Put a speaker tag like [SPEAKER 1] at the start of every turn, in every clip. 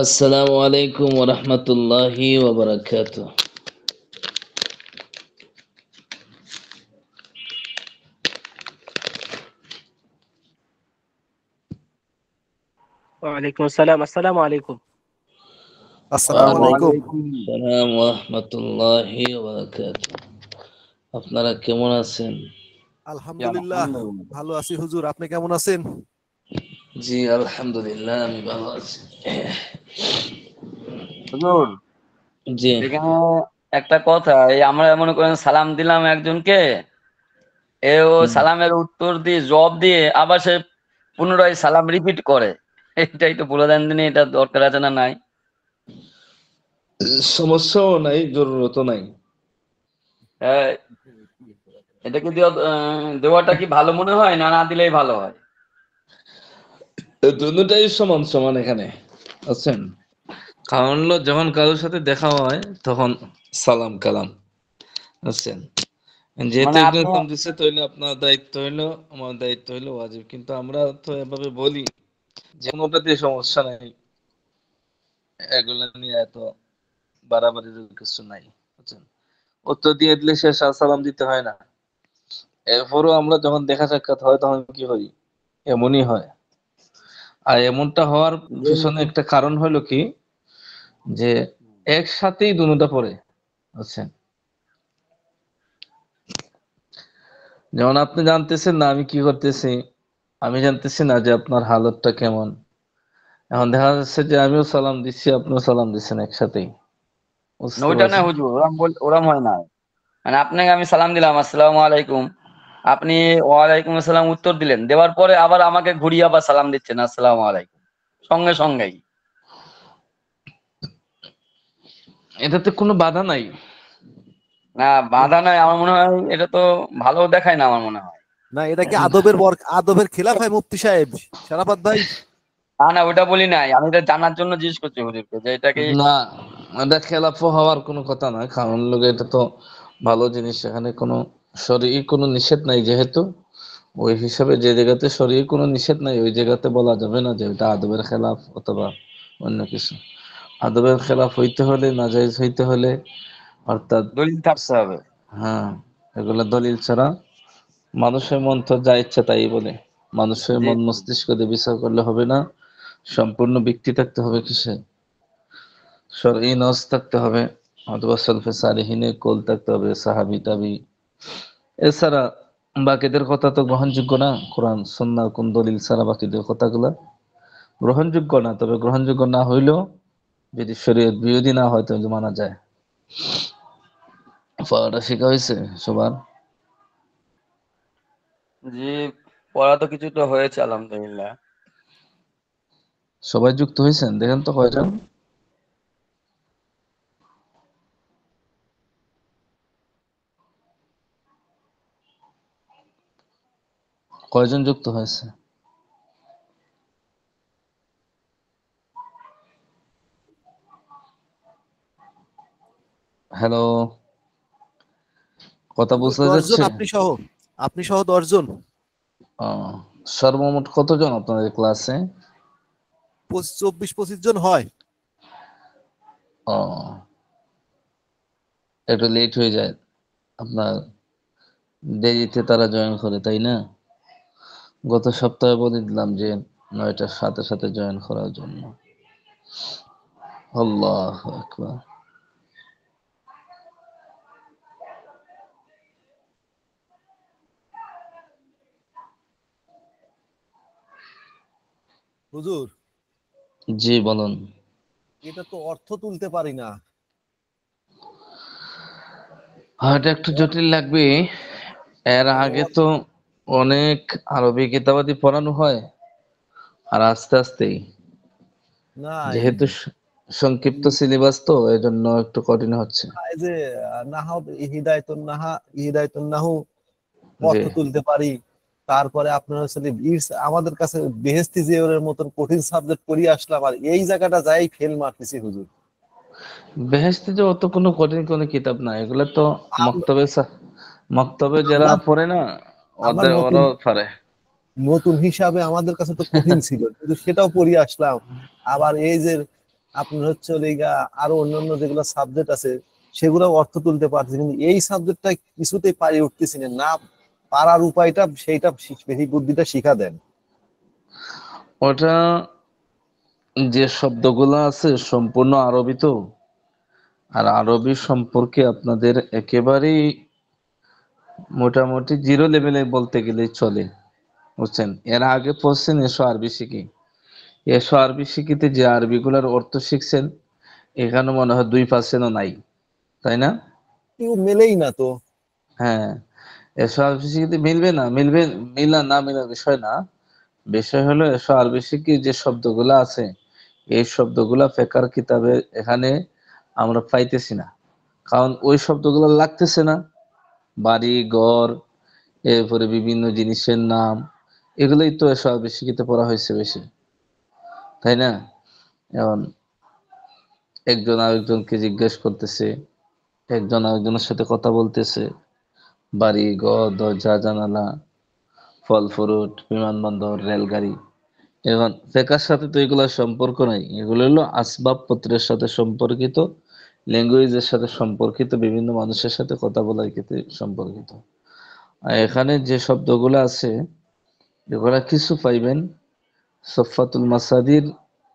[SPEAKER 1] আসসালামু আলাইকুম ওয়া রাহমাতুল্লাহি ওয়া বারাকাতুহু।
[SPEAKER 2] ওয়ালাইকুম আসসালাম। আসসালামু আলাইকুম।
[SPEAKER 3] আসসালামু আলাইকুম।
[SPEAKER 1] আসসালাম ওয়া রাহমাতুল্লাহি ওয়া বারাকাতুহু। আপনারা কেমন আছেন?
[SPEAKER 3] আলহামদুলিল্লাহ ভালো আছি হুজুর, আপনি কেমন আছেন?
[SPEAKER 1] জি আলহামদুলিল্লাহ, আমি ভালো আছি।
[SPEAKER 4] হুজুর,
[SPEAKER 1] জি
[SPEAKER 4] এখানে একটা কথা, এই আমরা মনে করেন সালাম দিলাম একজনকে, ও সালামের উত্তর দিয়ে জবাব দিয়ে আবার সে পুনরায় সালাম রিপিট করে। এটাই তো বলে দেন দিনে, এটা দরকার আছে না নাই?
[SPEAKER 1] সমস্যাও নাই, জরুরতও নাই।
[SPEAKER 4] হ্যাঁ, এটা কি দেওয়াটা কি ভালো মনে হয়, না না দিলেই ভালো হয়?
[SPEAKER 1] দুটোটাই সমান সমান এখানে আছেন। কারণ হলো যখন কারোর সাথে দেখা হয় তখন সালাম কালাম আছেন। যেহেতু
[SPEAKER 4] মানে
[SPEAKER 1] একজন
[SPEAKER 4] আপনি
[SPEAKER 1] সালাম দিচ্ছে তাহলে আপনার দায়িত্ব হইলো, আমার দায়িত্ব হইলো ওয়াজিব, কিন্তু আমরা তো এভাবে বলি যে কোনোটাতে সমস্যা নাই, এগুলা নিয়ে এত বাড়াবাড়ির কিছু নাই, বুঝছেন? উত্তর দিয়ে দিলে শেষ, আর সালাম দিতে হয় না। এরপরও আমরা যখন দেখা সাক্ষাৎ হয় তখন কি হই, এমনই হয়। আর এমনটা হওয়ার পিছনে একটা কারণ হলো কি, যে একসাথেই দুটোটা পড়ে, বুঝছেন? যেমন আপনি জানতেছেন না আমি কি করতেছি, আমি জানতেছি না যে আপনার হালতটা কেমন। এখন দেখা যাচ্ছে যে আমিও সালাম দিচ্ছি, আপনিও সালাম দিচ্ছেন একসাথেই, বুঝতে
[SPEAKER 4] ওইটা না
[SPEAKER 1] পারছেন?
[SPEAKER 4] হুজুর, ওরম হয় না। মানে আপনাকে আমি সালাম দিলাম, আসসালামু আলাইকুম, আপনি ওয়ালাইকুম আসসালাম উত্তর দিলেন, দেওয়ার পরে আবার আমাকে ঘুরিয়ে আবার সালাম দিচ্ছেন আসসালামু আলাইকুম, সঙ্গে সঙ্গেই।
[SPEAKER 1] এটাতে কোনো বাধা নাই।
[SPEAKER 4] না, বাধা নাই, আমার মনে হয় এটা তো ভালো দেখায় না, আমার মনে হয়।
[SPEAKER 3] না, এটা কি আদবের খেলাফ হয় মুফতি সাহেব, শারাফাত ভাই?
[SPEAKER 4] না না, ওটা বলি নাই, আমি এটা জানার জন্য জিজ্ঞেস করছি হুজুরকে যে এটা কি।
[SPEAKER 1] না, এটা খেলাফ হওয়ার কোনো কথা না, কারণ লোকে এটা তো ভালো জিনিস, এখানে কোনো শরীর কোনো নিষেধ নাই, যেহেতু ওই হিসাবে যে জায়গাতে শরীর কোনো নিষেধ নাই ওই জায়গাতে বলা যাবে না যে এটা আদবের খেলাফ অথবা অন্য কিছু। আদবের খেলাফ হইতে হলে, নাজায়েজ হইতে হলে, অর্থাৎ
[SPEAKER 4] দলিল থাকতে হবে।
[SPEAKER 1] হ্যাঁ, এগুলো দলিল ছাড়া মানুষের মন তো যা ইচ্ছা তাই বলে। মানুষের
[SPEAKER 4] জি
[SPEAKER 1] মন
[SPEAKER 4] জি।
[SPEAKER 1] মস্তিষ্ক দিয়ে বিচার করলে হবে না, সম্পূর্ণ ব্যক্তি থাকতে হবে কিসে, শরঈ নস থাকতে হবে, অথবা সলফে সালেহিনে কোল থাকতে হবে, সাহাবী তাবি। এছাড়া বাকিদের কথা তো গ্রহণযোগ্য না, কোরআন সুন্নাহ কোন দলিল ছাড়া বাকিদের কথাগুলো গ্রহণযোগ্য না। তবে গ্রহণযোগ্য না হইলেও যদি শরীয়ত বিরোধী না হয় তাহলে মানা যায়। পড়াটা শেখা হয়েছে সবার?
[SPEAKER 4] জি, পড়া তো কিছুটা হয়েছে আলহামদুলিল্লাহ।
[SPEAKER 1] সবাই যুক্ত হয়েছেন? দেখেন তো কয়জন। কয়জন যুক্ত হয়েছে? হ্যালো, কথা
[SPEAKER 3] হুজুর
[SPEAKER 1] বুঝতে
[SPEAKER 3] 10 জন,
[SPEAKER 1] যাচ্ছে?
[SPEAKER 3] আপনি সহ 10 জন।
[SPEAKER 1] সর্বমোট কতজন আপনাদের ক্লাসে?
[SPEAKER 3] 24-25 জন হয়।
[SPEAKER 1] ও, একটু লেট হয়ে যায় আপনার, দেরিতে তারা জয়েন করে, তাই না? গত সপ্তাহে বলে দিলাম যে 9টার সাথে সাথে জয়েন করার জন্য। আল্লাহু আকবার।
[SPEAKER 3] হুজুর,
[SPEAKER 1] জি বলুন।
[SPEAKER 3] এটা তো অর্থ তুলতে পারি না।
[SPEAKER 1] এটা একটু জটিল লাগবে। এর
[SPEAKER 3] মানে
[SPEAKER 1] আগে তো অনেক আরবি কিতাবাদি পড়ানো হয়, আর আস্তে আস্তেই
[SPEAKER 3] নাই,
[SPEAKER 1] যেহেতু সংক্ষিপ্ত সিলেবাস তো এজন্য একটু কঠিন হচ্ছে।
[SPEAKER 3] এই যে নাহাব, হিদায়াতুন নাহু
[SPEAKER 1] জি,
[SPEAKER 3] অর্থ তুলতে পারি। তারপরে আপনার হচ্ছে আমাদের কাছে বেহেস্তি জিওরের মতন কঠিন সাবজেক্ট পড়িয়ে আসলাম, আর এই জায়গাটা যাই ফেল মারতেছি হুজুর।
[SPEAKER 1] বেহেশতে যে অত কোনো কঠিন কোনো কিতাব না, এগুলো তো
[SPEAKER 3] আম-
[SPEAKER 1] মক্তবে মক্তবে যারা
[SPEAKER 3] আমরা
[SPEAKER 1] পড়ে না
[SPEAKER 3] আমরা
[SPEAKER 1] ওদের
[SPEAKER 3] নতুন
[SPEAKER 1] ওরাও পারে।
[SPEAKER 3] নতুন হিসাবে আমাদের কাছে তো কঠিন ছিল, কিন্তু সেটাও পড়িয়ে আসলাম। আবার এই যে আপনার হচ্ছে আরো অন্যান্য যেগুলো সাবজেক্ট আছে সেগুলো অর্থ তুলতে পারছি, কিন্তু এই সাবজেক্টটা কিছুতেই পারি উঠতেছি না। না পারার উপায়টা সেইটা বেশি বুদ্ধিটা শিখা দেন।
[SPEAKER 1] ওটা যে শব্দগুলো আছে সম্পূর্ণ আরবি তো, আর আরবি সম্পর্কে আপনাদের একেবারেই মোটামুটি জিরো লেভেলে বলতে গেলে চলে, বুঝছেন। এর আগে পড়ছেন এসো আরবি শিখি, এসো আরবি শিখিতে যে আরবিগুলোর অর্থ শিখছেন এখানে মনে হয় 2%ও নাই, তাই না?
[SPEAKER 3] কেউ মেলেই না তো।
[SPEAKER 1] হ্যাঁ, এসো আরবি শিখিতে মিলবে না, মিলবে, মিলা না মিলার বিষয় না, বিষয় হলো এসো আরবি শিখি যে শব্দগুলো আছে এই শব্দগুলা ফেকার কিতাবে এখানে আমরা পাইতেছি না, কারণ ওই শব্দগুলো লাগতেছে না। বাড়ি ঘর, এরপরে বিভিন্ন জিনিসের নাম, এগুলোই তো এসো আরবি শিখিতে পড়া হয়েছে বেশি, তাই না? এখন একজন আরেকজনকে জিজ্ঞেস করতেছে, একজন আরেকজনের সাথে কথা বলতেছে, বাড়ি ঘর দরজা জানালা ফল ফ্রুট বিমানবন্দর রেলগাড়ি। এখন ফেকার সাথে তো এগুলোর সম্পর্ক নাই, এগুলো হলো আসবাবপত্রের সাথে সম্পর্কিত, ল্যাঙ্গুয়েজের সাথে সম্পর্কিত, বিভিন্ন মানুষের সাথে কথা বলার ক্ষেত্রে সম্পর্কিত। আর এখানে যে শব্দগুলো আছে এগুলা কিছু পাইবেন সফাতুল মাসাদির,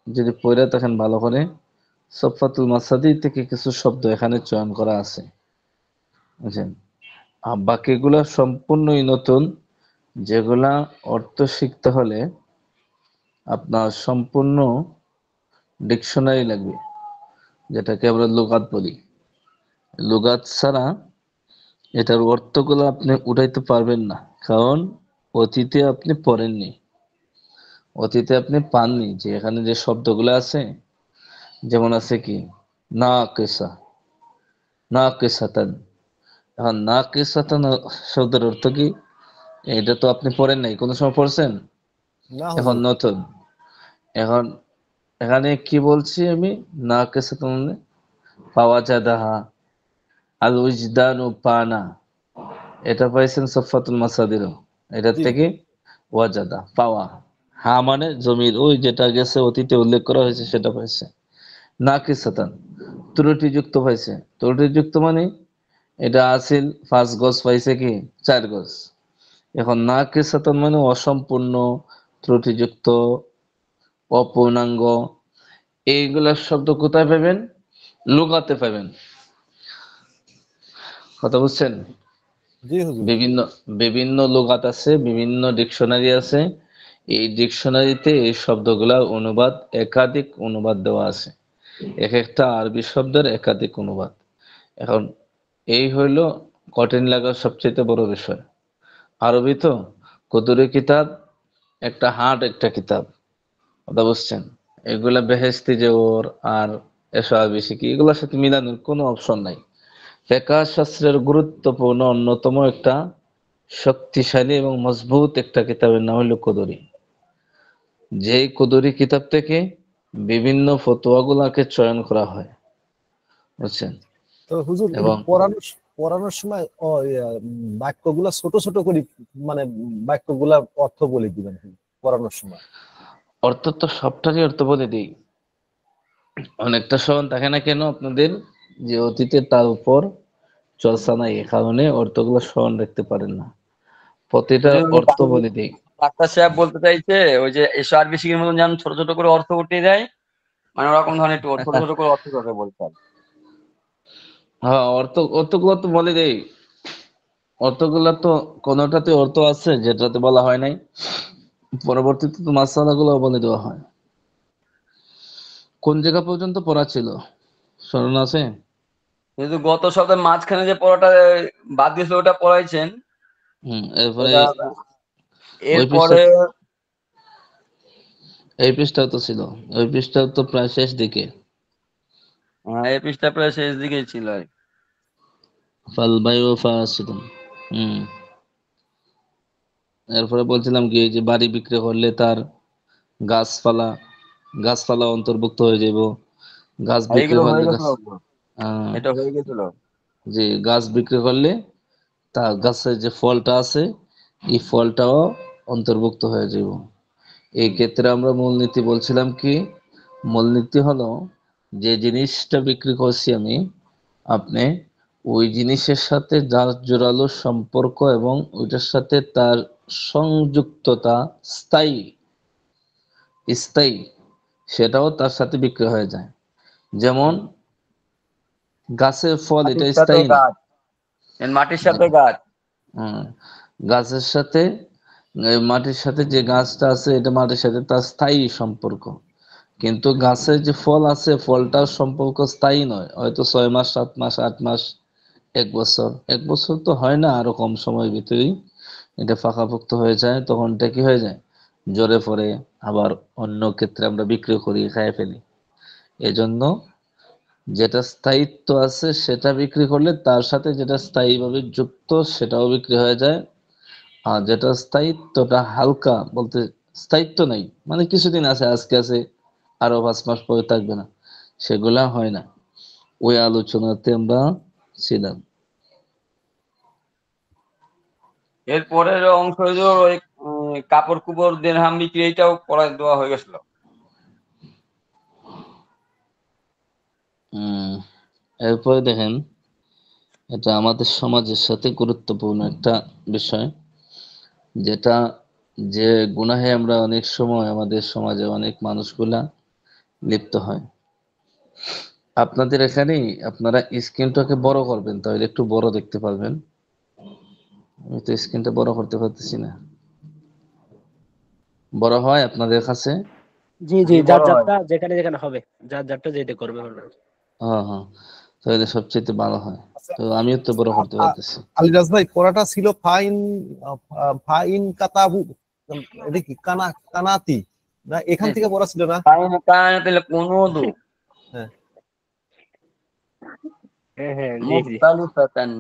[SPEAKER 1] যদি পড়ে থাকেন ভালো করে, সফাতুল মাসাদির থেকে কিছু শব্দ এখানে চয়ন করা আছে, বুঝছেন। আর বাকিগুলা সম্পূর্ণই নতুন, যেগুলা অর্থ শিখতে হলে আপনার সম্পূর্ণ ডিকশনারি লাগবে, যেটাকে আমরা লুগাত বলি। লুগাত ছাড়া এটার অর্থগুলো আপনি উঠাইতে পারবেন না, কারণ অতীতে আপনি পড়েননি, অতীতে আপনি পাননি। যে এখানে যে শব্দগুলো আছে, যেমন আছে কি না কেসা, না কেসাতান। এখন না কেসাতান শব্দের অর্থ কি, এটা তো আপনি পড়েন নাই, কোনো সময় পড়ছেন,
[SPEAKER 3] না
[SPEAKER 1] এখন
[SPEAKER 3] হুজুর।
[SPEAKER 1] নতুন। এখন এখানে কি বলছি আমি, না কেসাতান মানে পাওয়া জাদাহা আল উজদানু পানা, এটা পাইছেন সফাতুল মাসাদিরও, এটার
[SPEAKER 3] জি।
[SPEAKER 1] থেকে ওয়াজাদা পাওয়া। হ্যাঁ মানে জমির ওই যেটা গেছে অতীতে উল্লেখ করা হয়েছে সেটা পাইছে। না কি সাতান ত্রুটিযুক্ত পাইছে, ত্রুটিযুক্ত মানে এটা আসিল 5 গজ পাইছে কি 4 গজ। এখন না কি সাতান মানে অসম্পূর্ণ, ত্রুটিযুক্ত, অপূর্ণাঙ্গ। এইগুলা শব্দ কোথায় পাবেন? লুগাতে পাবেন, কথা বুঝছেন।
[SPEAKER 3] জি হুজুর।
[SPEAKER 1] বিভিন্ন বিভিন্ন লুগাত আছে, বিভিন্ন ডিকশনারি আছে, এই ডিকশনারিতে এই শব্দগুলার অনুবাদ, একাধিক অনুবাদ দেওয়া আছে, এক একটা আরবি শব্দের একাধিক অনুবাদ। এখন এই হইল কঠিন লাগার সবচেয়ে বড় বিষয়। আরবি তো কদুরি কিতাব, একটা হার্ড একটা কিতাব, কথা বুঝছেন। এগুলা বেহেস্তি যে ওর আর এসব আরবি শিখি এগুলোর সাথে মিলানোর কোনো অপশন নাই। ফিকহ শাস্ত্রের গুরুত্বপূর্ণ অন্যতম একটা শক্তিশালী এবং মজবুত একটা কিতাবের নাম হলো কদুরি। যেই কদুরি কিতাব থেকে বিভিন্ন ফতোয়াগুলাকে চয়ন করা হয়, বুঝছেন।
[SPEAKER 3] তো হুজুর
[SPEAKER 1] এবং
[SPEAKER 3] পড়ানোর পড়ানোর সময় বাক্যগুলা ছোট ছোট করে, মানে বাক্যগুলা অর্থ বলে দিবেন পড়ানোর সময়।
[SPEAKER 1] অর্থ তো সবটারই অর্থ বলে দিই, অনেকটা স্মরণ থাকে না কেন আপনাদের, যে অতীতে তার উপর চর্চা নাই, এ কারণে অর্থগুলো স্মরণ রাখতে পারেন না, প্রতিটা অর্থ বলে দিই।
[SPEAKER 4] ডাক্তার সাহেব বলতে চাইছে ওই যে এসো আরবি শিখের মতন যেন ছোট ছোট করে অর্থ উঠিয়ে দেয়, মানে ওরকম ধরনের একটু ছোট ছোট করে অর্থ করে বলতে হবে।
[SPEAKER 1] হ্যাঁ, অর্থগুলো তো বলে দেই, অর্থগুলো তো কোনোটাতে অর্থ আছে যেটাতে বলা হয় নাই, পরবর্তীতে তো মাসালাগুলো বলে দেওয়া হয়। কোন জায়গা পর্যন্ত পড়া ছিল স্মরণ আছে?
[SPEAKER 4] কিন্তু গত সপ্তাহে মাঝখানে যে পড়াটা বাদ দিয়েছিল ওটা পড়াইছেন।
[SPEAKER 1] এরপরে
[SPEAKER 4] ওটা
[SPEAKER 1] ওই পৃষ্ঠা,
[SPEAKER 4] এরপরে
[SPEAKER 1] এই পৃষ্ঠা তো ছিল, ওই পৃষ্ঠা তো প্রায় শেষ দিকে।
[SPEAKER 4] এই পৃষ্ঠা প্রায় শেষ দিকেই ছিল আর কি।
[SPEAKER 1] ফাল বায়ু ফাসিদুন। হম এরপরে বলছিলাম কি, এই যে বাড়ি বিক্রি করলে তার গাছপালা, গাছপালা অন্তর্ভুক্ত হয়ে যাব। গাছ বিক্রি
[SPEAKER 4] এইগুলো হয়ে
[SPEAKER 1] করলে
[SPEAKER 4] গেছিল,
[SPEAKER 1] গাছ, আহ,
[SPEAKER 4] এটা হয়ে গেছিল।
[SPEAKER 1] যে গাছ বিক্রি করলে তার গাছের যে ফলটা আছে এই ফলটাও অন্তর্ভুক্ত হয়ে যাব। এই ক্ষেত্রে আমরা মূলনীতি বলছিলাম কি, মূলনীতি হলো যে জিনিসটা বিক্রি করছি আমি, আপনি ওই জিনিসের সাথে যার জোরালো সম্পর্ক এবং ওইটার সাথে তার সংযুক্ততা স্থায়ী স্থায়ী সেটাও তার সাথে বিক্রি হয়ে যায়। যেমন গাছের ফল, এটা
[SPEAKER 4] মাটির সাথে
[SPEAKER 1] স্থায়ী না।
[SPEAKER 4] গাছ, মাটির সাথে গাছ।
[SPEAKER 1] হুম, গাছের সাথে মাটির সাথে যে গাছটা আছে এটা মাটির সাথে তার স্থায়ী সম্পর্ক, কিন্তু গাছের যে ফল আছে ফলটার সম্পর্ক স্থায়ী নয়, হয়তো 6 মাস 7 মাস 8 মাস 1 বছর। 1 বছর তো হয় না, আরো কম সময়ের ভিতরেই এটা পাকাপোক্ত হয়ে যায়, তখন এটা কি হয়ে যায়, ঝরে পড়ে, আবার অন্য ক্ষেত্রে আমরা বিক্রি করি, খাই ফেলি। এজন্য যেটা স্থায়িত্ব আছে সেটা বিক্রি করলে তার সাথে যেটা স্থায়ীভাবে যুক্ত সেটাও বিক্রি হয়ে যায়। আর যেটা স্থায়িত্বটা হালকা, বলতে স্থায়িত্ব নাই মানে কিছুদিন আছে, আজকে আছে আরো 5 মাস পরে থাকবে না, সেগুলা হয় না। ওই আলোচনাতে আমরা ছিলাম।
[SPEAKER 4] এর পরের অংশ হইলো ওই কাপড় কুপড় দিরহাম বিক্রি, এইটাও করাই দেওয়া হয়ে গেছিল।
[SPEAKER 1] এরপরে দেখেন, এটা আমাদের সমাজের সাথে গুরুত্বপূর্ণ একটা বিষয়, যেটা যে গুনাহে আমরা অনেক সময় আমাদের সমাজে অনেক মানুষগুলা লিপ্ত হয়। আপনাদের এখানেই আপনারা স্ক্রিনটাকে বড় করবেন, তাহলে একটু বড় দেখতে পারবেন। আমি তো স্ক্রিনটা বড় করতে পারতেছি না। বড় হয় আপনাদের কাছে?
[SPEAKER 2] জি জি,
[SPEAKER 4] জি,
[SPEAKER 2] যার
[SPEAKER 4] বড় হয়।
[SPEAKER 2] যারটা যেখানে যেখানে হবে, যার যারটা যেটা করবে হবে।
[SPEAKER 1] হ্যাঁ হ্যাঁ, তাহলে সবচেয়ে ভালো হয়।
[SPEAKER 3] আচ্ছা,
[SPEAKER 1] তো আমিও তো বড় করতে পারতেছি।
[SPEAKER 3] আলিরাজ ভাই, পড়াটা ছিল ফাইন, ফাইন কাতাবু, এটা কি কানাতি না, এখান থেকে পড়া ছিল না?
[SPEAKER 4] তাহলে কুনুদু
[SPEAKER 3] হ্যাঁ,
[SPEAKER 2] হ্যাঁ হ্যাঁ, জি জি।
[SPEAKER 4] মুখতালিফাতান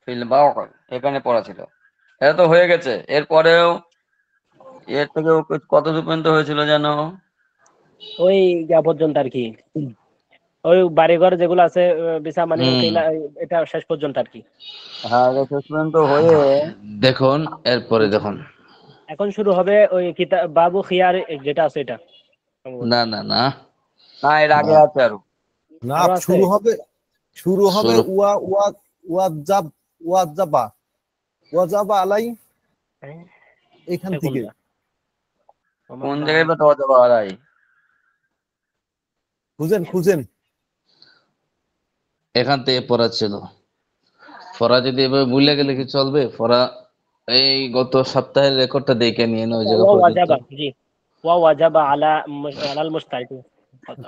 [SPEAKER 4] ফিল বাওয়াল, এখানে পড়া ছিল। এটা তো হয়ে গেছে। এরপরেও এর থেকেও কত দূর পর্যন্ত হয়েছিল যেন?
[SPEAKER 2] ওই যা পর্যন্ত আর কি, ওই বাড়িঘর যেগুলো আছে, বিছা মানে
[SPEAKER 1] হুম,
[SPEAKER 2] এটা শেষ পর্যন্ত আর কি।
[SPEAKER 4] হ্যাঁ, এটা শেষ পর্যন্ত হয়ে
[SPEAKER 1] দেখুন এরপরে দেখুন।
[SPEAKER 2] এখন শুরু হবে ওই কিতাব বাবু খিয়ার, যেটা আছে এটা সম্ভবত।
[SPEAKER 1] না না না
[SPEAKER 4] না, এর আগে
[SPEAKER 1] বা-
[SPEAKER 4] আছে আরো।
[SPEAKER 3] না,
[SPEAKER 2] আরো আছে।
[SPEAKER 3] শুরু হবে
[SPEAKER 1] শুরু
[SPEAKER 3] ওয়া ওয়া ওয়াজাব ওয়াজাবা ওয়াজাবা আলাই,
[SPEAKER 2] হ্যাঁ,
[SPEAKER 3] এখান
[SPEAKER 2] এটা
[SPEAKER 3] থেকে।
[SPEAKER 2] কোনটা? আমার
[SPEAKER 4] কোন
[SPEAKER 2] মা,
[SPEAKER 4] জায়গায় বা যাওয়া বাড়াই?
[SPEAKER 3] খুঁজেন খুঁজেন।
[SPEAKER 1] এখান থেকে পড়া ছিল। পড়া যদি এভাবে ভুলে গেলে কি চলবে? পড়া এই গত সপ্তাহের রেকর্ডটা দেখে নিয়ে ওই জায়গা
[SPEAKER 2] ওয়া
[SPEAKER 1] পর্যন্ত।
[SPEAKER 2] ওয়াজাবা, জি, ওয়া ওয়াজাবা আলাল মুস্তারিক।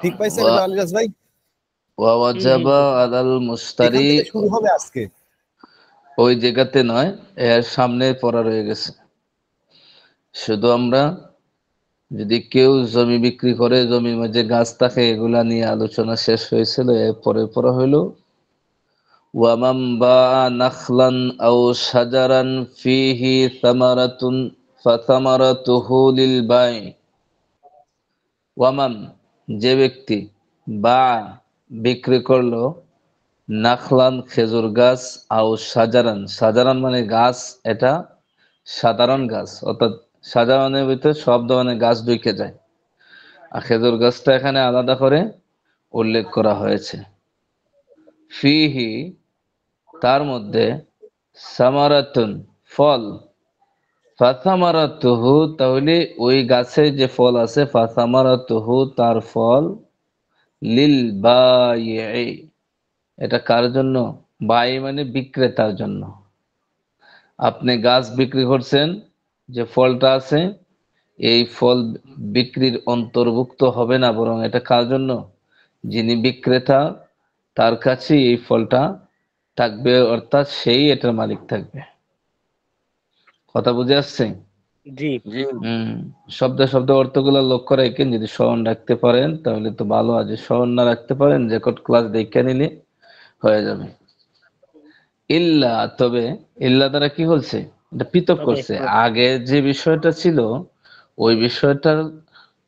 [SPEAKER 3] ঠিক পাইছেন
[SPEAKER 1] ওয়া
[SPEAKER 3] এটা আলিরাজ ভাই?
[SPEAKER 1] ওয়াজাবা
[SPEAKER 2] জি।
[SPEAKER 1] আলাল
[SPEAKER 3] এখান
[SPEAKER 1] মুস্তারি,
[SPEAKER 3] থেকে শুরু হবে আজকে।
[SPEAKER 1] ওই জায়গাতে নয়, এর সামনে পড়া রয়ে গেছে। শুধু আমরা যদি কেউ জমি বিক্রি করে, জমির মাঝে গাছ থাকে, এগুলা নিয়ে আলোচনা শেষ হয়েছিল। এরপরে পড়া হইল ওয়ামাম বা নাখলান আও শাজারান ফিহি সামারাতুন ফাসামারাতুহু লিল বাই। ওয়ামান, যে ব্যক্তি, বা বিক্রি করলো, নাখলান খেজুর গাছ, আও শাজারান, শাজারান মানে গাছ, এটা সাধারণ গাছ, অর্থাৎ সাধারণের ভিতরে সব ধরনের গাছ ঢুকে যায়, আর খেজুর গাছটা এখানে আলাদা করে উল্লেখ করা হয়েছে। ফিহি, তার মধ্যে, সামারাতুন, ফল, ফাসামারাতুহু, তাহলে ওই গাছে যে ফল আছে, ফাসামারাতুহু, তার ফল, লিল বায়ি, এটা কার জন্য? বাই মানে বিক্রেতার জন্য। আপনি গাছ বিক্রি করছেন, যে ফলটা আছে, এই ফল বিক্রির অন্তর্ভুক্ত হবে না, বরং এটা কার জন্য? যিনি বিক্রেতা, তার কাছে এই ফলটা থাকবে, অর্থাৎ সেই এটার মালিক থাকবে। কথা বুঝে আসছে?
[SPEAKER 2] জি।
[SPEAKER 4] জি,
[SPEAKER 1] হম, শব্দ শব্দ অর্থগুলো লক্ষ্য রাখেন, যদি স্মরণ রাখতে পারেন তাহলে তো ভালো, আছে স্মরণ না রাখতে পারেন রেকর্ড ক্লাস দেখে নিলে হয়ে যাবে। ইল্লা, তবে, ইল্লা দ্বারা কি হচ্ছে, এটা পৃথক
[SPEAKER 2] তবে
[SPEAKER 1] করছে। আগে যে বিষয়টা ছিল ওই বিষয়টার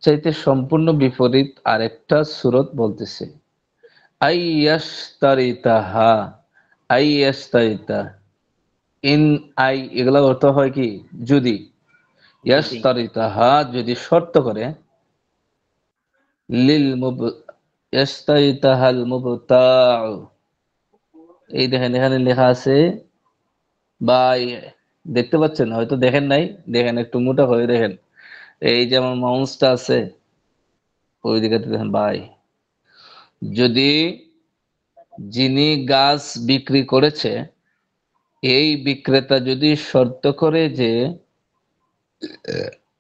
[SPEAKER 1] চাইতে সম্পূর্ণ বিপরীত আরেকটা সূরত বলতেছে। আইয়াশতারিতাহা, আইয়াশতারিতা, ইন, আই, এগুলা অর্থ হয় কি যদি,
[SPEAKER 2] জি।
[SPEAKER 1] ইয়াশতারিতাহা যদি শর্ত করে, লিল ইস্তাইতাহাল মুবতাউ, এই দেখেন এখানে লেখা আছে বাই, দেখতে পাচ্ছেন? হয়তো দেখেন নাই, দেখেন একটু মোটা করে দেখেন। এই যে আমার মাউসটা আছে ওই দিকে দেখেন বাই। যদি যিনি গাছ বিক্রি করেছে এই বিক্রেতা যদি শর্ত করে যে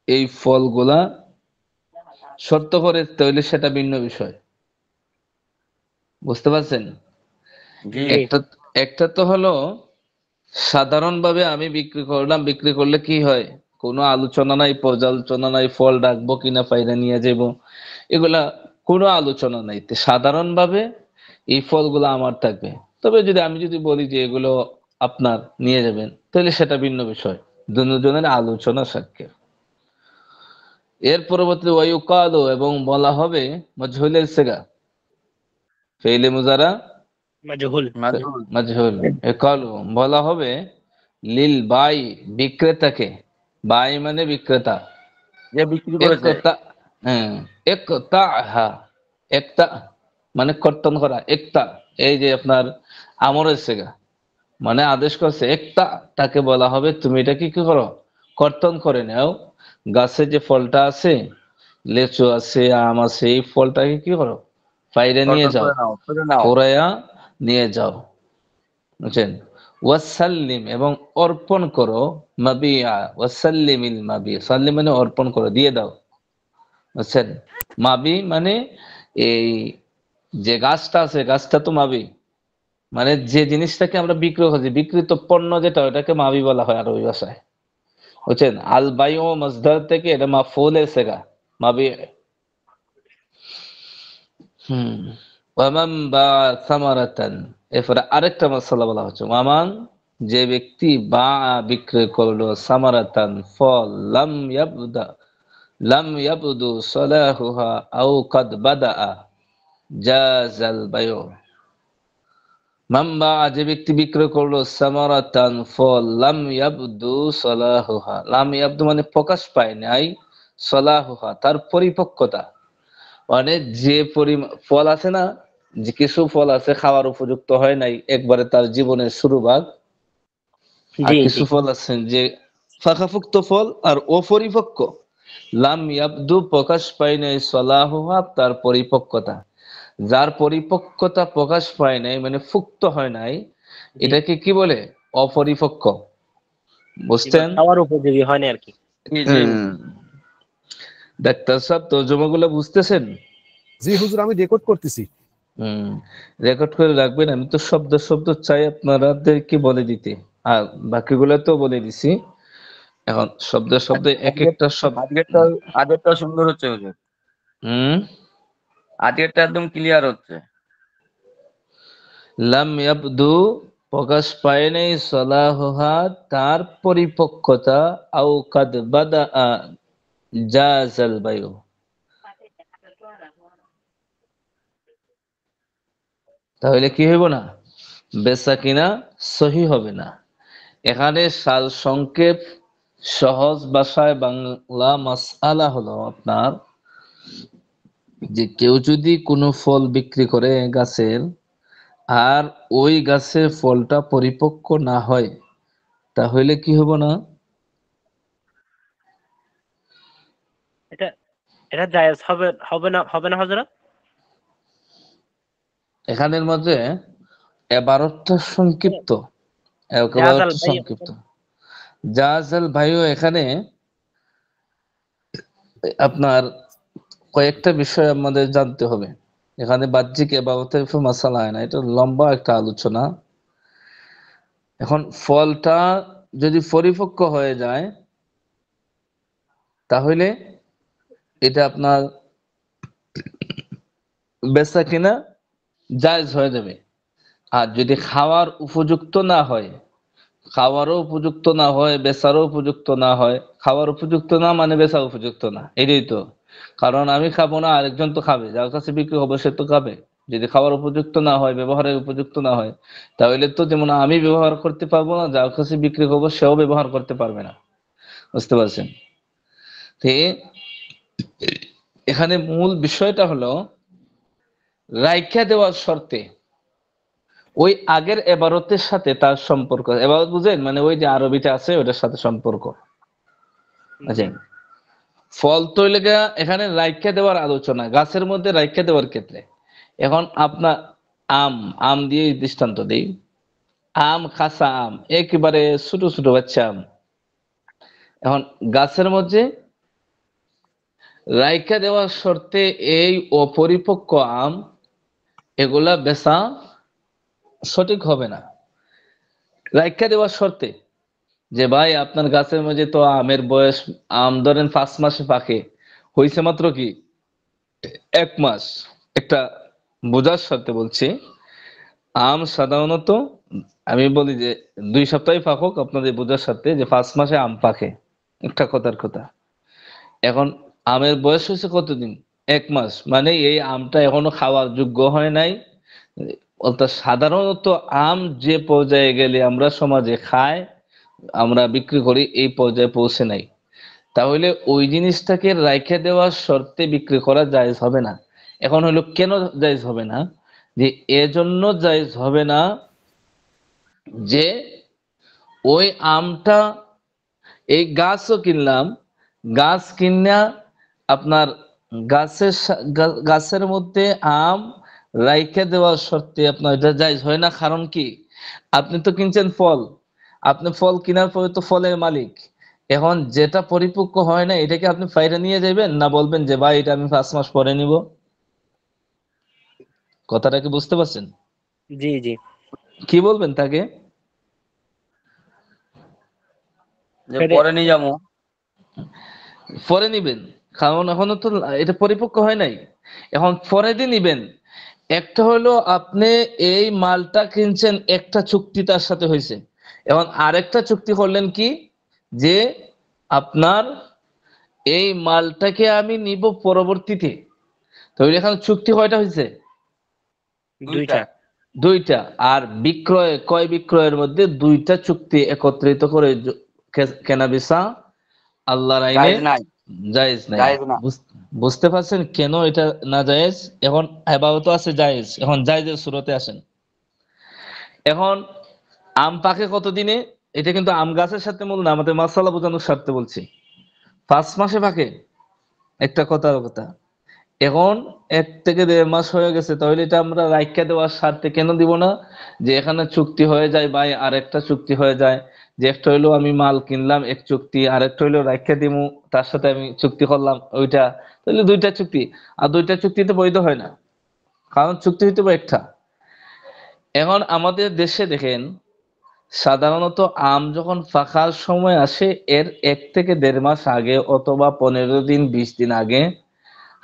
[SPEAKER 1] এই ফলগুলা শর্ত করে, তাহলে সেটা ভিন্ন বিষয়। বুঝতে পারছেন?
[SPEAKER 4] জি
[SPEAKER 1] একটা একটা তো হলো সাধারণভাবে আমি বিক্রি করলাম, বিক্রি করলে কি হয়, কোনো আলোচনা নাই, পর্যালোচনা নাই, ফল রাখবো কিনা, ফাইদা নিয়ে যাব, এগুলা কোনো আলোচনা নাই। তো সাধারণভাবে এই ফলগুলো আমার থাকবে। তবে যদি আমি যদি বলি যে এগুলো আপনার, নিয়ে যাবেন, তাহলে সেটা ভিন্ন বিষয়, দুজনের আলোচনা সাক্ষী। এর পরবর্তী ওয়ায়ুকালু, এবং বলা হবে মজহুলের সেগা, ফেইলে মুজারা
[SPEAKER 2] মাজহুল।
[SPEAKER 4] মাজহুল,
[SPEAKER 1] মাজহুল, একালু বলা হবে লিল বাই, বিক্রেতাকে, বাই মানে বিক্রেতা,
[SPEAKER 4] যে বিক্রি করেছে।
[SPEAKER 1] একতা, হ্যাঁ, একতা হা, একতা মানে কর্তন করা, একতা, এই যে আপনার আমরের সেগা, মানে আদেশ করছে, একতা তাকে বলা হবে তুমি এটা কি কি করো, কর্তন করে নাও। গাছে যে ফলটা আছে, লেচু আছে, আম আছে, এই ফলটাকে কি করো, বাইরে নিয়ে
[SPEAKER 4] কর্তন
[SPEAKER 1] যাও,
[SPEAKER 4] করে নাও, করে নাও।
[SPEAKER 1] কোরাইয়া নিয়ে যাও। বুঝছেন? ওয়াসাল্লিম, এবং অর্পণ করো, মাবিয়া, ওয়াসাল্লিমিল মাবি, সাল্লিম মানে অর্পণ করো, দিয়ে দাও। বুঝছেন? মাবি মানে এই যে গাছটা আছে, গাছটা তো মাবি, মানে যে জিনিসটাকে আমরা বিক্রি করছি, বিক্রিত পণ্য যেটা, ওটাকে মাবি বলা হয় আরবি ভাষায়। বুঝছেন? আল বাইউ মসদার থেকে এটা মাফউল এসেগা, মাবি। হুম। ওয়ামান বা সামারাতান, এরপরে আরেকটা মাসালা বলা হচ্ছে, ওয়ামান যে ব্যক্তি বা বিক্রয় করলো, সামারাতান ফল, লাম ইয়াবদু সালাহুহা আও কাদ বাদাআ, জাযাল বায়ু। মাম্বা যে ব্যক্তি বিক্রয় করলো, সামারাতান ফল, লাম ইয়াবদু সালাহুহা, লাম ইয়াবদু মানে প্রকাশ পায় নাই, সালাহুহা তার পরিপক্কতা, মানে যে ফল আছে না, যে কিছু ফল আছে খাওয়ার উপযুক্ত হয় নাই একবারে তার জীবনের শুরু ভাগ, আর
[SPEAKER 2] জি জি।
[SPEAKER 1] কিছু ফল আছে যে ফাঁকাফুক্ত ফল আর অপরিপক্ক, লাম ইয়াবদু প্রকাশ পায় নাই, সালাহুহা তার পরিপক্কতা, যার পরিপক্কতা প্রকাশ পায় নাই মানে ফুক্ত হয় নাই,
[SPEAKER 2] জি
[SPEAKER 1] এটাকে কি বলে, অপরিপক্ক।
[SPEAKER 2] জি, বা
[SPEAKER 1] বুঝতেন?
[SPEAKER 2] খাওয়ার উপযোগী হয় না আর কি।
[SPEAKER 4] জি জি।
[SPEAKER 1] ডাক্তার সাহেব তর্জমাগুলো বুঝতেছেন?
[SPEAKER 3] জি হুজুর, আমি রেকর্ড করতেছি।
[SPEAKER 1] হুম, রেকর্ড করে রাখবেন। আমি তো শব্দ শব্দ চাই আপনাদেরকে বলে দিতে, আর বাকিগুলো তো বলে দিছি। এখন শব্দ শব্দ এক
[SPEAKER 4] আজকের
[SPEAKER 1] একটা শব্দ।
[SPEAKER 4] আজকেরটা আজকেরটা সুন্দর হচ্ছে হুজুর,
[SPEAKER 1] হুম।
[SPEAKER 4] আজকেরটা একদম ক্লিয়ার হচ্ছে।
[SPEAKER 1] লাম ইয়াবদু প্রকাশ পায় নাই, সলাহুহা তার পরিপক্কতা, আও কাদ বাদা জাজাল বায়ু, তাহলে কি হইব না, বেচা কিনা সহি হবে না। এখানে সাল সংক্ষেপ, সহজ ভাষায় বাংলা মাসআলা হলো আপনার, যে কেউ যদি কোনো ফল বিক্রি করে গাছের, আর ওই গাছের ফলটা পরিপক্ক না হয়, তাহলে কি হবো না,
[SPEAKER 2] এটা এটা জায়েজ হবে হবে না, হবে না হযরত?
[SPEAKER 1] এখানের মধ্যে এবারটা সংক্ষিপ্ত,
[SPEAKER 2] জাজাল
[SPEAKER 1] একেবারটা
[SPEAKER 2] ভাই।
[SPEAKER 1] সংক্ষিপ্ত। জাহাজাল ভাইও এখানে আপনার কয়েকটা বিষয় আমাদের জানতে হবে। এখানে বাহ্যিক এবাদতের মাসালা হয় না, এটা লম্বা একটা আলোচনা। এখন ফলটা যদি পরিপক্ক হয়ে যায়, তাহলে এটা আপনার বেচা কিনা জায়েজ হয়ে যাবে। আর যদি খাওয়ার উপযুক্ত না হয়, খাওয়ারও উপযুক্ত না হয়, বেচারও উপযুক্ত না হয়, খাওয়ার উপযুক্ত না মানে বেচা উপযুক্ত না, এটাই তো। কারণ আমি খাবো না, আরেকজন তো খাবে, যার কাছে বিক্রি হবে সে তো খাবে। যদি খাওয়ার উপযুক্ত না হয়, ব্যবহারের উপযুক্ত না হয়, তাহলে তো যেমন আমি ব্যবহার করতে পারবো না, যার কাছে বিক্রি করবো সেও ব্যবহার করতে পারবে না। বুঝতে পারছেন? তো এখানে মূল বিষয়টা হলো রাইখা দেওয়ার শর্তে ওই আগের এবারতের সাথে তার সম্পর্ক, এবারত বুঝেন মানে ওই যে আরবিটা আছে ওটার সাথে সম্পর্ক। আচ্ছা, ফল তো লেগা এখানে রাইখা দেওয়ার আলোচনা, গাছের মধ্যে রাইখা দেওয়ার ক্ষেত্রে। এখন আপনার আম, আম দিয়ে দৃষ্টান্ত দিই। আম, কাঁচা আম, একেবারে ছোট ছোট বাচ্চা আম, এখন গাছের মধ্যে রাইখা দেওয়ার শর্তে এই অপরিপক্ক আম এগুলা বেচা সঠিক হবে না। রাইখা দেওয়ার শর্তে যে ভাই আপনার গাছের মধ্যে তো আমের বয়স, আম ধরেন 5 মাসে পাকে, হয়েছে মাত্র কি 1 মাস, একটা বোঝার সাথে বলছি। আম সাধারণত আমি বলি যে 2 সপ্তাহে পাকুক, আপনাদের বোঝার সাথে যে 5 মাসে আম পাকে, একটা কথার কথা। এখন আমের বয়স হয়েছে কতদিন, 1 মাস, মানে এই আমটা এখনো খাওয়ার যোগ্য হয় নাই। অর্থাৎ সাধারণত আম যে পর্যায়ে গেলে আমরা সমাজে খাই, আমরা বিক্রি করি, এই পর্যায়ে পৌঁছে নাই। তাহলে ওই জিনিসটাকে রাইখে দেওয়ার শর্তে বিক্রি করা জায়েজ হবে না। এখন হলো কেন জায়েজ হবে না, যে এজন্য জায়েজ হবে না যে ওই আমটা, এই গাছও কিনলাম, গাছ কিনা আপনার গাছের মধ্যে আম রাইখে দেওয়ার শর্তে আপনার এটা জায়েজ হয় না। কারণ কি, আপনি তো কিনছেন ফল, আপনি ফল কেনার পরে তো ফলের মালিক। এখন যেটা পরিপক্ক হয় না এটাকে আপনি ফাইরে নিয়ে যাবেন, না বলবেন যে ভাই এটা আমি 5 মাস পরে নিব? কথাটা কি বুঝতে পারছেন?
[SPEAKER 2] জি জি।
[SPEAKER 1] কি বলবেন তাকে?
[SPEAKER 4] যে পরে নিয়ে যাবো।
[SPEAKER 1] পরে নিবেন, কারণ এখনো তো এটা পরিপক্ক হয় নাই, এখন পরে দিয়ে নিবেন। একটা হলো আপনি এই মালটা কিনছেন, একটা চুক্তি তার সাথে হয়েছে। এখন আরেকটা চুক্তি করলেন কি, যে আপনার এই মালটাকে আমি নিব পরবর্তীতে। তো এখানে চুক্তি কয়টা হয়েছে?
[SPEAKER 2] দুইটা।
[SPEAKER 1] দুইটা। আর বিক্রয়, ক্রয় বিক্রয়ের মধ্যে দুইটা চুক্তি একত্রিত করে কেনা বেচা আল্লাহর আইনে
[SPEAKER 4] জায়েজ নাই,
[SPEAKER 1] জায়েজ নাই।
[SPEAKER 4] জায়েজ না।
[SPEAKER 1] বুঝতে পারছেন কেন এটা না জায়েজ? এখন এবারও আছে জায়েজ, এখন জায়েজের সুরতে আসেন। এখন আম পাকে কতদিনে, এটা কিন্তু আম গাছের সাথে মূল না, আমাদের মাসালা বোঝানোর স্বার্থে বলছি। 5 মাসে পাকে, একটা কথার কথা। এখন 1 থেকে 1.5 মাস হয়ে গেছে, তাহলে এটা আমরা রাইখা দেওয়ার স্বার্থে কেন দিব না? যে এখানে চুক্তি হয়ে যায় ভাই, আর একটা চুক্তি হয়ে যায়, যে একটা হইলো আমি মাল কিনলাম এক চুক্তি, আর একটা হইলো রাইখা দিমু তার সাথে আমি চুক্তি করলাম ওইটা, তাহলে দুইটা চুক্তি। আর দুইটা চুক্তিতে বৈধ হয় না, কারণ চুক্তি হইতে হবে একটা। এখন আমাদের দেশে দেখেন, সাধারণত আম যখন পাকার সময় আসে এর 1 থেকে 1.5 মাস আগে, অথবা 15 দিন 20 দিন আগে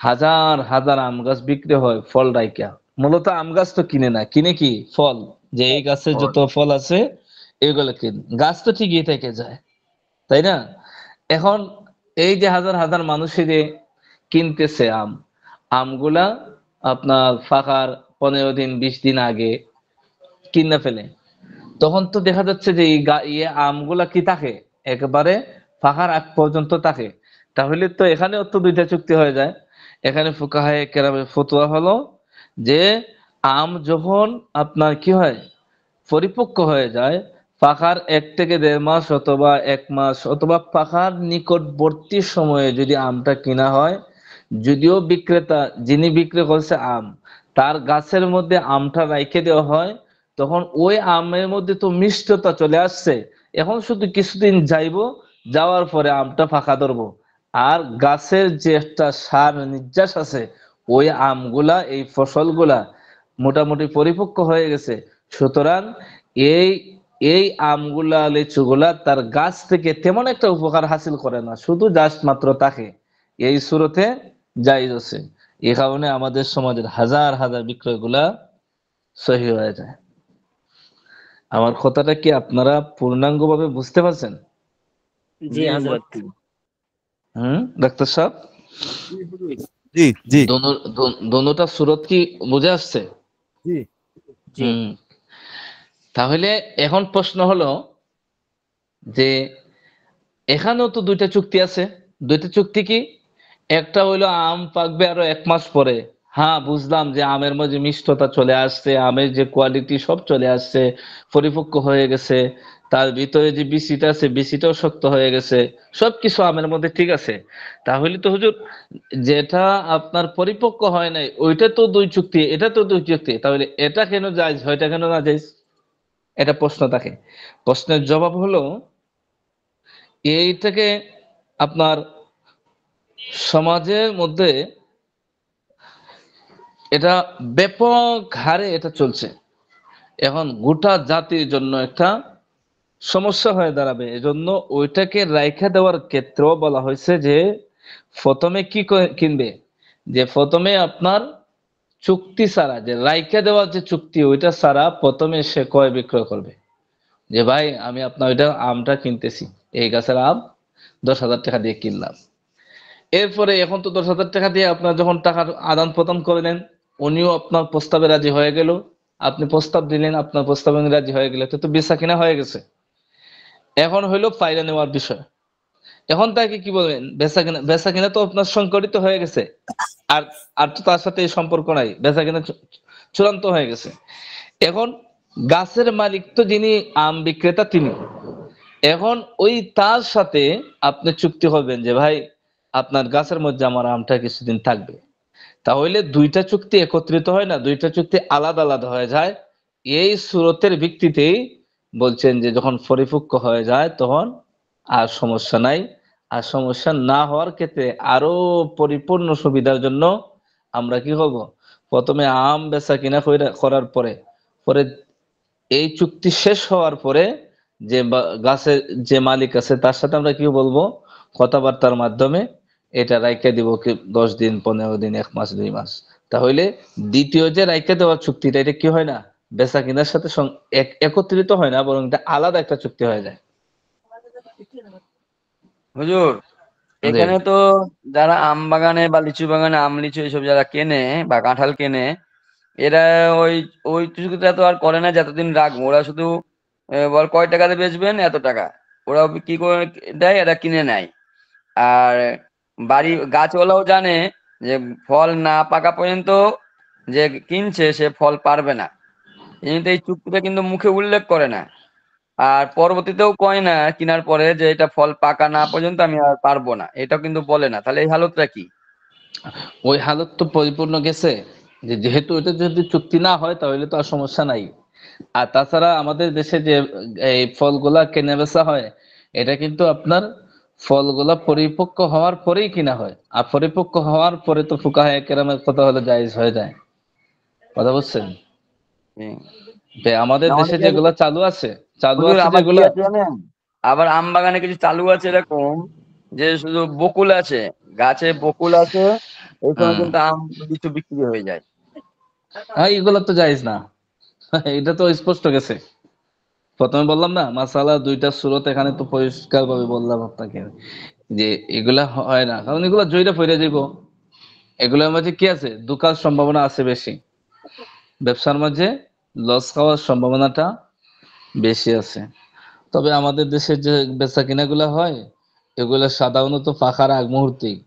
[SPEAKER 1] হাজার হাজার আম গাছ বিক্রি হয় ফল রাইকা। মূলত আম গাছ তো কিনে না, কিনে কি ফল, যে এই গাছে যত ফল আছে এগুলো কিনে, গাছ তো ঠিকই থেকে যায়, তাই না? এখন এই যে হাজার হাজার মানুষের কিনতেছে আম, আমগুলা আপনার ফাঁকার 15 দিন 20 দিন আগে কিনে ফেলে, তখন তো দেখা যাচ্ছে যে এই আমগুলা কি থাকে একেবারে ফাঁকার আগ পর্যন্ত থাকে। তাহলে তো এখানেও তো দুইটা চুক্তি হয়ে যায়। এখানে ফুকাহায়ে কেরামের ফতোয়া হলো যে আম যখন আপনার কি হয়, পরিপক্ক হয়ে যায়, পাকার 1 থেকে 1.5 মাস অথবা 1 মাস অথবা পাকার নিকটবর্তী সময়ে যদি আমটা কিনা হয়, যদিও বিক্রেতা যিনি বিক্রি করছে আম, তার গাছের মধ্যে আমটা রাইখে দেওয়া হয়, তখন ওই আমের মধ্যে তো মিষ্টতা চলে আসছে। এখন শুধু কিছুদিন যাইবো, যাওয়ার পরে আমটা ফাঁকা ধরবো, আর গাছের যে একটা সার নির্যাস আছে, ওই আমগুলা, এই ফসলগুলা মোটামুটি পরিপক্ক হয়ে গেছে। সুতরাং এই এই আমগুলা, লিচুগুলা তার গাছ থেকে তেমন একটা উপকার হাসিল করে না, শুধু জাস্ট মাত্র তাকে এই সুরতে জায়েজ আছে। এই কারণে আমাদের সমাজের হাজার হাজার বিক্রয়গুলা সহি হয়ে যায়। আমার কথাটা কি আপনারা পূর্ণাঙ্গভাবে বুঝতে পারছেন?
[SPEAKER 2] জি হযরত।
[SPEAKER 1] ডাক্তার সাহেব,
[SPEAKER 3] জি জি
[SPEAKER 1] দোনোটা সুরত কি বুঝে আসছে?
[SPEAKER 3] জি
[SPEAKER 2] জি।
[SPEAKER 1] তাহলে এখন প্রশ্ন হলো যে এখানেও তো দুইটা চুক্তি আছে। দুইটা চুক্তি কি? একটা হইলো আম পাকবে আরো 1 মাস পরে, হ্যাঁ বুঝলাম যে আমের মধ্যে মিষ্টতা চলে আসছে, আমের যে কোয়ালিটি সব চলে আসছে, পরিপক্ক হয়ে গেছে, তার ভিতরে যে বিচিটা আছে বিচিটাও শক্ত হয়ে গেছে, সবকিছু আমের মধ্যে ঠিক আছে। তাহলে তো হুজুর যেটা আপনার পরিপক্ক হয় নাই ওইটা তো দুই চুক্তি, এটা তো দুই চুক্তি, তাহলে এটা কেন জায়েজ হয়, এটা কেন না জায়েজ? এটা প্রশ্ন থাকে। প্রশ্নের জবাব হলো এইটাকে আপনার সমাজের মধ্যে এটা ব্যাপক হারে এটা চলছে, এখন গোটা জাতির জন্য একটা সমস্যা হয়ে দাঁড়াবে। এজন্য ওইটাকে রাইখা দেওয়ার ক্ষেত্রেও বলা হয়েছে যে প্রথমে কি কিনবে, যে প্রথমে আপনার চুক্তি ছাড়া, যে রাইখা দেওয়ার যে চুক্তি ওইটা ছাড়া প্রথমে সে ক্রয় বিক্রয় করবে। যে ভাই আমি আপনার ওইটা আমটা কিনতেছি, এই গাছের আম 10,000 টাকা দিয়ে কিনলাম। এরপরে এখন তো 10,000 টাকা দিয়ে আপনার যখন টাকার আদান প্রদান করলেন, উনিও আপনার প্রস্তাবে রাজি হয়ে গেল, আপনি প্রস্তাব দিলেন, আপনার প্রস্তাবে উনি রাজি হয়ে গেল, তো বেচা কিনা হয়ে গেছে। এখন হইলো ফায়দা নেওয়ার বিষয়। এখন তাকে কি বলবেন, বেচা কিনা, বেচা কিনা তো আপনার সংকটিত হয়ে গেছে, আর আর তো তার সাথে এই সম্পর্ক নাই, বেচা কিনা চূড়ান্ত হয়ে গেছে। এখন গাছের মালিক তো যিনি আম বিক্রেতা তিনি, এখন ওই তার সাথে আপনি চুক্তি করবেন যে ভাই আপনার গাছের মধ্যে আমার আমটা কিছুদিন থাকবে। তাহলে দুইটা চুক্তি একত্রিত হয় না, দুইটা চুক্তি আলাদা আলাদা হয়ে যায়। এই সুরতের ভিত্তিতেই বলছেন যে যখন পরিপক্ক হয়ে যায় তখন আর সমস্যা নাই। আর সমস্যা না হওয়ার ক্ষেত্রে আরো পরিপূর্ণ সুবিধার জন্য আমরা কি করব, প্রথমে আম বেচা কিনা করার পরে পরে এই চুক্তি শেষ হওয়ার পরে যে গাছের যে মালিক আছে তার সাথে আমরা কি বলবো, কথাবার্তার মাধ্যমে এটা রাইখা দিব কি 10 দিন, 15 দিন, 1 মাস, 2 মাস। তাহলে দ্বিতীয় যে রাইখা দেওয়ার চুক্তিটা এটা কি হয় না, বেচা কিনার সাথে একত্রিত হয় না, বরং এটা আলাদা একটা চুক্তি হয়ে যায়।
[SPEAKER 4] হুজুর,
[SPEAKER 1] জি।
[SPEAKER 4] এখানে তো যারা আম বাগানে বা লিচু বাগানে আম লিচু এইসব যারা কেনে বা কাঁঠাল কেনে, এরা ওই ওই চুক্তিটা তো আর করে না যতদিন রাখবো, ওরা শুধু বল কয় টাকাতে বেচবেন এত টাকা, ওরা কি করে দেয়, এরা কিনে নেয়। আর বাড়ি গাছওয়ালাও জানে যে ফল না পাকা পর্যন্ত যে কিনছে সে ফল পারবে না, কিন্তু এই চুক্তিটা কিন্তু মুখে উল্লেখ করে না। আর পরবর্তীতেও কয় না কেনার পরে যে এটা ফল পাকা না পর্যন্ত আমি আর পারবো না, এটা কিন্তু বলে না। তাহলে এই হালতটা কি?
[SPEAKER 1] ওই হালত তো পরিপূর্ণ গেছে, যে যেহেতু এটা যদি চুক্তি না হয় তাহলে তো আর সমস্যা নাই। আর তাছাড়া আমাদের দেশে যে এই ফলগুলা কেনা বেচা হয়, এটা কিন্তু আপনার ফলগুলা পরিপক্ক হওয়ার পরেই কিনা হয়, আর পরিপক্ক হওয়ার পরে তো ফুকাহায়ে কেরামের কথা হলে জায়েজ হয়ে যায়। কথা বুঝছেন?
[SPEAKER 4] হুম।
[SPEAKER 1] যে আমাদের
[SPEAKER 4] না,
[SPEAKER 1] দেশে
[SPEAKER 4] অনেকে
[SPEAKER 1] যেগুলা চালু আছে, চালু
[SPEAKER 4] হুজুর
[SPEAKER 1] আছে
[SPEAKER 4] আবার কি
[SPEAKER 1] যেগুলা।
[SPEAKER 4] আছে জানেন, আবার আম বাগানে কিছু চালু আছে এরকম যে শুধু বকুল আছে, গাছে বকুল আছে, এই সময়
[SPEAKER 1] হম,
[SPEAKER 4] কিন্তু আম লিচু বিক্রি হয়ে যায়।
[SPEAKER 1] হ্যাঁ এগুলা তো জায়েজ না। এটা তো স্পষ্ট গেছে। প্রথমে বললাম না মাসালা দুইটা সুরত, এখানে তো পরিষ্কার ভাবে বললাম আপনাকে যে এগুলা হয় না, কারণ এগুলা জয়টা ফিরে যাব। এগুলোর মাঝে কি আছে, দুকার সম্ভাবনা আছে বেশি, ব্যবসার মাঝে লস খাওয়ার সম্ভাবনাটা বেশি আছে। তবে আমাদের দেশে যে বেচা কিনাগুলা হয় এগুলা সাধারণত পাকার আগ মুহূর্তেই।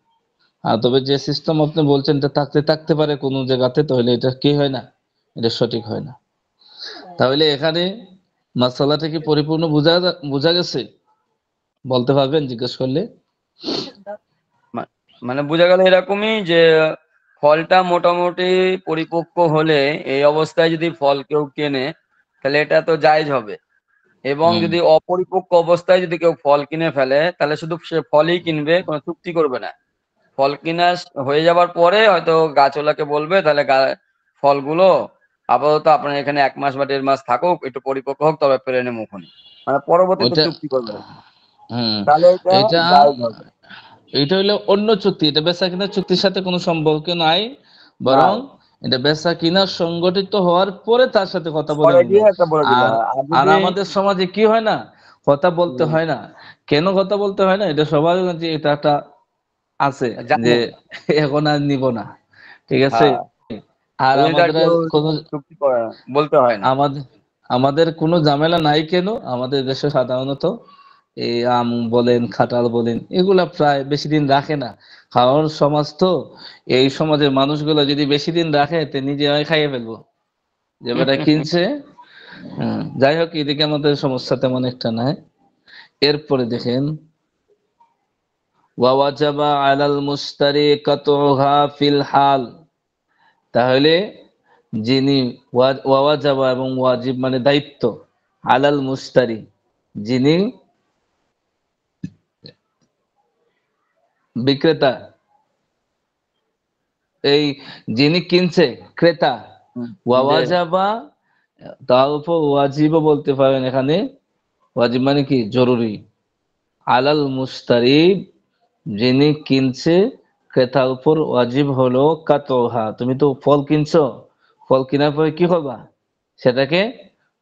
[SPEAKER 1] আর তবে যে সিস্টেম আপনি বলছেন এটা থাকতে থাকতে পারে কোনো জায়গাতে, তাহলে এটা কি হয় না, এটা সঠিক হয় না। তাহলে এখানে মাসালাটা কি পরিপূর্ণ বোঝা গেছে, বলতে পারবেন জিজ্ঞেস করলে?
[SPEAKER 4] মানে বোঝা গেল এরকমই যে ফলটা মোটামুটি পরিপক্ক হলে, এই অবস্থায় যদি ফল কেউ কেনে তাহলে এটা তো জায়েজ হবে। এবং
[SPEAKER 1] হুম।
[SPEAKER 4] যদি অপরিপক্ক অবস্থায় যদি কেউ ফল কিনে ফেলে তাহলে শুধু সে ফলই কিনবে, কোনো চুক্তি করবে না। ফল কিনা হয়ে যাবার পরে হয়তো গাছওয়ালাকে বলবে তাহলে ফলগুলো আপাতত আপনার এখানে 1 মাস বা 1.5 মাস থাকুক, একটু পরিপক্ক হোক তবে ফেলে নেবো মুখুনি, মানে পরবর্তীতে
[SPEAKER 1] ওইটা,
[SPEAKER 4] চুক্তি করবে।
[SPEAKER 1] হুম,
[SPEAKER 4] তাহলে এটা
[SPEAKER 1] এটা
[SPEAKER 4] জায়েজ হবে।
[SPEAKER 1] এটা হইলো অন্য চুক্তি, এটা বেচা কিনার চুক্তির সাথে কোনো সম্পর্ক নাই, বরং
[SPEAKER 4] নাই,
[SPEAKER 1] এটা বেচা কিনা সংগঠিত হওয়ার পরে তার সাথে কথা বলে
[SPEAKER 4] পরে
[SPEAKER 1] নিল।
[SPEAKER 4] গিয়ে একটা বলে দিতে
[SPEAKER 1] আর
[SPEAKER 4] হয়। আর
[SPEAKER 1] আর
[SPEAKER 4] যদি
[SPEAKER 1] আমাদের সমাজে কি হয় না, কথা বলতে
[SPEAKER 4] উম,
[SPEAKER 1] হয় না। কেন কথা বলতে হয় না, এটা সবার কাছে এটা একটা আছে যে
[SPEAKER 4] জানে,
[SPEAKER 1] এখন আর নিব না, ঠিক আছে।
[SPEAKER 4] হ্যাঁ,
[SPEAKER 1] আর
[SPEAKER 4] ওই জন্য তার
[SPEAKER 1] আমাদের আর
[SPEAKER 4] কেউ
[SPEAKER 1] কোনো,
[SPEAKER 4] চুক্তি করে বলতে হয় না।
[SPEAKER 1] আমাদের আমাদের কোনো ঝামেলা নাই কেন, আমাদের দেশে সাধারণত এই আম বলেন কাঁঠাল বলেন এগুলা প্রায় বেশি দিন রাখে না। খাওয়ার সমাজ তো, এই সমাজের মানুষগুলো যদি বেশি দিন রাখে তে নিজে খাইয়ে ফেলবো, যে বেটা কিনছে। যাই হোক, এদিকে আমাদের সমস্যা তেমন একটা নাই। এরপরে দেখেন ওয়াজাবা আলাল মুশতারি কাতউহা ফিল হাল। তাহলে যিনি ওয়াজাবা এবং ওয়াজিব মানে দায়িত্ব, আলাল মুশতারি যিনি বিক্রেতা, এই যিনি কিনছে ক্রেতা,
[SPEAKER 4] যে
[SPEAKER 1] ওয়াজাবা তার উপর ওয়াজিবও বলতে পারেন এখানে। ওয়াজিব মানে কি জরুরি। আলাল মুশতারি যিনি কিনছে ক্রেতার উপর ওয়াজিব হলো কাতহা, তুমি তো ফল কিনছো, ফল কেনার পরে কি করবা, সেটাকে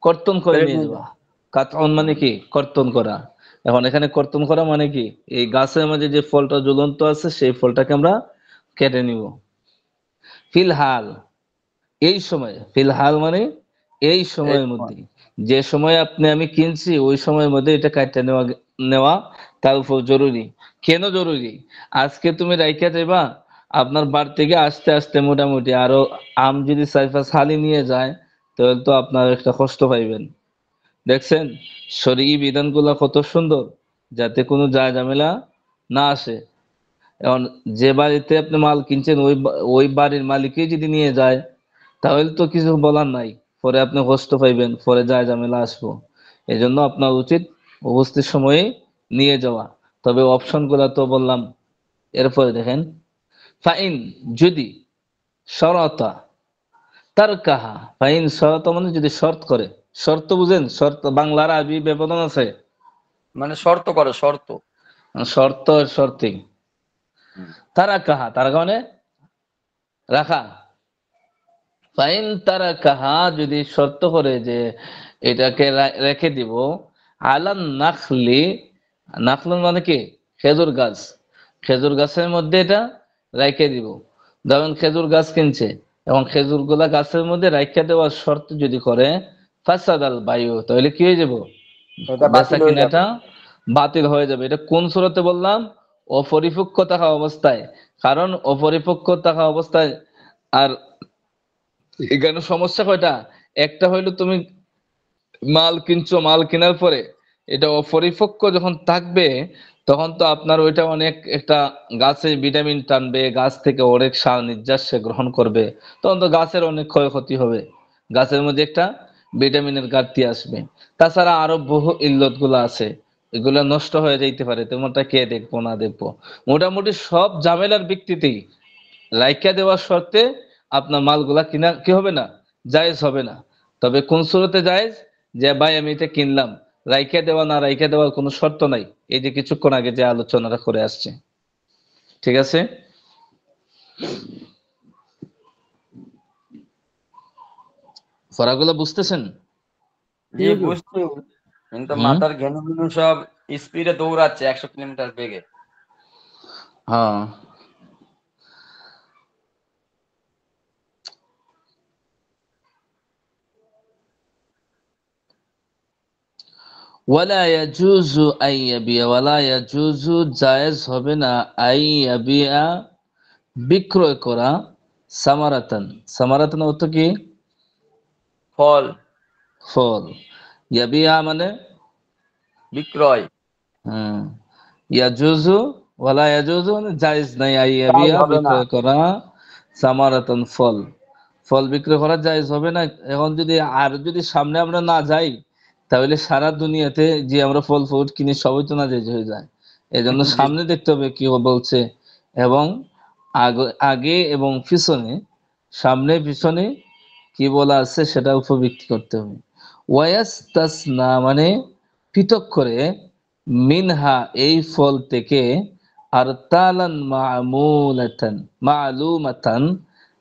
[SPEAKER 1] কর্তন করে
[SPEAKER 4] ফেরত
[SPEAKER 1] নিয়ে
[SPEAKER 4] নিয়ে
[SPEAKER 1] যাবা।
[SPEAKER 4] যাও।
[SPEAKER 1] কাতন মানে কি কর্তন করা। এখন এখানে কর্তন করা মানে কি, এই গাছের মাঝে যে ফলটা ঝুলন্ত আছে সেই ফলটাকে আমরা কেটে নিব। ফিলহাল এই সময়, ফিলহাল মানে এই
[SPEAKER 4] এই
[SPEAKER 1] সময়ের
[SPEAKER 4] সময়।
[SPEAKER 1] মধ্যে, যে সময় আপনি আমি কিনছি ওই সময়ের মধ্যে এটা কাটতে নেওয়া নেওয়া তার উপর জরুরি। কেন জরুরি? আজকে তুমি রাইখা যাইবা, আপনার বাড়ি থেকে আসতে আসতে মোটামুটি আরো আম যদি 4-5 হালি নিয়ে যায়, তাহলে তো আপনার একটা কষ্ট পাইবেন। দেখছেন শরীয়ী বিধানগুলো কত সুন্দর, যাতে কোনো যায় ঝামেলা না আসে। এখন যে বাড়িতে আপনি মাল কিনছেন ওই বাড়ির মালিকই যদি নিয়ে যায়, তাহলে তো কিছু বলার নাই, পরে আপনি কষ্ট পাইবেন, পরে যায় ঝামেলা আসবো। এই জন্য আপনার উচিত উপস্থিত সময়ে নিয়ে যাওয়া। তবে অপশন গুলা তো বললাম। এরপরে দেখেন ফাইন যদি শরতা তার কাহা, ফাইন শরত মানে যদি শর্ত করে, শর্ত বুঝেন, শর্ত বাংলার আরবি ব্যবধান আছে,
[SPEAKER 4] মানে শর্ত করে, শর্ত।
[SPEAKER 1] শর্ত শর্তে।
[SPEAKER 4] হুম।
[SPEAKER 1] তারা কাহা, তার মানে রাখা। ফাইন তারা কাহা যদি শর্ত করে যে এটাকে রেখে দিব, আলান নাখলি, নাখলুন মানে কি খেজুর গাছ, খেজুর গাছের মধ্যে এটা রেখে দিব। ধরুন খেজুর গাছ কিনছে এবং খেজুর গুলা গাছের মধ্যে রেখে দেওয়ার শর্ত যদি করে, ফাসাদাল বায়ু, তাহলে কি হয়ে যাব,
[SPEAKER 4] এটা
[SPEAKER 1] বেচা
[SPEAKER 4] বাতিল হয়ে যাবে।
[SPEAKER 1] কিনাটা বাতিল হয়ে যাবে। এটা কোন সূরতে বললাম? অপরিপক্ক থাকা অবস্থায়। কারণ অপরিপক্ক থাকা অবস্থায়, আর এখানে সমস্যা কয়টা, একটা হইলো তুমি মাল কিনছো, মাল কেনার পরে এটা অপরিপক্ক যখন থাকবে, তখন তো আপনার ওইটা অনেক একটা গাছে ভিটামিন টানবে, গাছ থেকে অনেক সার নির্যাস সে গ্রহণ করবে, তখন তো গাছের অনেক ক্ষয়ক্ষতি হবে, গাছের মধ্যে একটা ভিটামিনের ঘাটতি আসবে। তাছাড়া আরো বহু ইল্লত গুলো আছে, এগুলো নষ্ট হয়ে যাইতে পারে, তেমনটা কে দেখবো না দেখবো। মোটামুটি সব ঝামেলার ভিত্তিতেই রাইখা দেওয়ার শর্তে আপনার মালগুলা কিনা কি হবে না, জায়েজ হবে না। তবে কোন সুরতে জায়েজ, যে ভাই আমি এটা কিনলাম, রাইখা দেওয়া না রাইখা দেওয়ার কোনো শর্ত নাই, এই যে কিছুক্ষণ আগে যে আলোচনাটা করে আসছে। ঠিক আছে, ফরাগুলো বুঝতেছেন?
[SPEAKER 4] জি বুঝছি, কিন্তু
[SPEAKER 1] হুম,
[SPEAKER 4] মাথার ঘেনু সব স্পিডে দৌড়াচ্ছে 100 কিলোমিটার বেগে।
[SPEAKER 1] হ্যাঁ। ওয়ালা ইয়াজুজু আইয়াবিয়া, ওয়ালা ইয়াজুজু জায়েজ হবে না, আইয়াবিয়া বিক্রয় করা, সামারাতান, সামারাতান অর্থ কি,
[SPEAKER 4] ফল
[SPEAKER 1] ফল। ইয়াবিয়া মানে
[SPEAKER 4] বিক্রয়,
[SPEAKER 1] ইয়াজুজু, ওয়ালা ইয়াজুজু মানে জায়েজ নাই,
[SPEAKER 4] কাজ
[SPEAKER 1] আইয়াবিয়া
[SPEAKER 4] হবে না।
[SPEAKER 1] বিক্রয় করা, সামারাতান ফল, ফল বিক্রয় করা জায়েজ হবে না। এখন যদি আর যদি সামনে আমরা না যাই, তাহলে সারা দুনিয়াতে যে আমরা ফল ফ্রুট কিনি সবই তো না জায়েজ হয়ে যায়। এই জন্য
[SPEAKER 4] জি।
[SPEAKER 1] সামনে দেখতে হবে কি বলছে, এবং আগে আগে এবং পিছনে, সামনে পিছনে কি বলা আছে সেটা উপর ভিত্তি করতে হবে। ওয়ায়াস্তাসনা মানে পৃথক করে, মিনহা এই ফল থেকে, আরতালান মামুলাতান মালুমাতান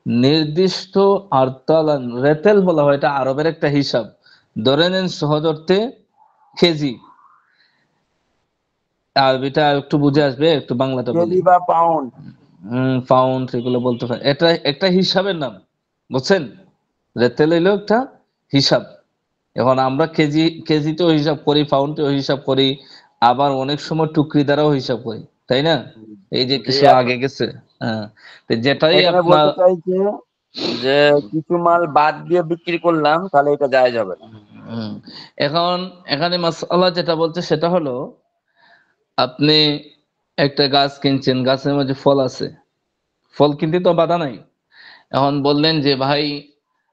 [SPEAKER 1] নির্দিষ্ট, আরতালান রেতেল বলা হয়, এটা আরবের একটা হিসাব। ধরে নেন সহজ অর্থে কেজি, আরবিটা একটু বুঝে আসবে, একটু বাংলাটা বলি।
[SPEAKER 4] কেজি বা পাউন্ড।
[SPEAKER 1] পাউন্ড এগুলো বলতে পারে, এটা একটা হিসাবের নাম, বুঝছেন? রেতেল হইলো একটা হিসাব। এখন আমরা কেজিতেও হিসাব করি, পাউন্ডেও হিসাব করি, আবার অনেক সময় টুকরি দ্বারাও হিসাব করি, তাই না? এই যে
[SPEAKER 4] জি,
[SPEAKER 1] কিছু আগে গেছে, হ্যাঁ, তো যেটাই
[SPEAKER 4] এখানে
[SPEAKER 1] আপনার
[SPEAKER 4] বলতে চাইছে যে কিছু মাল বাদ দিয়ে বিক্রি করলাম তাহলে এটা জায়েজ হবে না।
[SPEAKER 1] হুম, এখন এখানে মাসআলা যেটা বলছে সেটা হলো, আপনি একটা গাছ কিনছেন, গাছের মধ্যে ফল আছে, ফল কিনতে তো বাধা নাই। এখন বললেন যে ভাই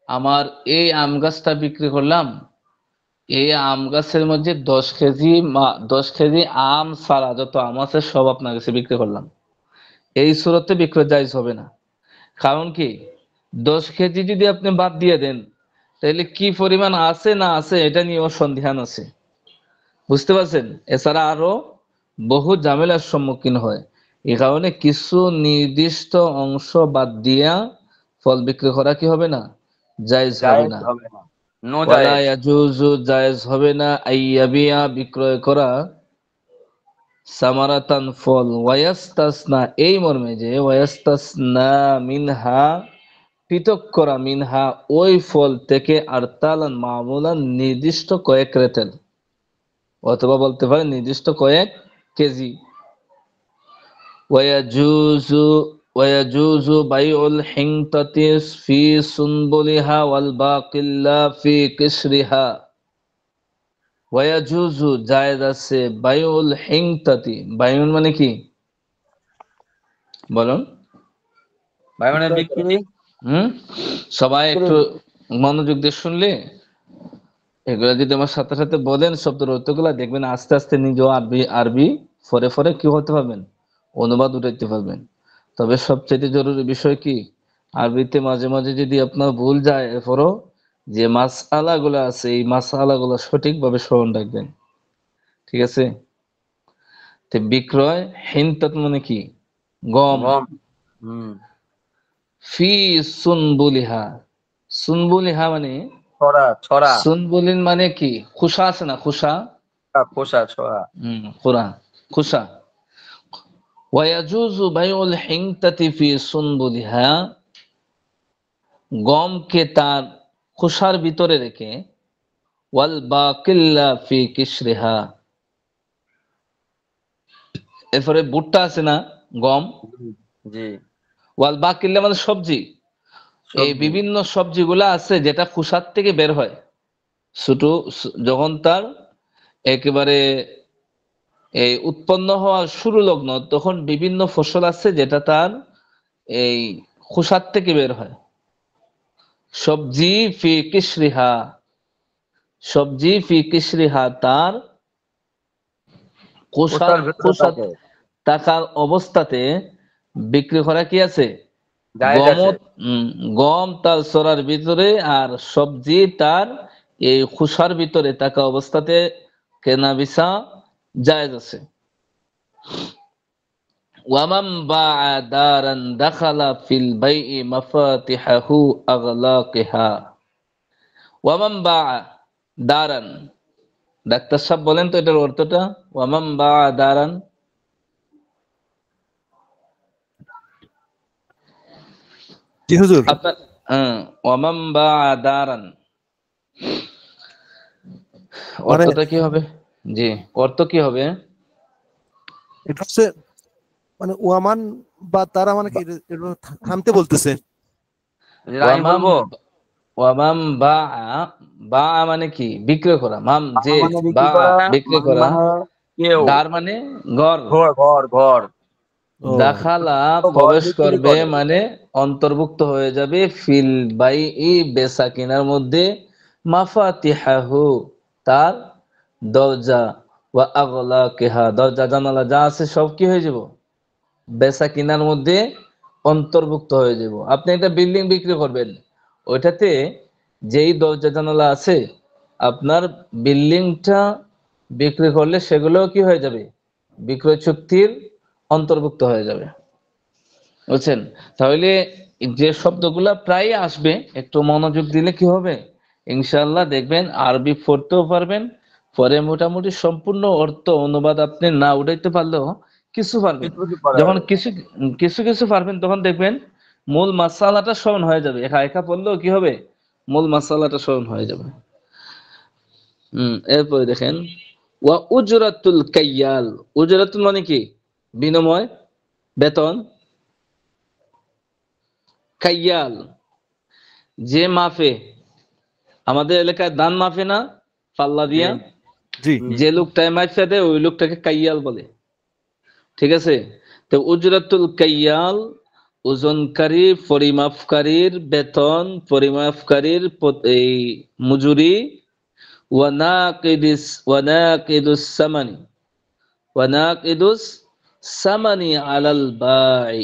[SPEAKER 1] আমার এই আম গাছটা বিক্রি করলাম, এই আম গাছের মধ্যে 10 কেজি 10 কেজি আম ছাড়া যত আম আছে সব আপনার কাছে বিক্রি করলাম, এই সুরতে বিক্রয় জায়েজ হবে না। কারণ কি, 10 কেজি যদি আপনি বাদ দিয়ে দেন, তাহলে কি পরিমাণ আছে না আছে এটা নিয়েও সন্দেহান আছে, বুঝতে পারছেন? এছাড়া আরো বহু ঝামেলার সম্মুখীন হয়। এই কারণে কিছু নির্দিষ্ট অংশ বাদ দিয়া ফল বিক্রি করা কি হবে না, জায়েজ হবে
[SPEAKER 4] জায়েজ
[SPEAKER 1] না।
[SPEAKER 4] হবে না, নো
[SPEAKER 1] ওয়ালা
[SPEAKER 4] জায়েজ।
[SPEAKER 1] ইয়াজুজু, জায়েজ হবে না, আইয়াবিয়া, বিক্রয় করা, সামারাতান, ফল, ওয়ায়াস্তাসনা, এই মর্মে যে ওয়ায়াস্তাসনা মিনহা, পৃথক করা, মিনহা, ওই ফল থেকে, আর তালান, মামুলান, নির্দিষ্ট কয়েক রেতেল, অথবা বলতে পারে নির্দিষ্ট কয়েক কেজি। ওয়ায়াজুজু ওয়ায়াজুজু বাইউল হিনতাতি ফি সুনবুলিহা ওয়াল বাকিল্লা ফি কিসরিহা। ওয়ায়াজুজু, জায়েজ আছে, বাইউল হিনতাতি, বাইউন মানে কি বলুন?
[SPEAKER 4] ভাই মানে বিক্রি
[SPEAKER 1] হুম, সবাই
[SPEAKER 4] বিক্রি
[SPEAKER 1] একটু মনোযোগ দিয়ে শুনলে, এগুলা যদি আমার সাথে সাথে বলেন শব্দের অর্থগুলা, দেখবেন আস্তে আস্তে নিজেও আরবি আরবি ফরে ফরে কি হতে পারবেন, অনুবাদ উঠাইতে পারবেন। তবে সবচেয়ে জরুরি বিষয় কি, আরবিতে মাঝে মাঝে যদি আপনার ভুল যায়, এরপরও যে মাসআলা গুলা আছে এই মাসআলা গুলা সঠিকভাবে স্মরণ রাখবেন, ঠিক আছে? তো বিক্রয়, হিনতাত মানে কি, গম,
[SPEAKER 4] গম। হুম,
[SPEAKER 1] ফি সুনবুলিহা, সুনবুলিহা মানে,
[SPEAKER 4] ছড়া ছড়া,
[SPEAKER 1] সুনবুলিন মানে কি, খুশা আছে না, খুশা,
[SPEAKER 4] খোসা ছড়া।
[SPEAKER 1] খুরা, খুশা। ওয়ায়াজুজু বাইউল হিনতাতি ফি সুনবুলিহা, গমকে তার খোসার ভিতরে রেখে, ওয়াল বাকিল্লা ফি কিসরিহা, এরপরে ভুট্টা আছে না, গম,
[SPEAKER 4] জি, জি,
[SPEAKER 1] ওয়াল বাকিল্লা মানে সবজি, এই
[SPEAKER 4] সবজি।
[SPEAKER 1] বিভিন্ন সবজিগুলা আছে যেটা খোসার থেকে বের হয়, ছোট, যখন তার একেবারে এই উৎপন্ন হওয়ার শুরু লগ্ন, তখন বিভিন্ন ফসল আছে যেটা তার এই খোসার থেকে বের হয়। সবজি ফি কিসরিহা, সবজি ফি কিসরিহা, তার খোসা,
[SPEAKER 4] খোসার ভেতরে
[SPEAKER 1] খোসা
[SPEAKER 4] থাকে,
[SPEAKER 1] থাকার অবস্থাতে বিক্রি করা কি আছে,
[SPEAKER 4] জায়েজ
[SPEAKER 1] গম,
[SPEAKER 4] আছে।
[SPEAKER 1] গম তার চড়ার ভিতরে আর সবজি তার এই খোসার ভিতরে থাকা অবস্থাতে কেনা বেচা জায়েজ আছে। ওয়ামান বাআ দারান দাখালা ফিল বাইই মাফাতিহাহু আগলাকিহা। ওয়ামান বাআ দারান, ডাক্তার সাহেব বলেন তো এটার অর্থটা, ওয়ামান বাআ দারান,
[SPEAKER 3] জি হুজুর।
[SPEAKER 1] আপনার, ওয়ামান বাআ দারান
[SPEAKER 3] মানে
[SPEAKER 1] অর্থটা কি হবে? জি, অর্থ কি হবে?
[SPEAKER 3] এটা হচ্ছে মানে ওয়ামান বা তারা মানে কি এটা থামতে বলতেছে।
[SPEAKER 4] যদি আমি
[SPEAKER 1] ওয়ামাম,
[SPEAKER 4] বলবো,
[SPEAKER 1] ওয়ামাম বা, বা মানে কি, বিক্রি করা, মাম
[SPEAKER 4] মা
[SPEAKER 1] যে,
[SPEAKER 4] মানে বিক্রি
[SPEAKER 1] বা
[SPEAKER 4] করা,
[SPEAKER 1] বিক্রি
[SPEAKER 4] মান
[SPEAKER 1] করা,
[SPEAKER 4] মানে কেউ,
[SPEAKER 1] দার মানে ঘর,
[SPEAKER 4] ঘর ঘর ঘর,
[SPEAKER 3] ও
[SPEAKER 1] দাখালা
[SPEAKER 4] তো ঘর
[SPEAKER 1] প্রবেশ
[SPEAKER 4] বিক্রি
[SPEAKER 1] করবে
[SPEAKER 4] করে।
[SPEAKER 1] মানে অন্তর্ভুক্ত হয়ে যাবে, ফিল বাই ই, বেচা কেনার মধ্যে, মাফাতিহাহু, তার দরজা, ওয়া আগলাকিহা, দরজা জানালা যা আছে সব কি হয়ে যাব, বেচা কিনার মধ্যে অন্তর্ভুক্ত হয়ে যাব। আপনি একটা বিল্ডিং বিক্রি করবেন, ওইটাতে যেই দরজা জানালা আছে, আপনার বিল্ডিংটা বিক্রি করলে সেগুলো কি হয়ে যাবে, বিক্রয় চুক্তির অন্তর্ভুক্ত হয়ে যাবে, বুঝছেন? তাহলে যে শব্দগুলা প্রায় আসবে, একটু মনোযোগ দিলে কি হবে, ইনশাআল্লাহ দেখবেন আরবি পড়তেও পারবেন, পরে মোটামুটি সম্পূর্ণ অর্থ অনুবাদ আপনি না উঠাইতে পারলেও কিছু পারবেন।
[SPEAKER 4] কিছু কিছু করা
[SPEAKER 1] যখন
[SPEAKER 4] যাবে।
[SPEAKER 1] কিছু কিছু কিছু পারবেন তখন দেখবেন মূল মাসালাটা স্মরণ হয়ে যাবে, একা একা পড়লেও কি হবে, মূল মাসালাটা স্মরণ হয়ে যাবে। এরপরে দেখেন, ওয়া উজরাতুল কাইয়াল, উজরাতুল মানে কি? বিনিময়, বেতন। কাইয়াল যে মাফে, আমাদের এলাকায় ধান মাফে না পাল্লা দিয়া,
[SPEAKER 3] জি
[SPEAKER 1] যে লোকটায় মাইফা দেয় ওই লোকটাকে কাইয়াল বলে। ঠিক আছে? তো উজরাতুল কাইয়াল ওজনকারী, পরিমাপকারীর বেতন, পরিমাপকারীর এই মজুরি। ওয়ানাকিদুস সামানি, ওয়ানাকিদুস সামানি আলাল বাই।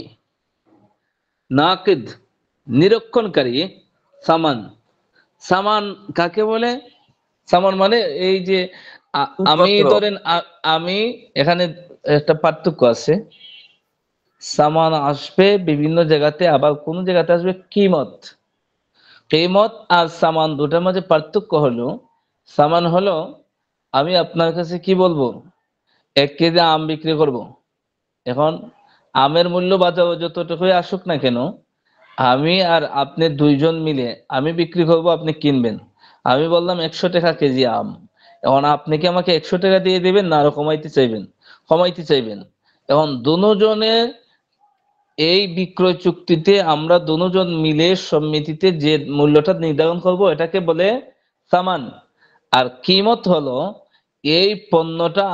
[SPEAKER 1] নাকিদ নিরীক্ষণকারী, সামান, সামান কাকে বলে? সামান মানে এই যে আমি ধরেন আমি এখানে একটা পার্থক্য আছে। সামান আসবে বিভিন্ন জায়গাতে, আবার কোন জায়গাতে আসবে কিমত। কিমত আর সামান দুটার মাঝে পার্থক্য হলো, সামান হলো আমি আপনার কাছে কি বলবো, 1 কেজি আম বিক্রি করব। এখন আমের মূল্য বাজারে যতটুকুই আসুক না কেন, আমি আর আপনি দুইজন মিলে আমি বিক্রি করব, আপনি কিনবেন। আমি বললাম 100 টাকা কেজি আম। এখন আপনি কি আমাকে 100 টাকা দিয়ে দিবেন না আরো কমাইতে চাইবেন? কমাইতে চাইবেন। এখন দুজনে এই বিক্রয় চুক্তিতে আমরা দুজন মিলে সম্মতিতে যে মূল্যটা নির্ধারণ করব এটাকে বলে সামান। আর কিমত হলো এই পণ্যটা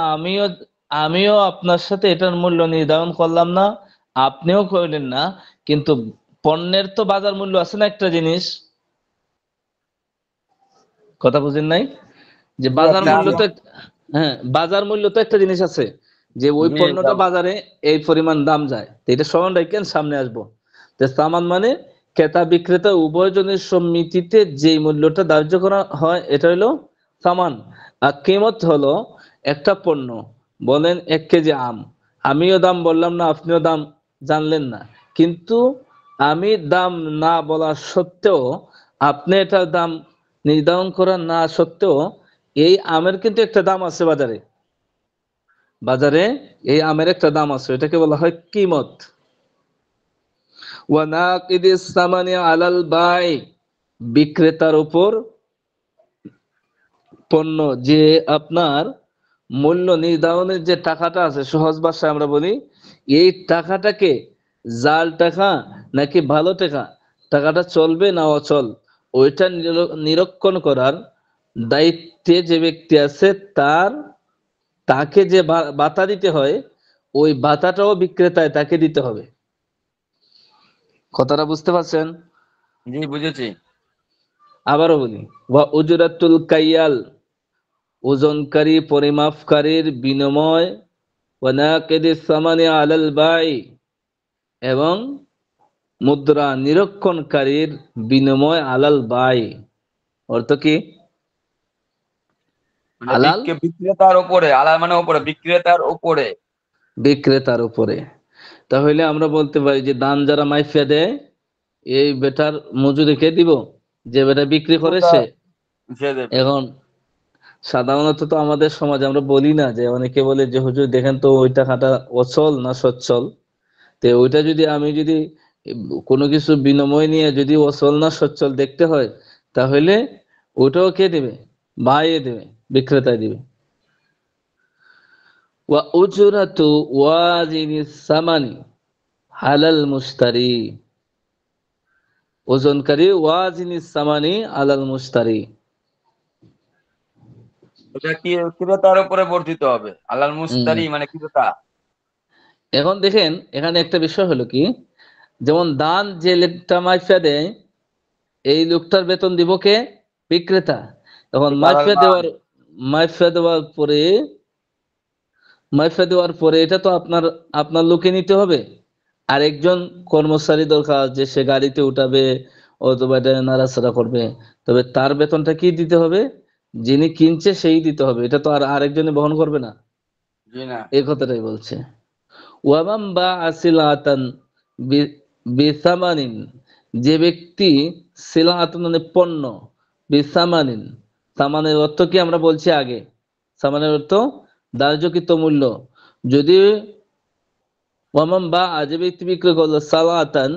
[SPEAKER 1] আমিও আপনার সাথে এটার মূল্য নির্ধারণ করলাম না, আপনিও করলেন না, কিন্তু পণ্যের তো বাজার মূল্য আছে না একটা জিনিস। কথা বুঝেন নাই? যে বাজার মূল্য তো হ্যাঁ, বাজার মূল্য তো একটা জিনিস আছে, যে ওই পণ্যটা বাজারে এই পরিমাণ দাম যায়। এটা স্মরণ রাখেন, সামনে আসবো। তো সামান মানে ক্রেতা বিক্রেতা উভয়জনের সম্মতিতে যে মূল্যটা ধার্য করা হয় এটা হলো সামান। আর কিমত হলো একটা পণ্য, বলেন 1 কেজি আম, আমিও দাম বললাম না, আপনিও দাম জানলেন না, কিন্তু আমি দাম না বলা সত্ত্বেও, আপনি এটার দাম নির্ধারণ করা না সত্ত্বেও, এই আমের কিন্তু একটা দাম আছে বাজারে। বাজারে এই আমের একটা দাম আছে, এটাকে বলা হয় কিমত। ওয়ানাকিদিস সামানি আলাল বাই, বিক্রেতার উপর পণ্য যে আপনার মূল্য নির্ধারণের যে টাকাটা আছে, সহজ ভাষায় আমরা বলি এই টাকাটাকে জাল টাকা নাকি ভালো টাকা, টাকাটা চলবে না অচল, ওইটা নিরীক্ষণ করার দায়িত্বে যে ব্যক্তি আছে তাকে যে বাতা দিতে হয়, ওই বাতাটাও বিক্রেতায় তাকে দিতে হবে। কথাটা বুঝতে পারছেন?
[SPEAKER 4] জি বুঝেছি।
[SPEAKER 1] আবারও বলি, ওয়া উজরাতুল কাইয়াল, ওজনকারী পরিমাপকারীর বিনিময়, ওয়া নাকিদিস সামানি আলাল বাই, এবং মুদ্রা নিরীক্ষণকারীর বিনিময় আলাল বাই। অর্থ কি? আলাল
[SPEAKER 4] বিক্রেতার উপরে, আলাল মানে উপরে, বিক্রেতার উপরে,
[SPEAKER 1] বিক্রেতার উপরে। তাহলে আমরা বলতে পারি যে দান যারা মাইফিয়া দেয়, এই বেটার মজুরি কে দিব? যে বেটা বিক্রি করে সে। এখন সাধারণত তো আমাদের সমাজে আমরা বলি না, যে অনেকে বলে যে হুজুর দেখেন তো ওই টাকাটা অচল না সচ্ছল। তো ওইটা যদি আমি যদি কোনো কিছু বিনিময় নিয়ে যদি অচল না সচ্ছল দেখতে হয়, তাহলে ওইটাও কে দেবে? বাইরে দেবে, বিক্রেতায় দিবে। ওয়া উজরাতু ওয়াজিনিস সামানি আলাল মুশতারি, ওজনকারী ওয়াজিনিস সামানি আলাল মুশতারি।
[SPEAKER 4] এটা কি ক্রেতার উপরে বর্ধিত হবে? আলাল মুশতারি মানে ক্রেতা।
[SPEAKER 1] এখন দেখেন এখানে একটা বিষয় হলো কি, যেমন দান যে লোকটা মাইফা দেয়, এই লোকটার বেতন দিব কে? বিক্রেতা। এখন মাইফা দেওয়ার পরে এটা তো আপনার লোকে নিতে হবে। আর একজন কর্মচারী দরকার, যে সে গাড়িতে উঠাবে অথবা এটা নাড়াচাড়া করবে, তবে তার বেতনটা কি দিতে হবে? যিনি কিনছে সেই দিতে হবে, এটা তো আর আরেকজনে বহন করবে না।
[SPEAKER 4] জি না,
[SPEAKER 1] এই কথাটাই বলছে। ওয়ামাম বা আসিলাতান বিসামানিন, যে ব্যক্তি সিলাতান মানে পণ্য, বিসামানিন, সামানের অর্থ কি আমরা বলছি আগে, সামানের অর্থ ধার্যকৃত মূল্য। যদি ওয়ামাম বা যে ব্যক্তি বিক্রয় করলো সালাতান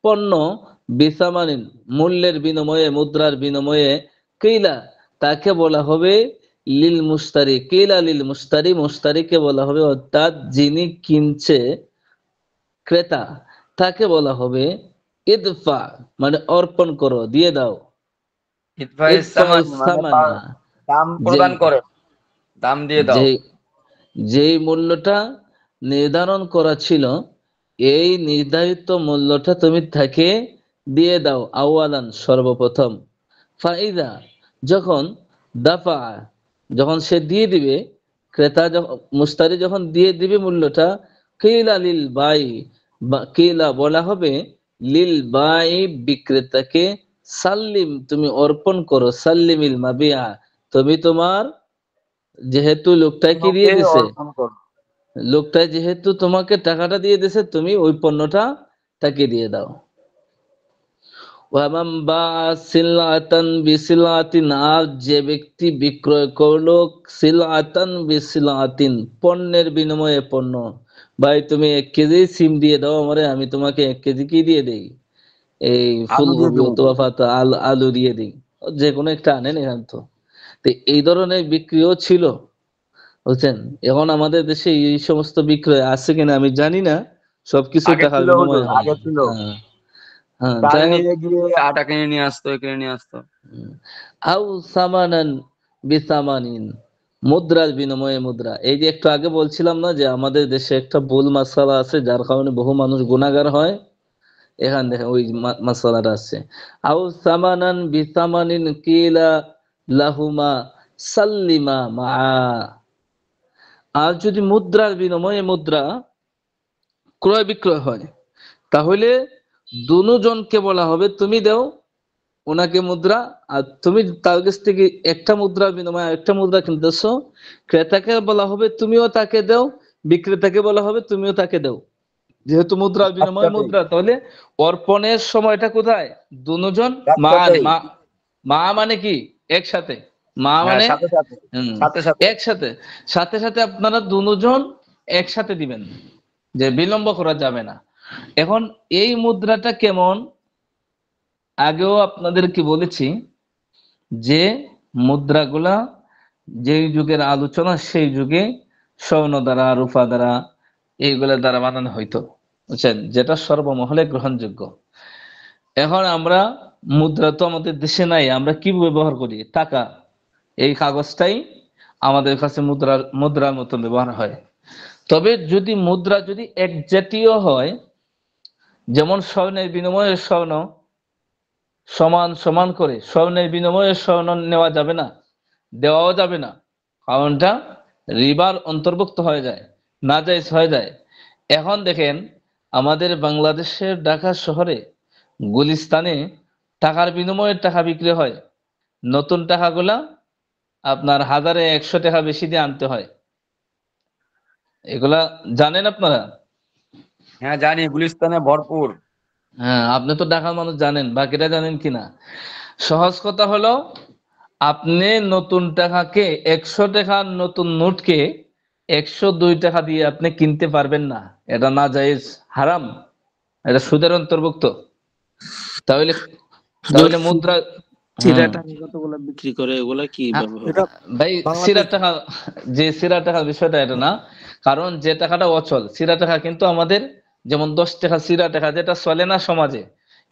[SPEAKER 1] পণ্য, বিসামানিন মূল্যের বিনিময়ে, মুদ্রার বিনিময়ে, কিলা তাকে বলা হবে লিল মুস্তারি, কিলা লিল মুস্তারি, মুস্তারিকে বলা হবে, অর্থাৎ যিনি কিনছে ক্রেতা, তাকে বলা হবে ইদফা, মানে অর্পণ করো, দিয়ে দাও।
[SPEAKER 4] ইদফা
[SPEAKER 1] ইদফা
[SPEAKER 4] ইসামান মানে
[SPEAKER 1] সামানা,
[SPEAKER 4] দাম
[SPEAKER 1] যে
[SPEAKER 4] প্রদান করে, দাম দিয়ে দাও।
[SPEAKER 1] যে যেই মূল্যটা নির্ধারণ করা ছিল, এই নির্ধারিত মূল্যটা তুমি তাকে দিয়ে দাও। আওয়ালান, সর্বপ্রথম। ফাইদা, যখন, দাফা, যখন সে দিয়ে দিবে, ক্রেতা যখন, মুস্তারি যখন দিয়ে দিবে মূল্যটা, কিলা লিল বাই, কিলা বলা হবে লিল বাই, বিক্রেতাকে, সাল্লিম, তুমি অর্পণ করো, সাল্লিমিল মাবিয়া, তুমি তোমার, যেহেতু লোকটা কি দিয়ে
[SPEAKER 4] পণ্যকে
[SPEAKER 1] দিছে,
[SPEAKER 4] অর্পণ করো।
[SPEAKER 1] লোকটা যেহেতু তোমাকে টাকাটা দিয়ে দিছে, তুমি ওই পণ্যটা তাকে দিয়ে দাও। ওয়ামান বা সিলাতান বিসিলাতিন, আর যে ব্যক্তি বিক্রয় করলো সিলাতান বিসিলাতিন, পণ্যের বিনিময়ে পণ্য। ভাই তুমি 1 কেজি সিম দিয়ে দাও আমারে, আমি তোমাকে 1 কেজি কি দিয়ে দেই, এই
[SPEAKER 4] আলু দিয়ে
[SPEAKER 1] ফুলকপি
[SPEAKER 4] দেবো।
[SPEAKER 1] অথবা পাতা, আলু আলু দিয়ে দিই, যে কোনো একটা আনেন এখান তো। তো এই ধরনের বিক্রিও ছিল, বুঝছেন। এখন আমাদের দেশে এই সমস্ত বিক্রয় আছে কিনা আমি জানি না, সবকিছু
[SPEAKER 4] আগে
[SPEAKER 1] টাকার
[SPEAKER 4] ছিল,
[SPEAKER 1] বিনিময়ে
[SPEAKER 4] হুজুর
[SPEAKER 1] হয়।
[SPEAKER 4] আগে ছিল।
[SPEAKER 1] হ্যাঁ, হ্যাঁ,
[SPEAKER 4] চাল
[SPEAKER 1] যাই হোক।
[SPEAKER 4] নিয়ে গিয়ে আটা কিনে নিয়ে আসতো, কিনে নিয়ে আসতো।
[SPEAKER 1] আউ সামানান বিসামানিন, মুদ্রার বিনিময়ে মুদ্রা। এই যে একটু আগে বলছিলাম না যে আমাদের দেশে একটা ভুল মাসালা আছে, যার কারণে বহু মানুষ গুনাহগার হয়, এখান দেখেন ওই মাসালাটা আছে। আউ সামানান বিসামানিন কিলা লাহুমা সাল্লিমা মা, আর যদি মুদ্রার বিনিময়ে মুদ্রা ক্রয় বিক্রয় হয়, তাহলে দুজনকে বলা হবে তুমি দাও ওনাকে মুদ্রা, আর তুমি তার কাছ থেকে একটা মুদ্রার বিনিময়ে একটা মুদ্রা কিনতেছো, ক্রেতাকে বলা হবে তুমিও তাকে দাও, বিক্রেতাকে বলা হবে তুমিও তাকে দাও। যেহেতু মুদ্রার বিনিময়ে
[SPEAKER 4] একসাথেই,
[SPEAKER 1] মুদ্রা, তাহলে অর্পণের সময়টা কোথায়, দুজন, মা,
[SPEAKER 4] একসাথেই।
[SPEAKER 1] মা, মা মানে কি একসাথে, মা
[SPEAKER 4] হ্যাঁ,
[SPEAKER 1] মানে
[SPEAKER 4] সাথে সাথে,
[SPEAKER 1] হম
[SPEAKER 4] সাথে সাথে।
[SPEAKER 1] একসাথে, সাথে সাথে আপনারা দুজন একসাথে দিবেন, যে বিলম্ব করা যাবে না। এখন এই মুদ্রাটা কেমন, আগেও আপনাদেরকে বলেছি যে মুদ্রাগুলা যেই যুগের আলোচনা, সেই যুগে স্বর্ণ দ্বারা, রূপা দ্বারা, এইগুলা দ্বারা বানানো হইতো, বুঝছেন, যেটা সর্বমহলে গ্রহণযোগ্য। এখন আমরা, মুদ্রা তো আমাদের দেশে নাই, আমরা কি ব্যবহার করি, টাকা, এই কাগজটাই আমাদের কাছে মুদ্রার মতো ব্যবহার হয়। তবে যদি মুদ্রা যদি এক জাতীয় হয়, যেমন স্বর্ণের বিনিময়ে স্বর্ণ, সমান সমান করে স্বর্ণের বিনিময়ে স্বর্ণ নেওয়া যাবে না, দেওয়াও যাবে না, কারণটা রিবার অন্তর্ভুক্ত হয়ে যায়, নাজায়েজ হয়ে যায়। এখন দেখেন, আমাদের বাংলাদেশের ঢাকা শহরে গুলিস্তানে টাকার বিনিময়ে টাকা বিক্রি হয়, নতুন টাকাগুলা আপনার 1000-100 টাকা বেশি দিয়ে আনতে হয়। এগুলা জানেন আপনারা?
[SPEAKER 4] হ্যাঁ জানি, গুলিস্তানে ভরপুর।
[SPEAKER 1] হ্যাঁ, আপনি তো ঢাকার মানুষ, জানেন, বাকিরা জানেন কিনা। সহজ কথা হলো, আপনি নতুন টাকাকে, 100 টাকার নতুন নোটকে 102 টাকা দিয়ে আপনি কিনতে পারবেন না, এটা নাজায়েজ, হারাম, এটা সুদের অন্তর্ভুক্ত। তাহলে
[SPEAKER 2] হুজুর,
[SPEAKER 1] তাহলে মুদ্রা,
[SPEAKER 2] চিরা
[SPEAKER 1] হম,
[SPEAKER 2] টাকা কতগুলো বিক্রি করে, ওগুলা কি ব্যবহার?
[SPEAKER 3] এটা
[SPEAKER 1] ভাই সিরা
[SPEAKER 3] বাংলাদেশ
[SPEAKER 1] টাকা, যে সিরা টাকার বিষয়টা এটা না, কারণ যে টাকাটা অচল, সিরা টাকা কিন্তু আমাদের, যেমন 10 টাকা সিরা টাকা যেটা চলে না সমাজে,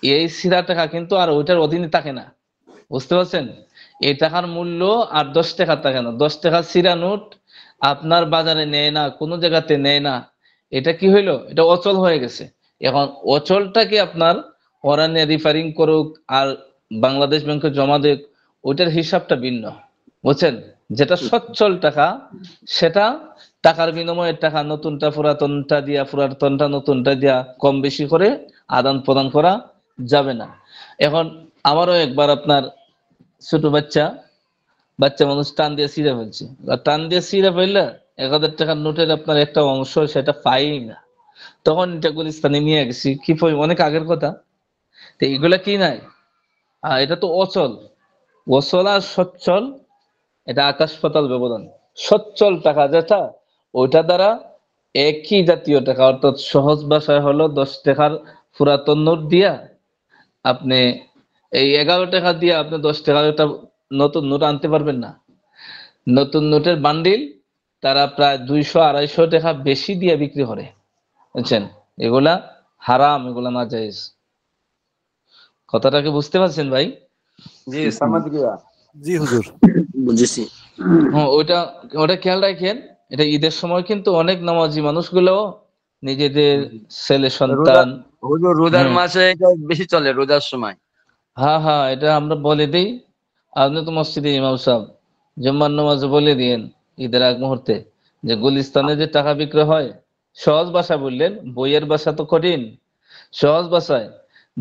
[SPEAKER 1] এই সিরা টাকা কিন্তু আর ওইটার অধীনে থাকে না, বুঝতে পারছেন। এই টাকার মূল্য আর 10 টাকা থাকে না, 10 টাকা সিরা নোট আপনার বাজারে নেয় না, কোনো জায়গাতে নেয় না, এটা কি হইলো, এটা অচল হয়ে গেছে। এখন অচলটাকে আপনার ওরা নিয়ে রিফারিং করুক আর বাংলাদেশ ব্যাংকে জমা দেখ, ওইটার হিসাবটা ভিন্ন, বুঝছেন। যেটা সচ্ছল টাকা, সেটা টাকার বিনিময়ে টাকা, নতুনটা পুরাতনটা দিয়া, পুরাতনটা নতুনটা দিয়া কম বেশি করে আদান প্রদান করা যাবে না। এখন আমারও একবার আপনার ছোট বাচ্চা, মানুষ টান দিয়ে ছিঁড়ে ফেলছে, আর টান দিয়ে ছিঁড়ে ফেললে 1000 টাকার নোটের আপনার একটা অংশ সেটা পাই না, তখন এটা গুলিস্তানে নিয়ে গেছি, কি অনেক আগের কথা। তো এইগুলা কি নাই, এটা তো অচল, অচল আর সচ্ছল, এটা আকাশ পাতাল ব্যবধান। সচ্ছল টাকা যেটা, ওইটা দ্বারা একই জাতীয় টাকা, অর্থাৎ সহজ ভাষায় হলো 10 টাকার পুরাতন নোট দিয়া আপনি, এই 11 টাকা দিয়ে আপনি 10 টাকার একটা নতুন নোট আনতে পারবেন না। নতুন নোটের বান্ডিল তারা প্রায় 200-250 টাকা বেশি দিয়ে বিক্রি করে, বুঝছেন? এগুলা হারাম, এগুলা নাজায়েজ। কথাটা কি বুঝতে পারছেন ভাই?
[SPEAKER 4] জি সমাজ গিয়া।
[SPEAKER 3] জি হুজুর।
[SPEAKER 4] বুঝেছি।
[SPEAKER 1] হ্যাঁ, ওটা ওটা খেয়াল রাখেন। এটা ঈদের সময় কিন্তু অনেক নামাজি মানুষগুলো নিজেদের ছেলে
[SPEAKER 4] রোজা,
[SPEAKER 1] সন্তান,
[SPEAKER 4] হুজুর রোজার
[SPEAKER 1] হ্যাঁ
[SPEAKER 4] মাসে এটা বেশি চলে, রোজার সময়।
[SPEAKER 1] হ্যাঁ হ্যাঁ, এটা আমরা বলে দিই। আপনি তো মসজিদে ইমাম সাহেব, জুম্মার নামাজে বলে দিয়েন ঈদের আগ মুহূর্তে যে গুলিস্তানে যে টাকা বিক্রি হয়, সহজ ভাষা বললেন, বইয়ের ভাষা তো কঠিন। সহজ ভাষায়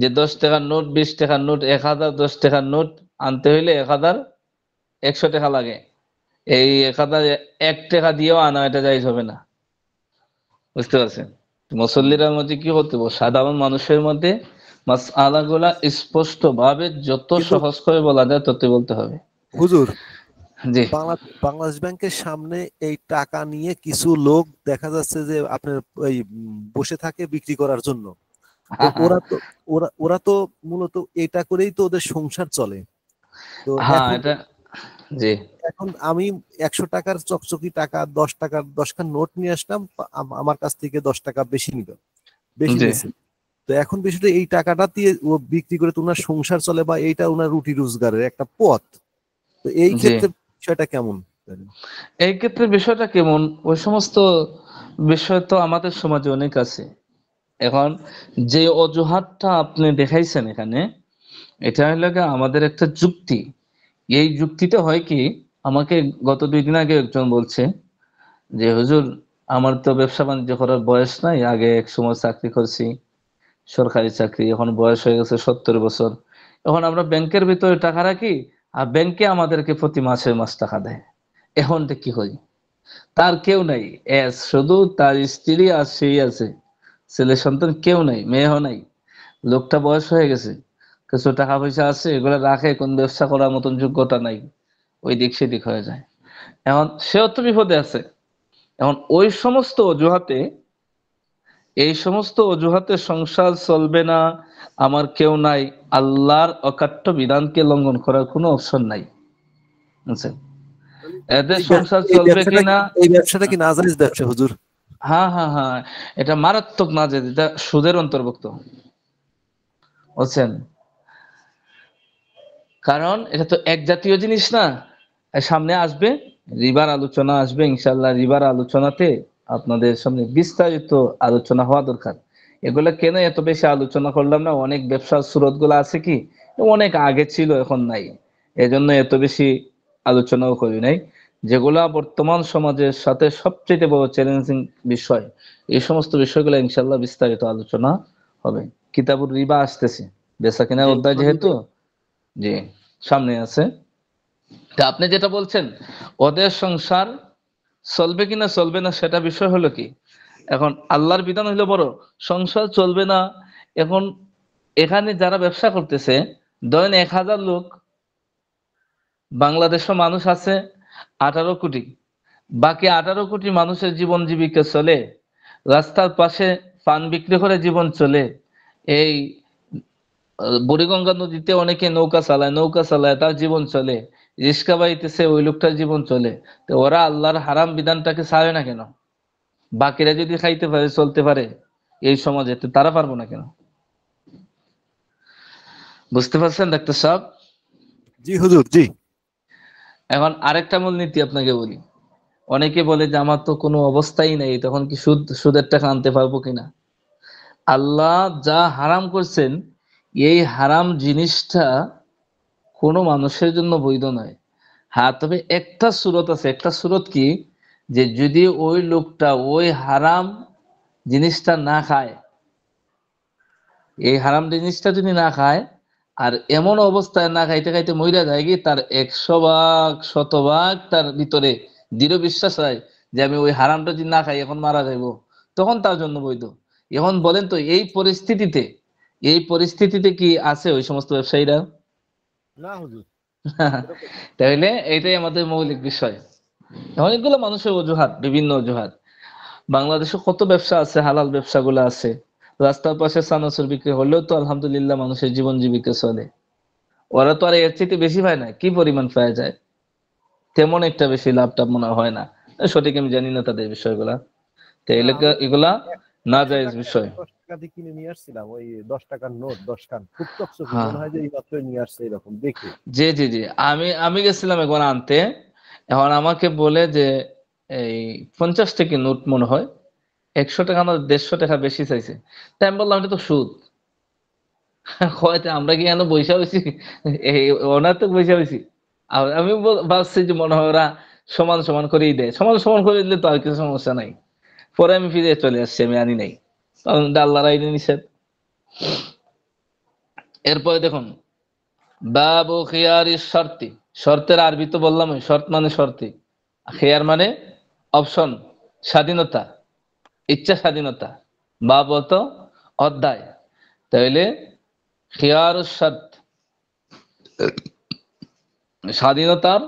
[SPEAKER 1] যে 10 টাকার নোট, 20 টাকার নোট, 1000, 10 টাকার নোট আনতে হইলে 1100 টাকা লাগে। এই 1001 টাকা দিয়েও আনা, এটা জায়েজ হবে না, বুঝতে পারছেন? মুসল্লিরা মধ্যে কি হতে হবে, সাধারণ মানুষের মধ্যে মাসআলা গুলা স্পষ্ট ভাবে যত
[SPEAKER 3] কিন্তু
[SPEAKER 1] সহজ করে বলা যায় তত বলতে হবে।
[SPEAKER 3] হুজুর,
[SPEAKER 1] জি
[SPEAKER 3] বাংলাদেশ ব্যাংকের সামনে এই টাকা নিয়ে কিছু লোক দেখা যাচ্ছে যে আপনার ওই বসে থাকে বিক্রি করার জন্য। তো ওরা তো মূলত এটা করেই তো ওদের সংসার চলে। তো
[SPEAKER 1] হ্যাঁ,
[SPEAKER 3] এখন
[SPEAKER 1] এটা জি
[SPEAKER 3] এখন আমি 100 টাকার চকচকি টাকা, 10 টাকার 10খান নোট নিয়ে আসলাম, আমার কাছ থেকে 10 টাকা বেশি
[SPEAKER 1] জি
[SPEAKER 3] নিছে। তো এখন বিষয়টা এই টাকাটা দিয়ে ও বিক্রি করে তো ওনার সংসার চলে, বা এইটা ওনার রুটি রোজগারের একটা পথ। তো এই
[SPEAKER 1] জি
[SPEAKER 3] ক্ষেত্রে বিষয়টা কেমন?
[SPEAKER 1] এই ক্ষেত্রে বিষয়টা কেমন, ওই সমস্ত বিষয় তো আমাদের সমাজে অনেক আছে। এখন যে অজুহাতটা আপনি দেখাইছেন এখানে, এটা হলো গিয়ে আমাদের একটা যুক্তি। এই যুক্তিতে হয় কি, আমাকে গত 2 দিন আগে একজন বলছে যে হুজুর, আমার তো ব্যবসা বাণিজ্য করার বয়স নাই, আগে এক সময় চাকরি করছি, সরকারি চাকরি, এখন বয়স হয়ে গেছে 70 বছর। এখন আমরা ব্যাংকের ভিতরে টাকা রাখি, আর ব্যাংকে আমাদেরকে প্রতি মাসে টাকা দেয়। এখন তো কি করি? তার কেউ নাই, শুধু তার স্ত্রী আর সেই আছে, ছেলে সন্তান কেউ নাই, মেয়েও নাই। লোকটা বয়স হয়ে গেছে, কিছু টাকা পয়সা আছে, এগুলো রাখে, কোন ব্যবসা করার মতন যোগ্যতা নাই, ওই দিক সেদিক হয়ে যায়। এখন সেও তো বিপদে আছে। এখন ওই সমস্ত অজুহাতে, এই সমস্ত অজুহাতে সংসার চলবে না, আমার কেউ নাই, আল্লাহর অকাট্য বিধানকে লঙ্ঘন করার কোনো অপশন নাই, বুঝছেন? এতে সংসার চলবে কিনা,
[SPEAKER 3] এই ব্যবসাটা কি নাজায়েজ ব্যবসা হুজুর?
[SPEAKER 1] হ্যাঁ হ্যাঁ হ্যাঁ, এটা মারাত্মক নাজেজ, এটা সুদের অন্তর্ভুক্ত, বুঝছেন? কারণ এটা তো এক জাতীয় জিনিস না। সামনে আসবে, রিবার আলোচনা আসবে ইনশাল্লাহ। রিবার আলোচনাতে আপনাদের সামনে বিস্তারিত আলোচনা হওয়া দরকার। এগুলা কেন এত বেশি আলোচনা করলাম না, অনেক ব্যবসার সুরত গুলো আছে কি অনেক আগে ছিল, এখন নাই, এজন্য এত বেশি আলোচনাও করি নাই। যেগুলা বর্তমান সমাজের সাথে সবচেয়ে বড় চ্যালেঞ্জিং বিষয়, এই সমস্ত বিষয়গুলো ইনশাল্লাহ বিস্তারিত আলোচনা হবে। কিতাবুর রিবা আসতেছে, বেচা কেনার অধ্যায় যেহেতু, জি সামনে আছে। তা আপনি যেটা বলছেন ওদের সংসার চলবে কিনা চলবে না, সেটা বিষয় হলো কি, এখন আল্লাহর বিধান হইলো বড়, সংসার চলবে না। এখন এখানে যারা ব্যবসা করতেছে, ধরেন 1000 লোক, বাংলাদেশে মানুষ আছে 18 কোটি, বাকি 18 কোটি মানুষের জীবন জীবিকা চলে, রাস্তার পাশে পান বিক্রি করে জীবন চলে। এই বুড়িগঙ্গা নদীতে অনেকে নৌকা চালায়, তার জীবন চলে। রিস্কা বাইতেছে, ওই লোকটার জীবন চলে। তো ওরা আল্লাহর হারাম বিধানটাকে ছাড়ে না কেন? বাকিরা যদি খাইতে পারে, চলতে পারে এই সমাজে, তো তারা পারবো না কেন? বুঝতে পারছেন ডাক্তার সাহেব?
[SPEAKER 3] জি হুজুর, জি।
[SPEAKER 1] এখন আরেকটা মূলনীতি আপনাকে বলি। অনেকে বলে যে আমার তো কোনো অবস্থাই নেই, তখন কি সুদের টাকা আনতে পারবো কিনা? আল্লাহ যা হারাম করছেন, এই হারাম জিনিসটা কোনো মানুষের জন্য বৈধ নয়। হ্যাঁ, তবে একটা সুরত আছে, একটা সুরত কি, যে যদি ওই লোকটা ওই হারাম জিনিসটা না খায়, এই হারাম জিনিসটা যদি না খায়, আর এমন অবস্থায় না খাইতে খাইতে মইরা যায় কি, তার 100 ভাগ 100 ভাগ তার ভিতরে দৃঢ় বিশ্বাস হয় যে আমি ওই হারামটা যদি না খাই এখন মারা যাইব, তখন তার জন্য বৈধ। এখন বলেন তো, এই পরিস্থিতিতে কি আছে ওই সমস্ত ব্যবসায়ীরা?
[SPEAKER 3] না হুজুর।
[SPEAKER 1] তাহলে এটাই আমাদের মৌলিক বিষয়। অনেকগুলো মানুষের অজুহাত, বিভিন্ন অজুহাত। বাংলাদেশে কত ব্যবসা আছে, হালাল ব্যবসাগুলো আছে। রাস্তার পাশে চানাচুর বিক্রি হলেও তো আলহামদুলিল্লাহ মানুষের জীবন জীবিকা চলে। ওরা তো আর এর চেয়ে বেশি পায় না, কি পরিমাণ পাওয়া যায়। তেমন একটা বেশি লাভটা মনে হয় না, সঠিক আমি জানি না তাদের বিষয়গুলা। তো এগুলা না জায়েজ বিষয়।
[SPEAKER 3] 10 টাকা দিয়ে কিনে নিয়ে আসছিলাম ওই 10 টাকার নোট 10 খান, খুব চকচকে,
[SPEAKER 1] হ্যাঁ
[SPEAKER 3] মনে হয় যে এই মাত্র নিয়ে আসছে এরকম দেখে।
[SPEAKER 1] জি জি জি, আমি গেছিলাম একবার আনতে, এখন আমাকে বলে যে এই 50 টাকা নোট মনে হয়, 100 টাকা না 150 টাকা বেশি চাইছে। তাই আমি বললাম এটা তো সুদ। হয়তো আমরা কি এখানে বৈশা হয়েছি, এই ওনার তো বৈশা হয়েছি। আর আমি ভাবছি যে মনে হয় ওরা সমান সমান করেই দেয়, সমান সমান করে দিলে তো আর কিছু সমস্যা নাই। পরে আমি ফিরে চলে আসছি, আমি আনি নাই, কারণ আল্লাহর আইনে নিষেধ। এরপরে দেখুন বাবু খিয়ারি শর্তি, শর্তের আরবি তো বললাম, শর্ত মানে শর্তি, খিয়ার মানে অপশন, স্বাধীনতা, ইচ্ছা স্বাধীনতা, বা বলতো অধ্যায়। তাইলে খিয়ার শর্ত, স্বাধীনতার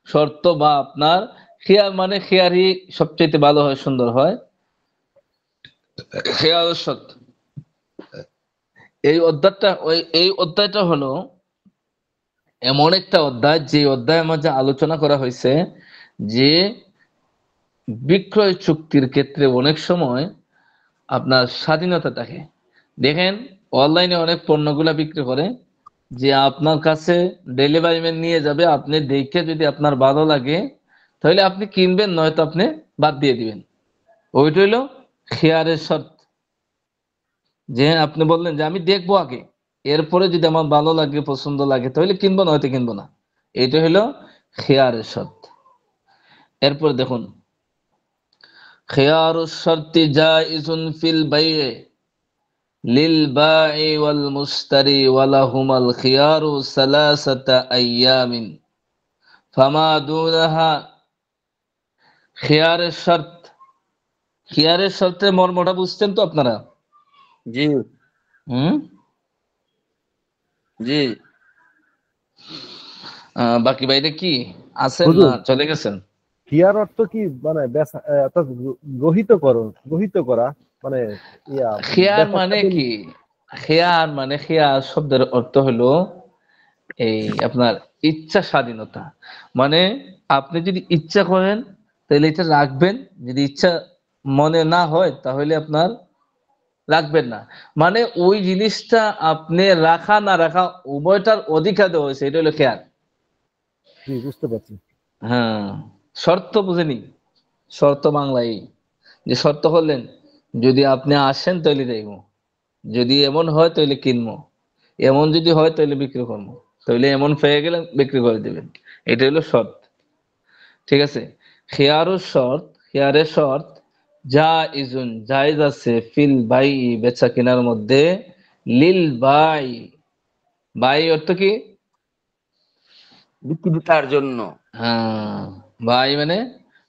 [SPEAKER 1] শর্ত, বা আপনার খিয়ার মানে খিয়ারি সবচেয়ে ভালো হয়, সুন্দর হয়। খিয়ার শর্ত, এই অধ্যায়টা হলো এমন একটা অধ্যায় যে অধ্যায়ের মধ্যে আলোচনা করা হয়েছে যে বিক্রয় চুক্তির ক্ষেত্রে অনেক সময় আপনার স্বাধীনতা থাকে। দেখেন অনলাইনে অনেক পণ্যগুলা বিক্রি করে, যে আপনার কাছে ডেলিভারি ম্যান নিয়ে যাবে, আপনি দেখে যদি আপনার ভালো লাগে তাহলে আপনি কিনবেন, নয়তো আপনি বাদ দিয়ে দিবেন। ওইটা হইলো খিয়ারের শর্ত, যে আপনি বললেন যে আমি দেখবো আগে, এরপরে যদি আমার ভালো লাগে পছন্দ লাগে তাহলে কিনবো, নয়তো কিনবো না। এইটা হলো খিয়ারের শর্ত। এরপর দেখুন খিয়ারুশ শর্তি জাইজুন ফিল বাইয়ে লিল বাই ওয়াল মুশতারি ওয়ালাহুমাল খিয়ারু সালাসাতা আইয়ামিন ফামা দুনাহা। খিয়ারের শর্ত, খিয়ারের শর্তের মর্মটা বুঝছেন তো আপনারা?
[SPEAKER 4] জি
[SPEAKER 1] হুম,
[SPEAKER 4] জি।
[SPEAKER 1] বাকি বাইরে কি আছেন না
[SPEAKER 3] হুজুর,
[SPEAKER 1] চলে গেছেন?
[SPEAKER 3] খিয়ার অর্থ কি মানে অর্থাৎ গ্রহিত করা, মানে ইয়া
[SPEAKER 1] খিয়ার
[SPEAKER 3] বেচা
[SPEAKER 1] মানে
[SPEAKER 3] স্বাধীন।
[SPEAKER 1] কি? খিয়ার মানে, খিয়ার শব্দের অর্থ হলো এই আপনার ইচ্ছা স্বাধীনতা। মানে আপনি যদি ইচ্ছা করেন তাহলে এটা রাখবেন, যদি ইচ্ছা মনে না হয় তাহলে আপনার রাখবেন না। মানে ওই জিনিসটা আপনি রাখা না রাখা উভয়টার অধিকার দেওয়া হয়েছে, এটা হলো খেয়াল।
[SPEAKER 3] জি, বুঝতে পারছি।
[SPEAKER 1] হ্যাঁ, শর্ত বুঝেনি, শর্ত বাংলায় যে শর্ত করলেন যদি আপনি আসেন তাহলে দেখবো, যদি এমন হয় তাহলে কিনবো, এমন যদি হয় তাহলে বিক্রি করবো, তাহলে এমন পেয়ে গেলে বিক্রি করে দিবেন, এটা হলো শর্ত। ঠিক আছে, খেয়ারও শর্ত, খেয়ারের শর্ত যা ইজুন জায়েজ আছে ফিল বাই বেচা কেনার মধ্যে, লিল বাই, বাই অর্থ কি?
[SPEAKER 4] বিক্রেতার জন্য।
[SPEAKER 1] হ্যাঁ, বাই মানে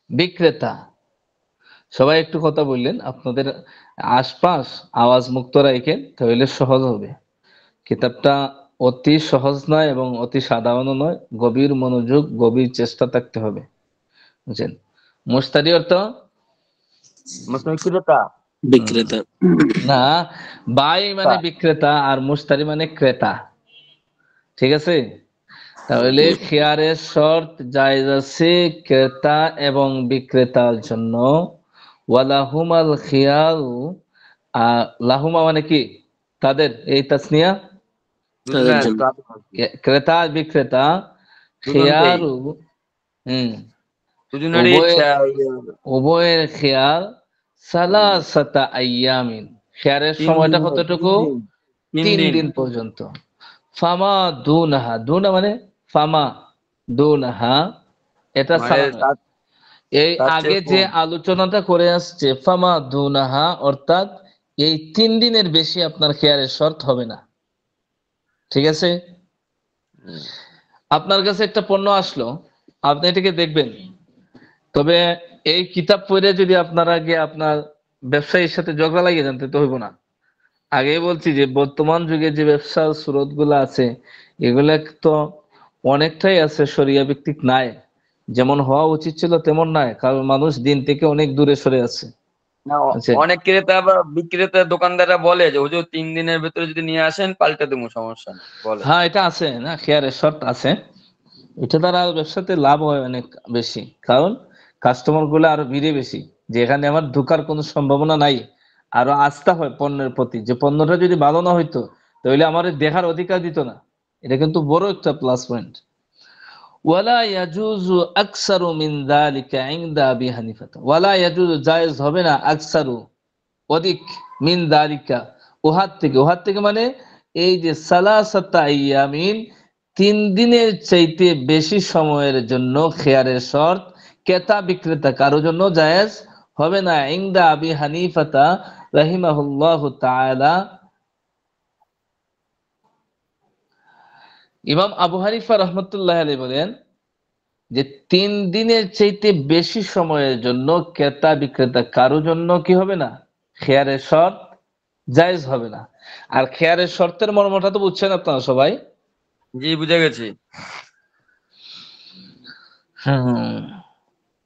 [SPEAKER 1] বিক্রেতা। সবাই একটু কথা বললেন, আপনাদের আশপাশ আওয়াজ মুক্ত রাখেন তাহলে সহজ হবে। কিতাবটা অতি সহজ নয় এবং অতি সাধারণ নয়, গভীর মনোযোগ গভীর চেষ্টা থাকতে হবে, বুঝছেন? মুস্তারি অর্থ
[SPEAKER 4] বিক্রেতা।
[SPEAKER 2] বিক্রেতা।
[SPEAKER 1] না, বাই মানে বিক্রেতা আর মুস্তারি মানে ক্রেতা। ঠিক আছে, তাহলে খিয়ারের শর্ত জায়েজ আছে ক্রেতা এবং বিক্রেতার জন্য। ওয়ালাহুমাল খিয়ারু, লাহুমা মানে কি? তাদের, এই তাসনিয়া,
[SPEAKER 2] তাদের জন্য।
[SPEAKER 1] ক্রেতা আর বিক্রেতা,
[SPEAKER 4] দুজনকেই,
[SPEAKER 1] খিয়ারু, হম,
[SPEAKER 4] দুজনেরই
[SPEAKER 1] উভয়ের
[SPEAKER 4] ইচ্ছা।
[SPEAKER 1] উভয়ের খেয়াল সালাসাতা আইয়ামিন, খেয়ারের
[SPEAKER 4] 3
[SPEAKER 1] সময়টা
[SPEAKER 4] দিন,
[SPEAKER 1] কতটুকু?
[SPEAKER 4] 3
[SPEAKER 1] তিন
[SPEAKER 4] দিন।
[SPEAKER 1] দিন পর্যন্ত। ফামা দুনাহা, দুনা মানে ফামা, দুনাহা এটা
[SPEAKER 4] মানে
[SPEAKER 1] সালামের। এই
[SPEAKER 4] তার চেয়ে
[SPEAKER 1] আগে যে
[SPEAKER 4] কম।
[SPEAKER 1] আলোচনাটা করে আসছে ফামা দুনাহা, অর্থাৎ এই 3 দিনের বেশি আপনার খেয়ারের শর্ত হবে না। ঠিক আছে, আপনার কাছে একটা পণ্য আসলো, আপনি এটাকে দেখবেন, তবে এই কিতাব পড়ে যদি আপনারা গিয়ে আপনার ব্যবসায়ীর সাথে ঝগড়া লাগিয়ে যান তো হইব না। আগেই বলছি যে বর্তমান যুগে যে ব্যবসার স্রোত গুলো আছে এগুলা তো অনেকটাই আছে শরিয়া ভিত্তিক নাই, যেমন হওয়া উচিত ছিল তেমন নাই, কারণ মানুষ দিন থেকে অনেক দূরে সরে আছে।
[SPEAKER 4] না,
[SPEAKER 1] আচ্ছা,
[SPEAKER 4] অনেক ক্রেতা আবার বিক্রেতা দোকানদাররা বলে যে হুজুর 3 দিনের ভেতরে যদি নিয়ে আসেন পাল্টে দেবো, সমস্যা নেই বলে।
[SPEAKER 1] হ্যাঁ এটা আছে না, খেয়ারের শর্ত আছে। এটা দ্বারা ব্যবসাতে লাভ হয় অনেক বেশি, কারণ কাস্টমার গুলো আরো ভিড়ে বেশি, যে এখানে আমার ঢোকার কোনো সম্ভাবনা নাই, আরো আস্থা হয় পণ্যের প্রতি, যে পণ্যটা যদি ভালো না হইতো তাহলে আমার দেখার অধিকার দিত না। এটা কিন্তু বড় একটা প্লাস পয়েন্ট। ওয়ালা ইয়াজুজু আকসারু মিন যালিকা ইনদা আবি হানিফা, ওয়ালা ইয়াজুজু জায়েজ হবে না, আকসারু অধিক, মিন যালিকা উহার থেকে মানে এই যে সালাসাতা আইয়ামিন 3 দিনের চাইতে বেশি সময়ের জন্য খেয়ারের শর্ত ক্রেতা বিক্রেতা কারোর জন্য জায়েজ হবে না। ইনদা আবি হানিফাতা রাহিমাহুল্লাহু তাআলা, ইমাম আবু হানিফা রাহমাতুল্লাহি আলাইহি বলেন যে 3 দিনের চাইতে বেশি সময়ের জন্য ক্রেতা বিক্রেতা কারোর জন্য কি হবে না, খেয়ারের শর্ত জায়েজ হবে না। আর খেয়ারের শর্তের মর্মটা তো বুঝছেন আপনারা সবাই।
[SPEAKER 4] জি, বুঝে গেছি।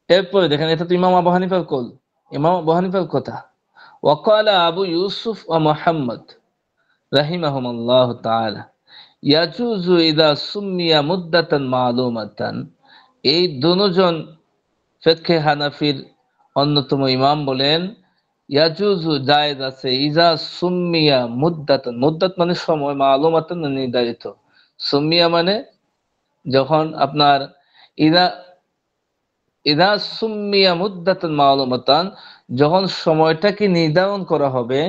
[SPEAKER 1] এরপরে দেখেন, এটা তো ইমাম আবু হানিফার কল, ইমাম আবু হানিফার কথা। ওয়াকালা আবু ইউসুফ ওয়া মুহাম্মদ রাহিমাহুমুল্লাহু তাআলা ইয়াজুজু ইযা সুমিয়া মুদ্দাতান মালুমাতান। এই দুজন ফিকহে হানাফির অন্যতম ইমাম বলেন ইয়াজুজু জায়েজ আছে, ইযা সুমিয়া মুদ্দাতান, মুদ্দাত মানে সময়, মালুমাতান নির্ধারিত, সুমিয়া মানে যখন আপনার ইদা ইদা সুমিয়া মুদ্দাতান মালুমাতান, যখন সময়টাকে নির্ধারণ করা হবে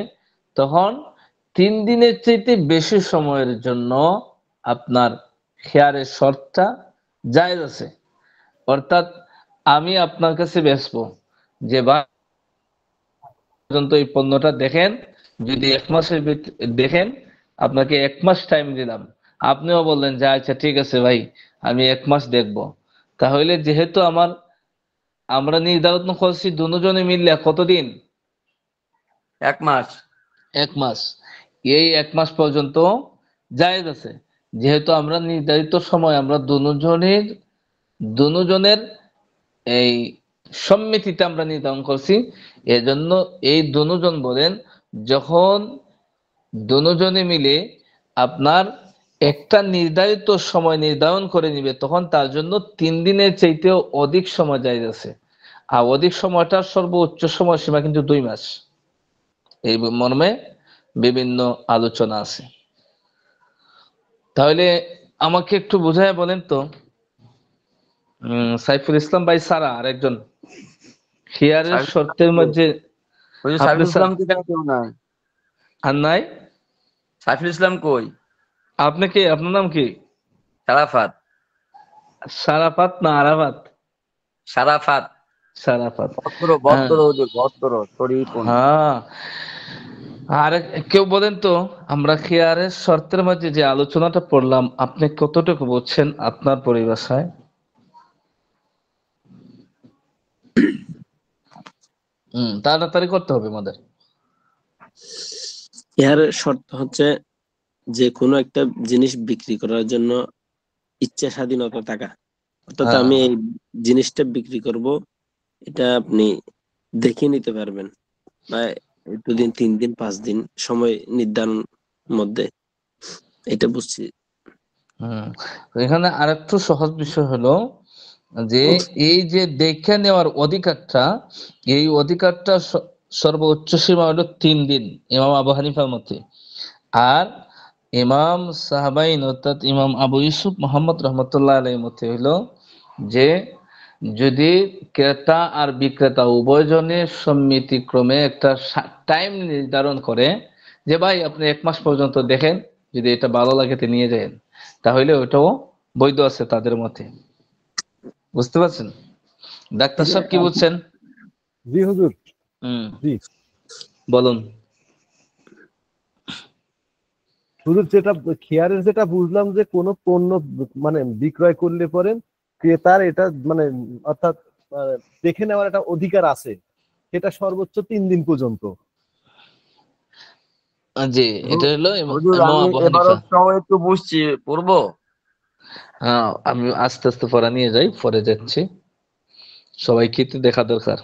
[SPEAKER 1] তখন 3 দিনের চাইতে বেশি সময়ের জন্য আপনার খেয়ারের শর্তটা জায়েজ আছে। অর্থাৎ আমি আপনার কাছে বেচবো যে বা পর্যন্ত এই পণ্যটা দেখেন, যদি 1 মাসের দেখেন, আপনাকে 1 মাস টাইম দিলাম, আপনিও বললেন যে আচ্ছা ঠিক আছে ভাই আমি 1 মাস দেখবো, তাহলে যেহেতু আমরা নির্ধারণ করছি দুজনে মিললে কতদিন,
[SPEAKER 4] 1 মাস।
[SPEAKER 1] 1 মাস, এই 1 মাস পর্যন্ত জায়েজ আছে। যেহেতু আমরা নির্ধারিত সময় আমরা দুজনের এই সম্মিতিতে আমরা নির্ধারণ করছি, এজন্য এই দুজন বলেন যখন দুজনে মিলে আপনার একটা নির্ধারিত সময় নির্ধারণ করে নিবে তখন তার জন্য 3 দিনের চাইতেও অধিক সময় জায়েজ আছে। আর অধিক সময়টার সর্বোচ্চ সময়সীমা কিন্তু 2 মাস। এই মর্মে বিভিন্ন আলোচনা আছে। তাহলে আমাকে একটু বুঝায় বলেন তো, সাইফুল ইসলাম ভাই সারা আর একজন খিয়ারের শর্তের মধ্যে
[SPEAKER 4] সাইফুল ইসলাম কি কেউ নাই?
[SPEAKER 1] আর নাই?
[SPEAKER 4] সাইফুল ইসলাম কই?
[SPEAKER 1] আপনি কি, আপনার নাম কি?
[SPEAKER 4] সারাফাত।
[SPEAKER 1] সারাফাত না আরাফাত?
[SPEAKER 4] সারাফাত।
[SPEAKER 1] সারাফাত।
[SPEAKER 4] হ্যাঁ।
[SPEAKER 1] আর কেউ বলেন তো, আমরা খিয়ারের শর্তের মধ্যে যে আলোচনাটা পড়লাম আপনি কতটুকু বুঝছেন আপনার পরিভাষায়? তাড়াতাড়ি করতে হবে আমাদের।
[SPEAKER 2] ইহার শর্ত হচ্ছে যে কোনো একটা জিনিস বিক্রি করার জন্য ইচ্ছা স্বাধীনতা থাকা, অর্থাৎ আমি এই জিনিসটা বিক্রি করব, এটা আপনি দেখে নিতে পারবেন, বা 2 দিন 3 দিন 5 দিন সময় নির্ধারণ মধ্যে, এটা বুঝছি।
[SPEAKER 1] এখানে আরেকটু সহজ বিষয় হলো যে এই যে দেখে নেওয়ার অধিকারটা, এই অধিকারটা সর্বোচ্চ সীমা হলো 3 দিন ইমাম আবু হানিফার মতে। আর ইমাম সাহাবাইন অর্থাৎ ইমাম আবু ইউসুফ মুহাম্মদ রহমতুল্লাহ আলাইহির মতে হলো যে যদি ক্রেতা আর বিক্রেতা উভয়জনের সম্মতিক্রমে একটা টাইম নির্ধারণ করে যে ভাই আপনি 1 মাস পর্যন্ত দেখেন, যদি এটা ভালো লাগে তো নিয়ে যান, তাহলে ওটাও বৈধ আছে তাদের মতে। বুঝতে পারছেন? ডাক্তার সাহেব কি বুঝছেন?
[SPEAKER 3] জি হুজুর। জি
[SPEAKER 1] বলুন
[SPEAKER 3] হুজুর। যেটা খেয়ারের যেটা বুঝলাম যে কোন পণ্য মানে বিক্রয় করলে পরে ক্রেতার এটা মানে অর্থাৎ দেখে নেওয়ার একটা অধিকার আছে, সেটা সর্বোচ্চ 3 দিন পর্যন্ত।
[SPEAKER 1] জি, এটা হলো
[SPEAKER 4] একটু বুঝছি, পড়বো।
[SPEAKER 1] হ্যাঁ, আমি আস্তে আস্তে পড়া নিয়ে যাই, পরে যাচ্ছি। সবাইকে তো দেখা দরকার,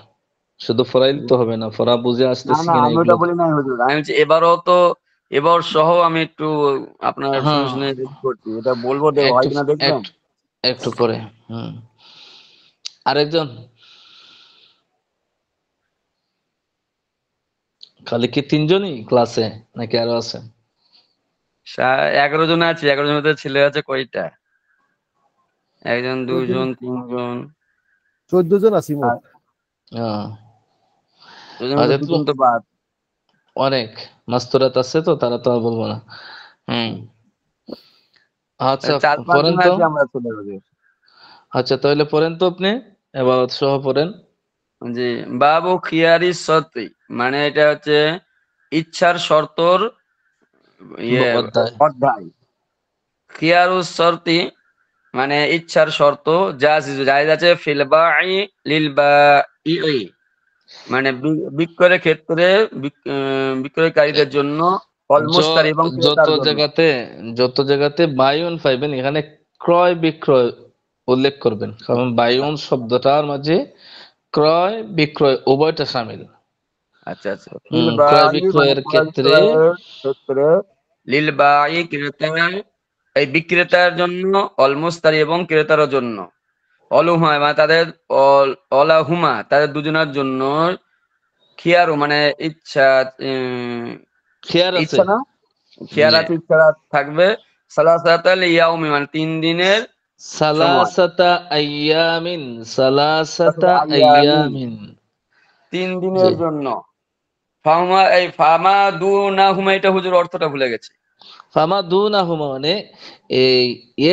[SPEAKER 1] শুধু পড়াইলে তো হবে না, পড়া বুঝে আসতেছি কিনা।
[SPEAKER 4] আমি ওটা বলি না হুজুর, আমি হচ্ছে এবার সহ আমি একটু আপনার শুনে শুনে করছি, এটা বলবো, হয় কিনা দেখবেন।
[SPEAKER 1] একটু পরে। আরেকজন, খালি কি 3জনই ক্লাসে নাকি আরো আছে?
[SPEAKER 4] 11 জন আছে। 11 জনের মধ্যে ছেলে আছে কয়টা? 1 জন 2 জন 3 জন
[SPEAKER 3] 14 জন আছি মোট।
[SPEAKER 1] আহ,
[SPEAKER 4] 2 জনের মধ্যে 2 জন তো বাদ।
[SPEAKER 1] অনেক মাস্তুরাত আছে তো, তারা তো আর বলবো না। আচ্ছা
[SPEAKER 4] 4-5
[SPEAKER 1] পড়েন
[SPEAKER 4] জন
[SPEAKER 1] তো।
[SPEAKER 4] আছে আমরা ছেলে ওদের।
[SPEAKER 1] আচ্ছা তাহলে পড়েন তো, আপনি এবারত সহ পড়েন।
[SPEAKER 4] জি, বাবু খিয়ারি শর্তি, মানে এটা হচ্ছে ইচ্ছার শর্তর
[SPEAKER 1] অধ্যায়।
[SPEAKER 4] অধ্যায়। খিয়ারুস শর্তি মানে ইচ্ছার শর্ত, জায়েজ আছে ফিল বাই লিল বাই, মানে বিক্রয়ের ক্ষেত্রে বিক্রয়কারীদের জন্য, অল মুশতারি এবং
[SPEAKER 1] যত
[SPEAKER 4] ক্রেতার জন্য।
[SPEAKER 1] জায়গাতে বায়ুন পাইবেন, এখানে ক্রয় বিক্রয় উল্লেখ করবেন, কারণ বায়ুন শব্দটার মাঝে ক্রয় বিক্রয় উভয়টা শামিল।
[SPEAKER 4] আচ্ছা আচ্ছা, ফিল
[SPEAKER 1] ক্রয়
[SPEAKER 4] বাই মানে
[SPEAKER 1] বিক্রয়ের
[SPEAKER 4] ক্রয়
[SPEAKER 1] ক্ষেত্রে
[SPEAKER 4] বিক্রয়ের ক্ষেত্রে, লিল বাই ক্রেতার, এই বিক্রেতার জন্য, অল মুশতারি এবং ক্রেতার জন্য, অলুহা মানে তাদের, অলাহুমা তাদের দুজনের জন্য, খিয়ারু মানে ইচ্ছা,
[SPEAKER 1] খেয়ার আছে।
[SPEAKER 4] ইচ্ছা না, খিয়ার
[SPEAKER 1] জি।
[SPEAKER 4] আছে, ইচ্ছা থাকবে। সালাসাতাল ইয়াউমি মানে 3 দিনের সময়।
[SPEAKER 1] সালাসাতা আইয়ামিন, সালাসাতা
[SPEAKER 4] আইয়ামিন
[SPEAKER 1] আইয়ামিন।
[SPEAKER 4] 3
[SPEAKER 1] জি।
[SPEAKER 4] দিনের জন্য। ফামা দুনাহুমা, এটা হুজুর অর্থটা ভুলে গেছে।
[SPEAKER 1] ফামা দুনাহুমা মানে এই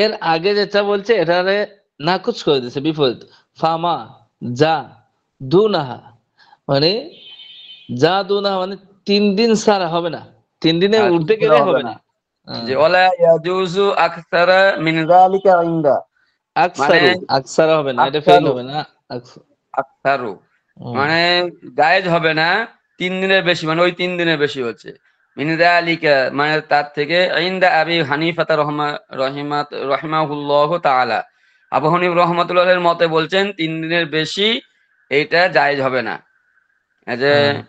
[SPEAKER 1] এর আগে যেটা বলছে এটারে নাকচ করে দিয়েছে, বিপরীত। ফামা যা দুনাহা মানে, যা দুনাহা মানে 3 দিন ছাড়া হবে না, 3 দিনের
[SPEAKER 4] হ্যাঁ, 3
[SPEAKER 1] ঊর্ধ্বে
[SPEAKER 4] দিনের
[SPEAKER 1] গেলে
[SPEAKER 4] হবে
[SPEAKER 1] হবে
[SPEAKER 4] না।
[SPEAKER 1] না।
[SPEAKER 4] যে ওয়ালা ইয়াজুজু আকসারা মিন যালিকা ইনদা, মানে
[SPEAKER 1] আকসারু, আকসারা হবে না, এটা ফেইল
[SPEAKER 4] আকসারু,
[SPEAKER 1] হবে না।
[SPEAKER 4] আকসারু
[SPEAKER 1] হুম।
[SPEAKER 4] মানে জায়েজ হবে না 3 দিনের বেশি, মানে ওই 3 দিনের বেশি হচ্ছে। মিন যালিকা মানে তার থেকে, ইনদা আবি হানিফাতা রহিমাহুল্লাহ তাআলা, আবু হানিফ রহমাতুল্লাহের মতে বলছেন 3 দিনের বেশি এইটা জায়েজ হবে না। এই যে
[SPEAKER 1] হুম।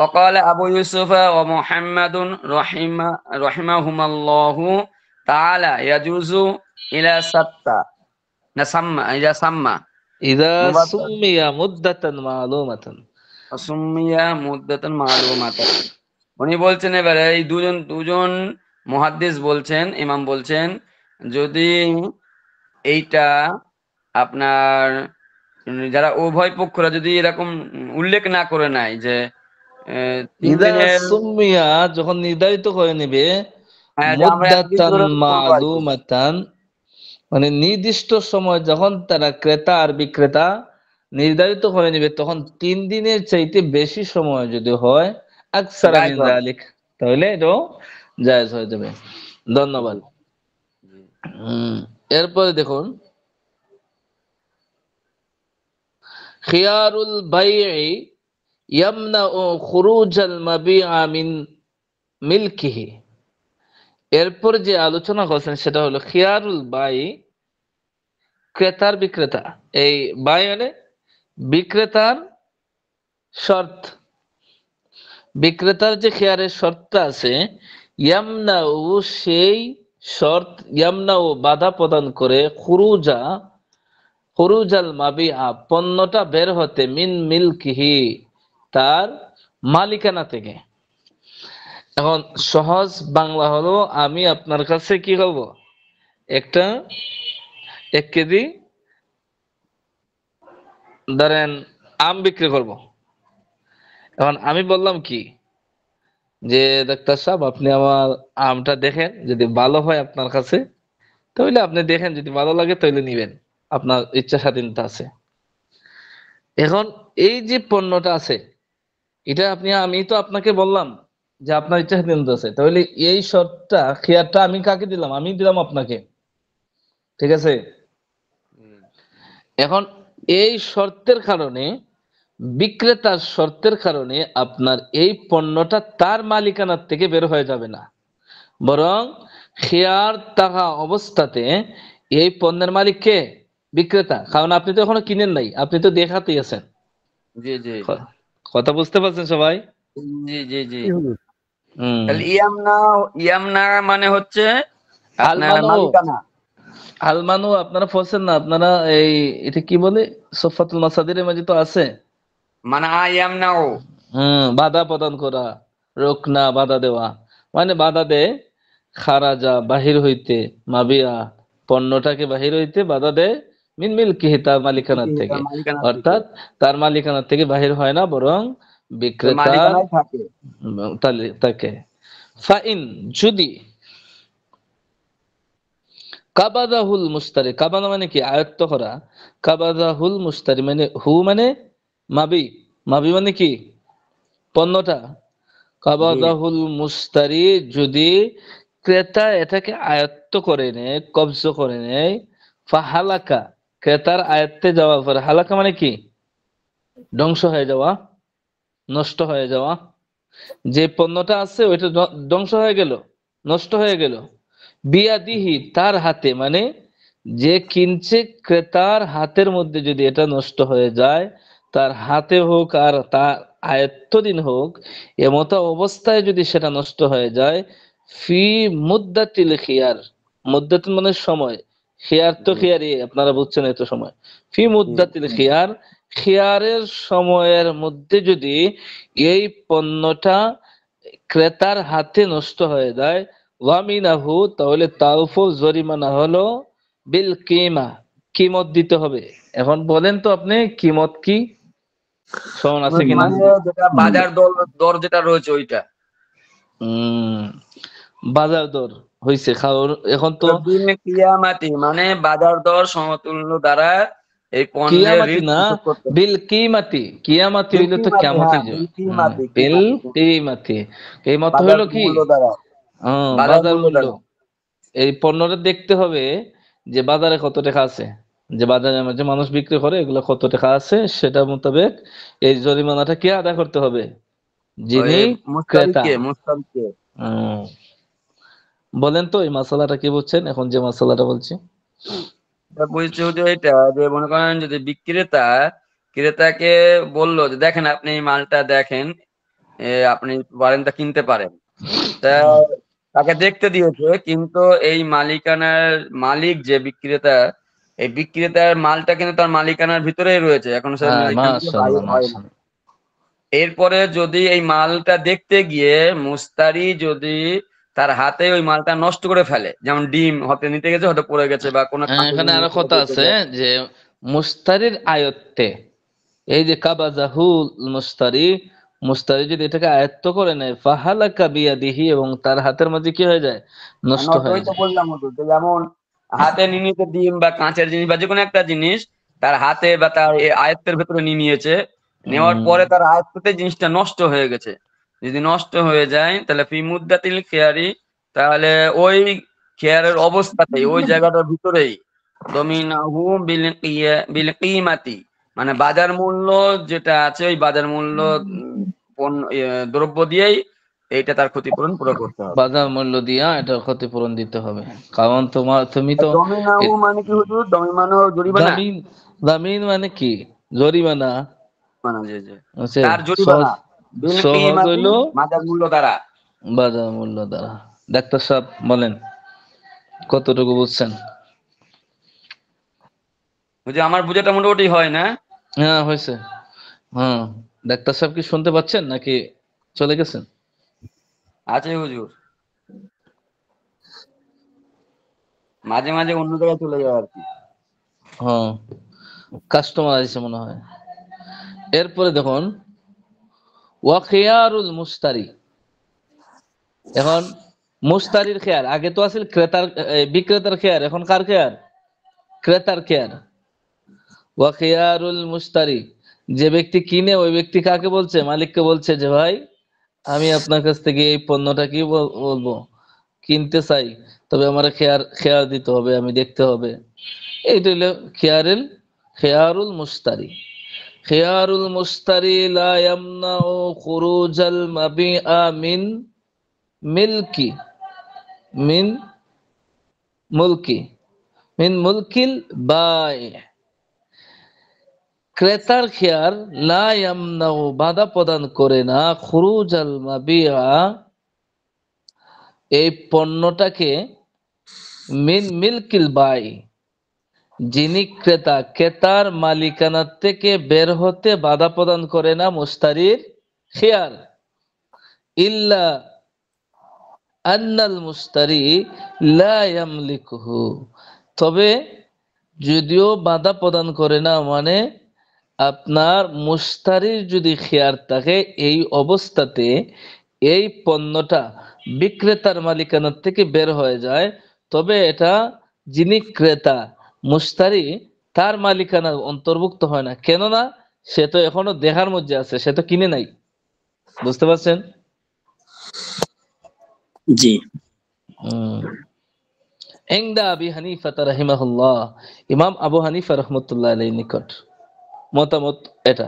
[SPEAKER 4] অকালে আবু ইউসুফ ও মুহাম্মাদুন রহিমাহুমাল্লাহু তাআলা ইয়াজুজু ইলা সাত্তা, না সাম্মা, ইলা সাম্মা
[SPEAKER 1] ইদা
[SPEAKER 4] মুবাত্তার
[SPEAKER 1] সুমিয়া মুদ্দাতান মালুমাতান।
[SPEAKER 4] সুম্মিয়া মুদ্দাতান মালুমাতান। উনি বলছেন এবারে, এই দুজন মুহাদ্দিস বলছেন, ইমাম বলছেন, যদি এইটা আপনার যারা উভয় পক্ষরা যদি এরকম উল্লেখ না করে নাই যে 3
[SPEAKER 1] ইদা
[SPEAKER 4] দিনের,
[SPEAKER 1] সুমিয়া যখন নির্ধারিত করে নিবে,
[SPEAKER 4] হ্যাঁ যে আমরা এতদিন
[SPEAKER 1] মুদ্দাতান
[SPEAKER 4] ধরে করবো আর কি।
[SPEAKER 1] মালুমাতান মানে নির্দিষ্ট সময় যখন তারা ক্রেতা আর বিক্রেতা নির্ধারিত করে নিবে, তখন 3 দিনের চাইতে বেশি সময় যদি হয়, আকসারা
[SPEAKER 4] জায়েজ
[SPEAKER 1] মিন
[SPEAKER 4] হবে।
[SPEAKER 1] যালিক, তাহলে এটাও জায়েজ হয়ে যাবে। ধন্যবাদ।
[SPEAKER 4] জি, জি।
[SPEAKER 1] এরপরে দেখুন, খিয়ারুল বাই'i ইয়ামনাউ খুরুজাল মাবিআ মিন মিলকিহি। এরপর যে আলোচনা করছেন সেটা হলো খিয়ারুল বাই, ক্রেতার বিক্রেতা। এই বাই মানে বিক্রেতার শর্ত, বিক্রেতার যে খেয়ারের শর্তটা আছে, ইয়ামনাউ সেই শর্ত, ইয়ামনাউ বাধা প্রদান করে, খুরুজাল মাবিআ পণ্যটা বের হতে, মিন মিলকিহি তার মালিকানা থেকে। এখন সহজ বাংলা হলো, আমি আপনার কাছে কি করব, একটা 1 কেজি ধরেন আম বিক্রি করব। এখন আমি বললাম কি, যে ডাক্তার সাহেব আপনি আমার আমটা দেখেন, যদি ভালো হয় আপনার কাছে তাহলে আপনি দেখেন, যদি ভালো লাগে তাহলে নিবেন, আপনার ইচ্ছা স্বাধীনতা আছে। এখন এই যে পণ্যটা আছে, এটা আমি তো আপনাকে বললাম যে আপনার ইচ্ছা স্বাধীনতা আছে, তাহলে এই শর্তটা খেয়ারটা আমি কাকে দিলাম, আমি দিলাম আপনাকে, ঠিক আছে। এখন এই শর্তের কারণে, বিক্রেতার শর্তের কারণে আপনার এই পণ্যটা তার মালিকানার থেকে বের হয়ে যাবে না, বরং খেয়ার থাকা অবস্থাতে এই পণ্যের মালিক কে, বিক্রেতা, কারণ আপনি তো এখনো কিনেন নাই, আপনি তো দেখাতেই আছেন।
[SPEAKER 4] জি, জি,
[SPEAKER 1] কথা বুঝতে পারছেন সবাই?
[SPEAKER 4] জি, জি, জি।
[SPEAKER 3] জি হুজুর।
[SPEAKER 4] তাহলে ইয়ামনা, ইয়ামনা মানে হচ্ছে আপনার
[SPEAKER 1] আলমানো,
[SPEAKER 4] মালিকানা।
[SPEAKER 1] আলমানু আপনারা পড়ছেন না? আপনারা এই এটা কি বলে, সফাতুল মাসাদিরের মাঝে তো আছে।
[SPEAKER 4] মানে আয়াম নাও
[SPEAKER 1] বাধা প্রদান করা, রোকনা বাধা দেওয়া, মানে বাধা দেয়, খারাজা বাহির হইতে, মাবিয়া পণ্যটাকে বাহির হইতে বাধা দেয়, মিন মিলকিহি তার মালিকানার থেকে,
[SPEAKER 4] মালিকানা থেকে,
[SPEAKER 1] অর্থাৎ তার মালিকানার থেকে বাহির হয় না, বরং
[SPEAKER 4] তো
[SPEAKER 1] বিক্রেতার
[SPEAKER 4] মালিকানায় থাকে।
[SPEAKER 1] তাকে। ফাইন যদি কাবাদাহুল মুস্তারি, কাবাদা মানে কি, আয়ত্ত করা। কাবাদাহুল মুস্তারি মানে হু মানে মাবি, মাবি মানে কি পণ্যটা।
[SPEAKER 4] জি
[SPEAKER 1] কাবাদাহুল মুস্তারি যদি ক্রেতা এটাকে আয়ত্ত করে নেয়, কবজ করে নেয়, ফাহালাকা ক্রেতার আয়ত্তে যাওয়ার পরে, হালাকা মানে কি ধ্বংস হয়ে যাওয়া, নষ্ট হয়ে যাওয়া। যে পণ্যটা আছে ওইটা ধ্বংস হয়ে গেল, নষ্ট হয়ে গেল। বিয়াদিহি তার হাতে, মানে যে কিনছে ক্রেতার হাতের মধ্যে যদি এটা নষ্ট হয়ে যায়, তার হাতে হোক আর তার আয়ত্তদিন হোক, এমত অবস্থায় যদি সেটা নষ্ট হয়ে যায়, ফি মুদ্দাতিল খিয়ার, মুদ্দাতিল মানে সময়, খিয়ার তো
[SPEAKER 4] জি
[SPEAKER 1] খিয়ারই আপনারা বুঝছেন এত সময়, ফি
[SPEAKER 4] জি
[SPEAKER 1] মুদ্দাতিল খিয়ার, খিয়ারের সময়ের মধ্যে যদি এই পণ্যটা ক্রেতার হাতে নষ্ট হয়ে যায়, ওয়ামিনাহু তাহলে তার উপর জরিমানা হলো বিল কিমা, কিমত দিতে হবে। এখন বলেন তো আপনি কিমত কি, স্মরণ আছে কিনা?
[SPEAKER 4] মানে যেটা বাজার দর দর যেটা রয়েছে ওইটা,
[SPEAKER 1] উম বাজার দর হইছে খাওয়ার, এখন তো
[SPEAKER 4] বিল কিয়ামাতি মানে বাজার দর সমতুল্য দ্বারা এই পণ্যের
[SPEAKER 1] কিয়ামাতি
[SPEAKER 4] ঋণ
[SPEAKER 1] না,
[SPEAKER 4] পরিশোধ করতে হবে।
[SPEAKER 1] বিল কিমাতি, কিয়ামাতি
[SPEAKER 4] বিল
[SPEAKER 1] হইলে তো
[SPEAKER 4] কিমাতি,
[SPEAKER 1] কিয়ামতের
[SPEAKER 4] হ্যাঁ বিল কিমাতি,
[SPEAKER 1] বিল
[SPEAKER 4] কিমাতি
[SPEAKER 1] কিমাতি, কিমত
[SPEAKER 4] বাজার
[SPEAKER 1] হইলো কি
[SPEAKER 4] মূল্য দ্বারা, বাজার
[SPEAKER 1] বাজার
[SPEAKER 4] মূল্য
[SPEAKER 1] মূল্য।
[SPEAKER 4] দ্বারা।
[SPEAKER 1] এই পণ্যটা দেখতে হবে যে বাজারে কত টাকা আছে, যে বাজারে যে মানুষ বিক্রি করে এগুলো কত টাকা আছে, সেটা মোতাবেক এই জরিমানাটা কে আদায় করতে হবে,
[SPEAKER 4] ওই
[SPEAKER 1] যিনি ক্রেতা।
[SPEAKER 4] মুস্তারিকে
[SPEAKER 1] উম, বলেন তো এই মশলাটা কি বুঝছেন এখন যে মশলাটা বলছি?
[SPEAKER 4] এটা বলছে যে এটা যে মনে করেন যদি বিক্রেতা ক্রেতাকে বললো যে দেখেন আপনি এই মালটা দেখেন, আপনি পারেন তা কিনতে পারেন, তা তাকে দেখতে দিয়েছে, কিন্তু এই মালিকানার মালিক যে বিক্রেতা, এই বিক্রেতার মালটা কিন্তু তার মালিকানার ভিতরেই রয়েছে, এখন সে
[SPEAKER 1] হ্যাঁ,
[SPEAKER 4] এখান থেকে বাইর
[SPEAKER 1] মাশাআল্লাহ
[SPEAKER 4] হয় না।
[SPEAKER 1] মাশাআল্লাহ।
[SPEAKER 4] এরপরে যদি এই মালটা দেখতে গিয়ে মুস্তারি যদি তার হাতে ওই মালটা নষ্ট করে ফেলে, যেমন ডিম হতে নিতে গেছে, হয়তো পড়ে গেছে বা কোনো কাঁচের
[SPEAKER 1] এখানে
[SPEAKER 4] জিনিস
[SPEAKER 1] আরো
[SPEAKER 4] পড়ে
[SPEAKER 1] কথা আছে
[SPEAKER 4] গেছে।
[SPEAKER 1] যে মুস্তারির আয়ত্তে, এই যে কাবাজাহুল মুস্তারি, মুস্তারি যদি এটাকে আয়ত্ত করে নেয়, ফাহালাকা বিয়াদিহি এবং তার হাতের মধ্যে কি হয়ে যায়, নষ্ট
[SPEAKER 4] নষ্ট,
[SPEAKER 1] হয়ে
[SPEAKER 4] ওই তো
[SPEAKER 1] যায়।
[SPEAKER 4] বললাম ওদের, তো যেমন হাতে নিয়ে নিয়েছে ডিম বা কাঁচের জিনিস বা যে কোনো একটা জিনিস তার হাতে বা তার আয়ত্তের ভেতরে নিয়ে নিয়েছে, নেওয়ার
[SPEAKER 1] উম
[SPEAKER 4] পরে তার আয়ত্ততে জিনিসটা নষ্ট হয়ে গেছে, যদি নষ্ট হয়ে যায় তাহলে ফি মুদ্দাতিল খেয়ারি, তাহলে ওই খেয়ারের অবস্থাতেই ওই জায়গাটার ভিতরেই দমিনাহু বিল কিমাতি মানে বাজার মূল্য যেটা আছে ওই বাজার মূল্য পণ্য দ্রব্য দিয়েই এইটা তার ক্ষতিপূরণ পুরো করতে হবে।
[SPEAKER 1] বাজার মূল্য দিয়া এটার ক্ষতিপূরণ দিতে হবে, কারণ তুমি তো
[SPEAKER 4] দমিনাহু
[SPEAKER 1] এ-
[SPEAKER 4] মানে কি হুজুর? দমি মানে জরিমানা,
[SPEAKER 1] জামিন, জামিন মানে কি জরিমানা,
[SPEAKER 4] মানে যে
[SPEAKER 1] হচ্ছে
[SPEAKER 4] তার
[SPEAKER 1] সহজ,
[SPEAKER 4] জরিমানা বিল
[SPEAKER 1] সহজ
[SPEAKER 4] কিমাতি
[SPEAKER 1] হইলো
[SPEAKER 4] বাজার মূল্য দ্বারা।
[SPEAKER 1] বাজার মূল্য দ্বারা। ডাক্তার সাহেব বলেন কতটুকু বুঝছেন?
[SPEAKER 4] বুঝি আমার বুঝাটা মোটামুটি হয় না?
[SPEAKER 1] হ্যাঁ হয়েছে। হ্যাঁ, ডাক্তার সাহেব কি শুনতে পাচ্ছেন নাকি চলে গেছেন?
[SPEAKER 4] আছে হুজুর, মাঝে মাঝে অন্য জায়গায় চলে যায় আর কি।
[SPEAKER 1] হ্যাঁ, কাস্টমার আছে মনে হয়। এরপরে দেখুন ওয়াখিয়ারুল মুস্তারি, এখন মুস্তারির খেয়ার, আগে তো আছিল ক্রেতার বিক্রেতার খেয়ার, এখন কার খেয়ার, ক্রেতার খেয়ার। ওয়াখিয়ারুল মুস্তারি, যে ব্যক্তি কিনে ওই ব্যক্তি কাকে বলছে, মালিককে বলছে যে ভাই আমি আপনার কাছ থেকে এই পণ্যটা কি বলবো কিনতে চাই, তবে আমার খেয়ার খেয়ার দিতে হবে, আমি দেখতে হবে। এইটা হলো খেয়ারেল, খেয়ারুল মুস্তারি। খেয়ারুল মুস্তারি লা ইয়ামনাউ খুরুজাল মাবিআ মিন মিলকি, মিন মুলকি, মিন মুলকিল বাই, ক্রেতার খেয়ার লা ইয়ামনাউ বাধা প্রদান করে না, খুরুজাল মাবিআ এই পণ্যটাকে, মিন মিলকিল বাই যিনি ক্রেতা, ক্রেতার মালিকানা থেকে বের হতে বাধা প্রদান করে না মুশতারির খিয়ার, ইল্লা আন্নাল মুশতারি লা ইয়ামলিকুহু, তবে যদিও বাধা প্রদান করে না মানে আপনার মুশতারির যদি খিয়ার থাকে এই অবস্থাতে এই পণ্যটা বিক্রেতার মালিকানা থেকে বের হয়ে যায়, তবে এটা যিনি ক্রেতা মুশতারি তার মালিকানা অন্তর্ভুক্ত হয় না, কেননা সে তো এখনো দেখার মধ্যে আছে, সে তো কিনে নাই। বুঝতে পারছেন?
[SPEAKER 2] জি।
[SPEAKER 1] ইনদা আবি হানিফা রাহিমাহুল্লাহ, ইমাম আবু হানিফা রাহমাতুল্লাহ আলাইহির নিকট মতামত এটা।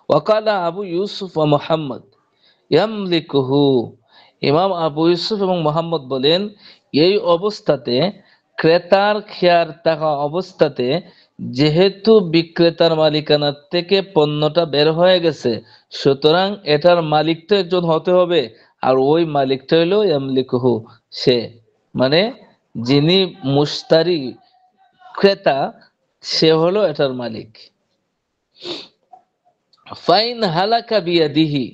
[SPEAKER 1] ওয়াকালা আবু ইউসুফ ওয়া মুহাম্মদ ইয়ামলিকুহু, ইমাম আবু ইউসুফ এবং মুহাম্মদ বলেন এই অবস্থাতে ক্রেতার খেয়ার থাকা অবস্থাতে যেহেতু বিক্রেতার মালিকানা থেকে পণ্যটা বের হয়ে গেছে, সুতরাং এটার মালিক তো একজন হতে হবে, আর ওই মালিকটা হলো ইয়ামলিকুহু, সে মানে যিনি মুশতারি ক্রেতা সে হলো এটার মালিক। ফাইন হালাকা বিয়াদিহি,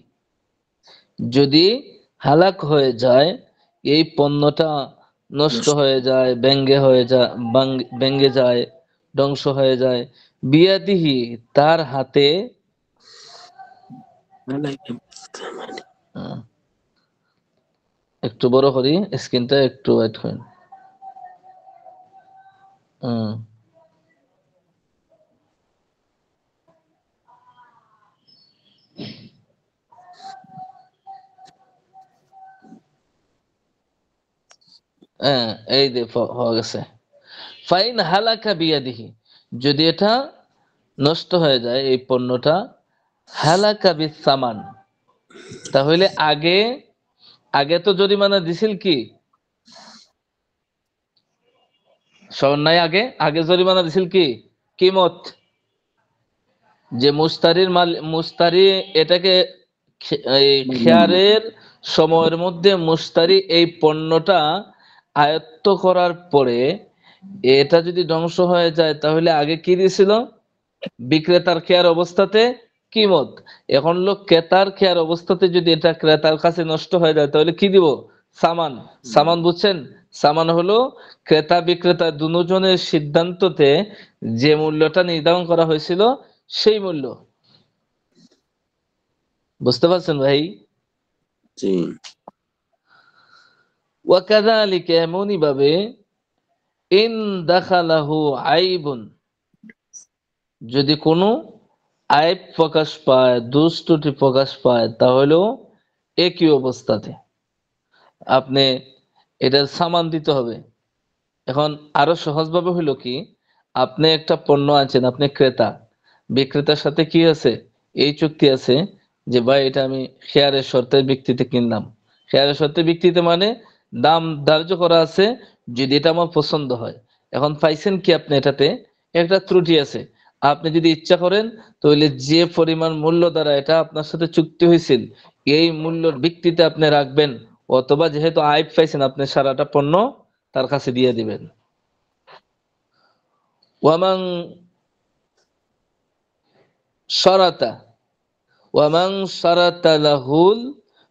[SPEAKER 1] যদি হালাক হয়ে যায়, এই পণ্যটা নষ্ট হয়ে যায়, ব্যঙ্গে যায়, ধ্বংস হয়ে যায়, বিয়াদিহি তার হাতে, একটু বড় করি স্ক্রিনটা, একটু ওয়েট করেন। এই যে হয়ে গেছে। ফাইন হালাকা বিয়াদিহি, যদি এটা নষ্ট হয়ে যায় এই পণ্যটা, হালাকা বিসামান, তাহলে আগে আগে তো জরিমানা দিছিল কি স্মরণ নাই? আগে আগে জরিমানা দিছিল কি কিমত, যে মুশতারি এটাকে এই খেয়ারের সময়ের মধ্যে মুশতারি এই পণ্যটা আয়ত্ত করার পরে এটা যদি ধ্বংস হয়ে যায় তাহলে আগে কি দিয়েছিল? বিক্রেতার খেয়ার অবস্থাতে কিমত। এখন লোক ক্রেতার খেয়ার অবস্থাতে যদি এটা ক্রেতার কাছে নষ্ট হয়ে যায় তাহলে কি দিব? সামান। সামান বুঝছেন? সামান হলো ক্রেতা বিক্রেতা দুজনের সিদ্ধান্ততে যে মূল্যটা নির্ধারণ করা হয়েছিল সেই মূল্য। বুঝতে পারছেন ভাই?
[SPEAKER 2] জি।
[SPEAKER 1] ওয়াকাযালিকা, এমনই ভাবে, ইন দাখালাহু আইবুন, যদি কোনো আইব প্রকাশ পায়, দোষ ত্রুটি প্রকাশ পায়, তাহলেও একই অবস্থাতে আপনি এটার সামান দিতে হবে। এখন আরো সহজভাবে হইলো কি, আপনি একটা পণ্য আনছেন, আপনি ক্রেতা, বিক্রেতার সাথে কি আছে? এই চুক্তি আছে যে ভাই এটা আমি শেয়ারের শর্তের ভিত্তিতে কিনলাম। শেয়ারের শর্তের ভিত্তিতে মানে দাম ধার্য করা আছে, যদি এটা আমার পছন্দ হয়। এখন পাইছেন কি আপনি এটাতে একটা ত্রুটি আছে, আপনি যদি ইচ্ছা করেন তাহলে যে পরিমাণ মূল্য দ্বারা এটা আপনার সাথে চুক্তি হয়েছিল এই মূল্যের ভিত্তিতে আপনি রাখবেন, অথবা যেহেতু আইব পাইছেন আপনি সারাটা পণ্য তার কাছে দিয়ে দিবেন। ওয়ামান শারাতা লাহুল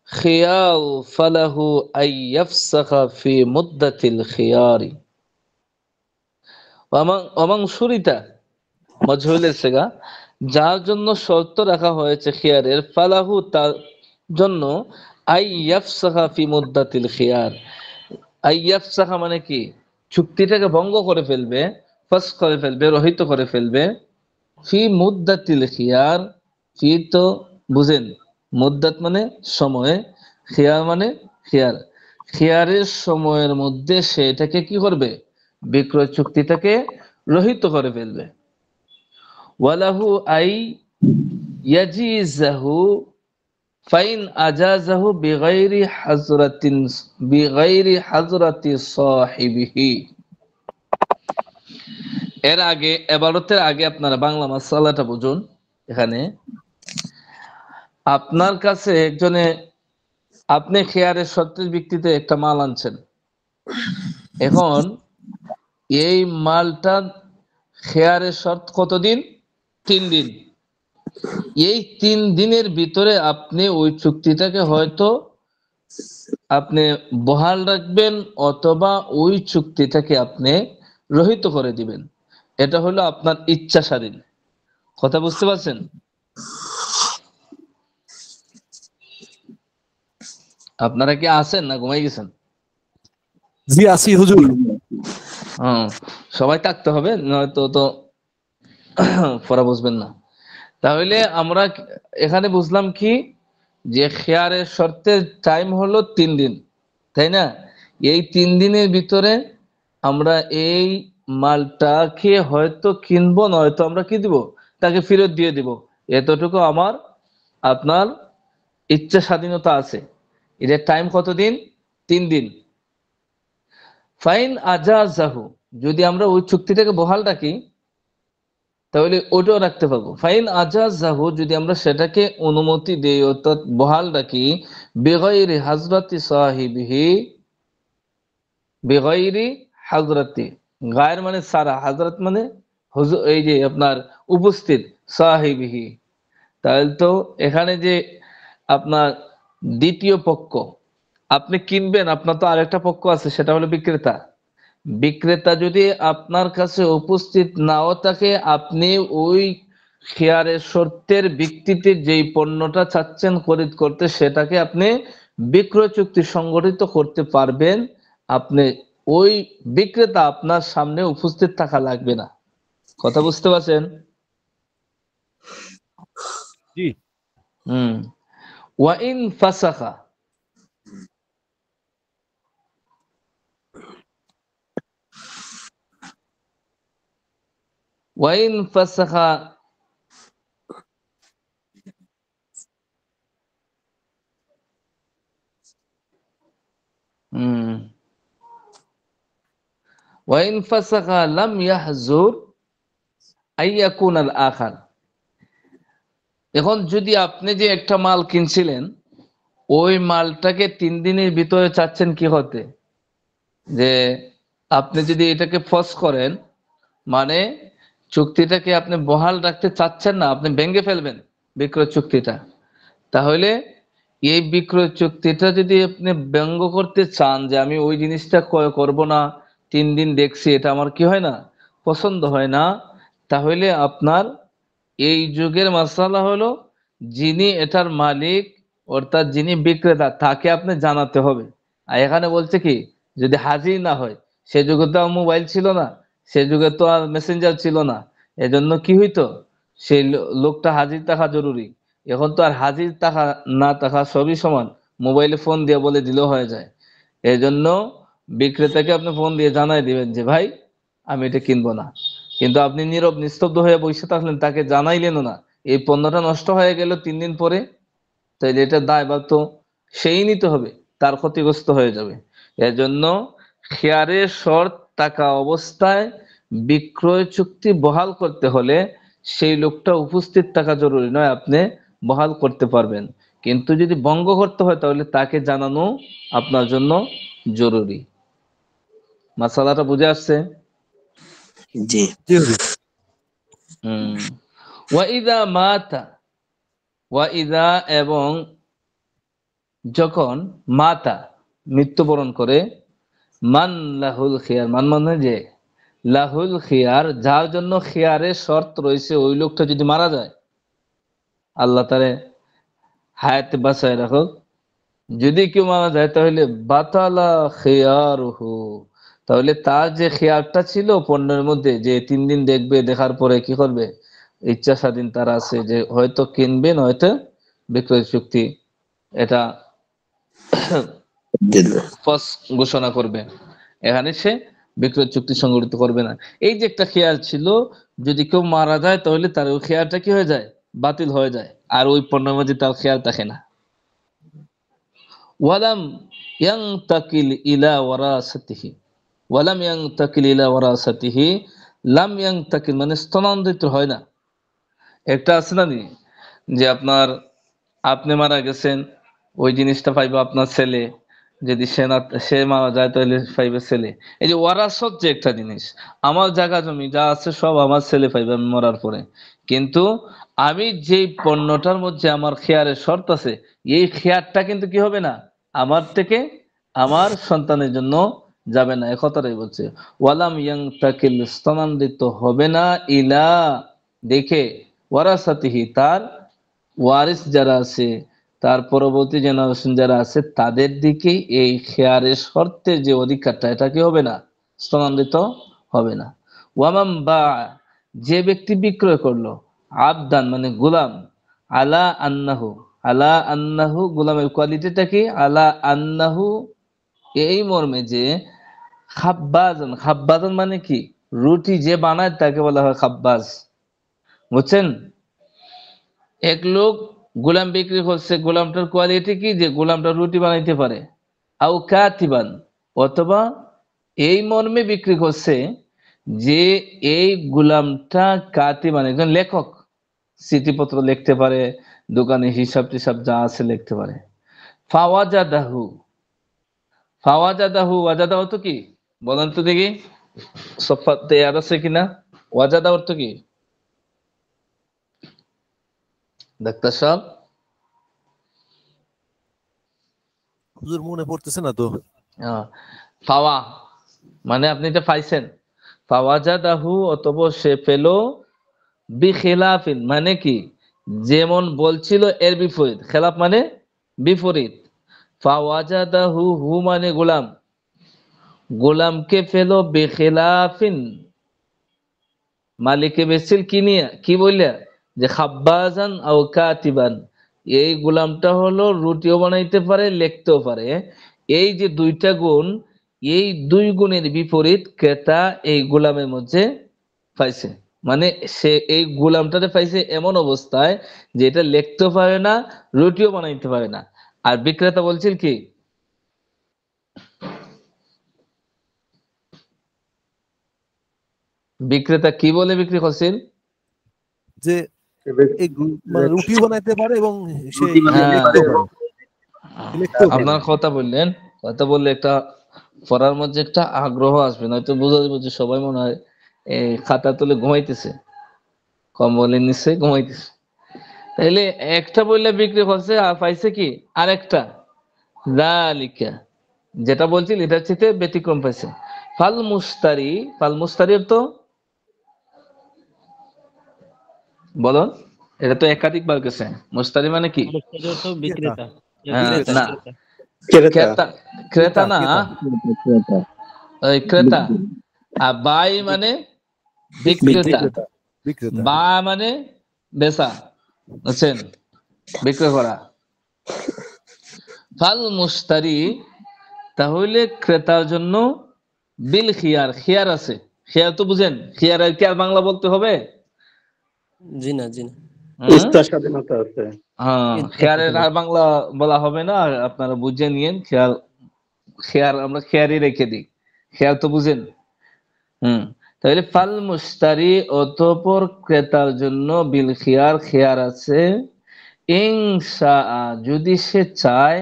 [SPEAKER 1] খিয়ার ফালাহু আইয়াফসাখা ফি মুদ্দাতিল খিয়ারি। ওয়ামান শুরিতা মজহুলের সিগা, যার জন্য শর্ত রাখা হয়েছে খিয়ারের, ফালাহু তার জন্য, আইয়াফসাখা ফি মুদ্দাতিল খিয়ার। আইয়াফসাখা মানে কি? চুক্তিটাকে ভঙ্গ করে ফেলবে, ফাস করে ফেলবে, রহিত করে ফেলবে। ফি মুদ্দাতিল খিয়ার, ফি তো বুঝেন, মুদ্দাত মানে সময়, খিয়ার মানে খিয়ার, খিয়ারের সময়ের মধ্যে সে এটাকে কি করবে? বিক্রয় চুক্তিটাকে রহিত করে ফেলবে। ওয়ালাহু আই ইয়াজিজাহু ফাইন আজাজাহু বিগাইরি হাজরাতি সাহিবিহি। এর আগে, এবারতের আগে আপনারা বাংলা মাসালাটা বুঝুন। এখানে আপনার কাছে একজনে, আপনি খেয়ারের শর্তের ভিত্তিতে একটা মাল আনছেন, এখন এই মালটা খেয়ারের শর্ত কতদিন? 3 দিন। এই 3 দিনের ভিতরে আপনি ওই চুক্তিটাকে হয়তো আপনি বহাল রাখবেন অথবা ওই চুক্তিটাকে আপনি রহিত করে দিবেন। এটা হলো আপনার ইচ্ছা স্বাধীন। কথা বুঝতে পারছেন? আপনারা কি আছেন না ঘুমাই গেছেন?
[SPEAKER 3] জি আসি হুজুর।
[SPEAKER 1] সবাই থাকতে হবে, নয়তো তো পড়া বুঝবেন না। তাহলে আমরা এখানে বুঝলাম কি, যে খেয়ারের শর্তের টাইম হলো 3 দিন, তাই না? এই 3 দিনের ভিতরে আমরা এই মালটাকে হয়তো কিনবো, নয়তো আমরা কি দিব, তাকে ফেরত দিয়ে দিব। এতটুকু আমার আপনার ইচ্ছা স্বাধীনতা আছে। এটার টাইম কতদিন? 3 দিন। ফাইন আজাজাহু, যদি আমরা ওই চুক্তিটাকে বহাল রাখি তাহলে ওটাও রাখতে পারবো। ফাইন আজাজাহু, যদি আমরা সেটাকে অনুমতি দেই অর্থাৎ বহাল রাখি, বেগাইরি হাজরাতি সাহিবিহি, বেগাইরি হাজরাতি, গায়ের মানে সারা, হাজরাত মানে হুজুর, এই যে আপনার উপস্থিত, সাহিবিহি, তাহলে তো এখানে যে আপনার দ্বিতীয় পক্ষ আপনি কিনবেন, আপনার তো আরেকটা পক্ষ আছে, সেটা হলো বিক্রেতা। বিক্রেতা যদি আপনার কাছে উপস্থিত নাও থাকে, আপনি ওই খেয়ারের শর্তের ভিত্তিতে যেই পণ্যটা চাচ্ছেন খরিদ করতে, সেটাকে আপনি বিক্রয় চুক্তি সংগঠিত করতে পারবেন। আপনি ওই বিক্রেতা আপনার সামনে উপস্থিত থাকা লাগবে না। কথা বুঝতে পারছেন?
[SPEAKER 3] জি।
[SPEAKER 1] ওয়াইন ফাসাখা, ওয়াইন ফাসাখা ওয়াইন ফাসাখা লাম ইয়াহজুর আইয়াকুন আল আখার। এখন যদি আপনি যে একটা মাল কিনছিলেন, ওই মালটাকে 3 দিনের ভিতরে চাচ্ছেন কি হতে, যে আপনি যদি এটাকে ফস করেন, মানে চুক্তিটাকে আপনি বহাল রাখতে চাচ্ছেন না, আপনি ভেঙে ফেলবেন বিক্রয় চুক্তিটা, তাহলে এই বিক্রয় চুক্তিটা যদি আপনি ব্যঙ্গ করতে চান যে আমি ওই জিনিসটা ক্রয় করব না, 3 দিন দেখছি এটা আমার কি হয় না, পছন্দ হয় না, তাহলে আপনার এই যুগের মাসালা হলো, যিনি এটার মালিক অর্থাৎ যিনি বিক্রেতা, তাকে আপনি জানাতে হবে। আর এখানে বলছে কি, যদি হাজির না হয়, সে যুগে তো আর মোবাইল ছিল না, সে যুগে তো আর মেসেঞ্জার ছিল না, এজন্য কি হইতো, সেই লোকটা হাজির থাকা জরুরি। এখন তো আর হাজির থাকা না থাকা সবই সমান, মোবাইলে ফোন দিয়ে বলে দিলেও হয়ে যায়। এজন্য বিক্রেতাকে আপনি ফোন দিয়ে জানাই দিবেন যে ভাই আমি এটা কিনবো না। কিন্তু আপনি নীরব নিস্তব্ধ হয়ে বসে থাকলেন, তাকে জানাইলেন না, এই পণ্যটা নষ্ট হয়ে গেল 3 দিন পরে, তাইলে এটা দায়ভার তো সেই নিতে হবে, তার ক্ষতিগ্রস্ত হয়ে যাবে। এজন্য খেয়ারের শর্ত থাকা অবস্থায় বিক্রয় চুক্তি বহাল করতে হলে সেই লোকটা উপস্থিত থাকা জরুরি নয়, আপনি বহাল করতে পারবেন। কিন্তু যদি ভঙ্গ করতে হয় তাহলে তাকে জানানো আপনার জন্য জরুরি। মাসালাটা বুঝে আসছে?
[SPEAKER 2] জি।
[SPEAKER 3] জি হুজুর।
[SPEAKER 1] ওয়াইদা মাতা, ওয়াইদা এবং যখন মাতা মৃত্যুবরণ করে, মান লাহুল খিয়ার, মান মানে যে, লাহুল খিয়ার যার জন্য খিয়ারের শর্ত রয়েছে, ওই লোকটা যদি মারা যায়, আল্লাহ তারে হায়াতে বাঁচায় রাখুক, যদি কেউ মারা যায় তাহলে বাতালা খিয়ারুহু, তাহলে তার যে খিয়ারটা ছিল পণ্যের মধ্যে, যে 3 দিন দেখবে, দেখার পরে কি করবে, ইচ্ছা স্বাধীন তার আছে, যে হয়তো কিনবে নয়তো বিক্রয় চুক্তি এটা ফস ঘোষণা করবে। এখানে সে বিক্রয় চুক্তি সংগঠিত করবে না। এই যে একটা খেয়াল ছিল, যদি কেউ মারা যায় তাহলে তার ওই খেয়ালটা কি হয়ে যায়, বাতিল হয়ে যায়, আর ওই পণ্যের মধ্যে তার খেয়াল থাকে না। ওয়ালাম ইয়ানতাকিল ইলা ওয়ারাসাতিহি, ওয়ালাম ইয়ানতাকিল ইলা ওয়ারাসাতিহি, লাম ইয়ানতাকিল মানে স্থানান্তরিত হয় না। একটা আছে না যে আপনার, আপনি মারা গেছেন, ওই জিনিসটা পাইবো আপনার ছেলে, যদি সে মারা যায় তাহলে পাইবে ছেলে। এই যে ওয়ারাসত যে একটা জিনিস, আমার জায়গা জমি যা আছে সব আমার ছেলে পাইবে আমি মরার পরে, কিন্তু আমি যে পণ্যটার মধ্যে আমার খেয়ারের শর্ত আছে, এই খেয়ারটা কিন্তু কি হবে না, আমার থেকে আমার সন্তানের জন্য যাবে না। একথাটাই বলছে ওয়ালাম ইয়াংতাকিল, স্থানান্তরিত হবে না, ইলা দেখে ওয়ারাসাতিহি, তার ওয়ারিস যারা আছে, তার পরবর্তী জেনারেশন যারা আছে তাদের দিকে এই খেয়ারের শর্তের যে অধিকারটা, এটা কি হবে না, স্থানান্তরিত হবে না। ওয়ামাম বা, যে ব্যক্তি বিক্রয় করলো, আবদান মানে গোলাম, আলা আন্নাহু, আলা আন্নাহু গোলামের কোয়ালিটিটা কি, আলা আন্নাহু এই মর্মে যে খাব্বাজান, খাব্বাজান মানে কি, রুটি যে বানায় তাকে বলা হয় খাব্বাজ, বুঝছেন? এক লোক গোলাম বিক্রি করছে, গোলামটার কোয়ালিটি কি, যে গোলামটা রুটি বানাইতে পারে। আও কাতিবান, অথবা এই মর্মে বিক্রি করছে যে এই গোলামটা কাতিবান, একজন লেখক, চিঠিপত্র লিখতে পারে, দোকানে হিসাব টিসাব যা আছে লিখতে পারে। ফাওয়াজাদাহু, ফাওয়াজাদাহু, ওয়াজাদা অর্থ কি বলেন তো দেখি, সফাতে ইয়াদ আছে কিনা? ওয়াজাদা অর্থ কি ডাক্তার সাহেব?
[SPEAKER 3] হুজুর মনে পড়তেছে না তো।
[SPEAKER 1] পাওয়া মানে আপনি এটা পাইছেন। ফাওয়াজাদাহু, অতঃপর সে পেল, বিখিলাফিন মানে কি, যেমন বলছিল এর বিপরীত, খেলাফ মানে বিপরীত। ফাওয়াজাদাহু, হু মানে গোলাম, গোলামকে পেল, বিখিলাফিন মালিকে বেছিল কি নিয়ে, কি বললে, যে খাব্বাজান আও কাতিবান, এই গোলামটা হলো রুটিও বানাইতে পারে, লিখতেও পারে। এই যে দুইটা গুণ, এই দুই গুণের বিপরীত ক্রেতা এই গোলামের মধ্যে পাইছে। মানে সে এই গোলামটাতে পাইছে এমন অবস্থায় যে এটা লিখতেও পারে না, রুটিও বানাইতে পারে না। আর বিক্রেতা বলছিল কি, বিক্রেতা কি বলে বিক্রি করছিল,
[SPEAKER 3] যে এই মানে রুটিও বানাইতে পারে এবং সে
[SPEAKER 1] হ্যাঁ,
[SPEAKER 3] লিখতেও পারে।
[SPEAKER 1] আপনার কথা বললেন, কথা বললে একটা পড়ার মধ্যে একটা আগ্রহ আসবে, নয়তো বোঝা যাবে যে সবাই মনে হয় এই খাতা তুলে ঘুমাইতেছে, কম্বলের নিচে ঘুমাইতেছে। তাইলে একটা বললে বিক্রি করছে, আর পাইছে কি আরেকটা, যালিকা যেটা বলছিল এটার চেয়ে ব্যতিক্রম পাইছে। ফাল মুস্তারি, ফাল মুস্তারির তো বলো, এটা তো একাধিকবার গেছে। মুস্তারি মানে কি?
[SPEAKER 2] মুস্তারি অর্থ বিক্রেতা,
[SPEAKER 1] হ্যাঁ,
[SPEAKER 2] বিক্রেতা,
[SPEAKER 1] না
[SPEAKER 2] বিক্রেতা।
[SPEAKER 1] ক্রেতা, ক্রেতা না,
[SPEAKER 2] ক্রেতা।
[SPEAKER 1] ওই ক্রেতা। আর বাই মানে বিক্রেতা,
[SPEAKER 3] বিক্রেতা।
[SPEAKER 1] বা মানে বেচা, বুঝছেন, বিক্রয় করা। ফাল মুস্তারি, তাহলে ক্রেতার জন্য, বিল খিয়ার, খিয়ার আছে, খিয়ার তো বুঝেন, খিয়ার কি আর বাংলা বলতে হবে?
[SPEAKER 2] জি না, জি না।
[SPEAKER 5] ইচ্ছা স্বাধীনতা আছে।
[SPEAKER 1] হ্যাঁ, খেয়ারের আর বাংলা বলা হবে না, আপনারা বুঝে নিয়েন। খেয়ার, খেয়ার আমরা খেয়ারই রেখে দিই, খেয়ার তো বুঝেন। তাহলে ফাল মুস্তারি, অতঃপর ক্রেতার জন্য, বিল খিয়ার, খেয়ার আছে। ইনশা, যদি সে চায়,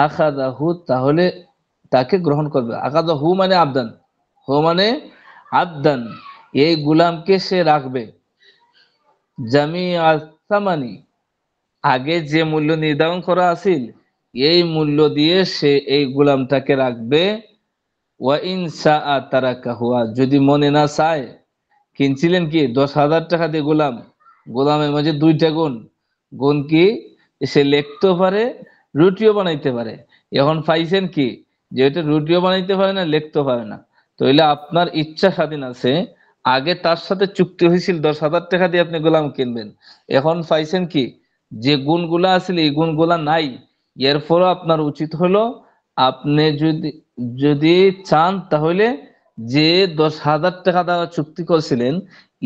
[SPEAKER 1] আখাদাহু তাহলে তাকে গ্রহণ করবে। আখাদাহু মানে আবদান, হু মানে আবদান, এই গুলামকে সে রাখবে। জামি আসামানি, আগে যে মূল্য নির্ধারণ করা আছিল এই মূল্য দিয়ে সে এই গোলামটাকে রাখবে। ওয়া ইনসা তারাকাহু, যদি মনে না চায়, কিনছিলেন কি 10,000 টাকা দিয়ে গোলাম, গোলামের মাঝে দুইটা গুণ, গুণ কি, সে লিখতেও পারে, রুটিও বানাইতে পারে। এখন পাইছেন কি, যে এটা রুটিও বানাইতে পারে না, লিখতেও পারে না, তাহলে আপনার ইচ্ছা স্বাধীন আছে। আগে তার সাথে চুক্তি হয়েছিল 10,000 টাকা দিয়ে আপনি গোলাম কিনবেন, এখন পাইছেন কি, যে গুণগুলা আছিল এই গুণগুলা নাই। এরপরও আপনার উচিত হলো, আপনি যদি যদি চান তাহলে যে 10,000 টাকা দেওয়া চুক্তি করছিলেন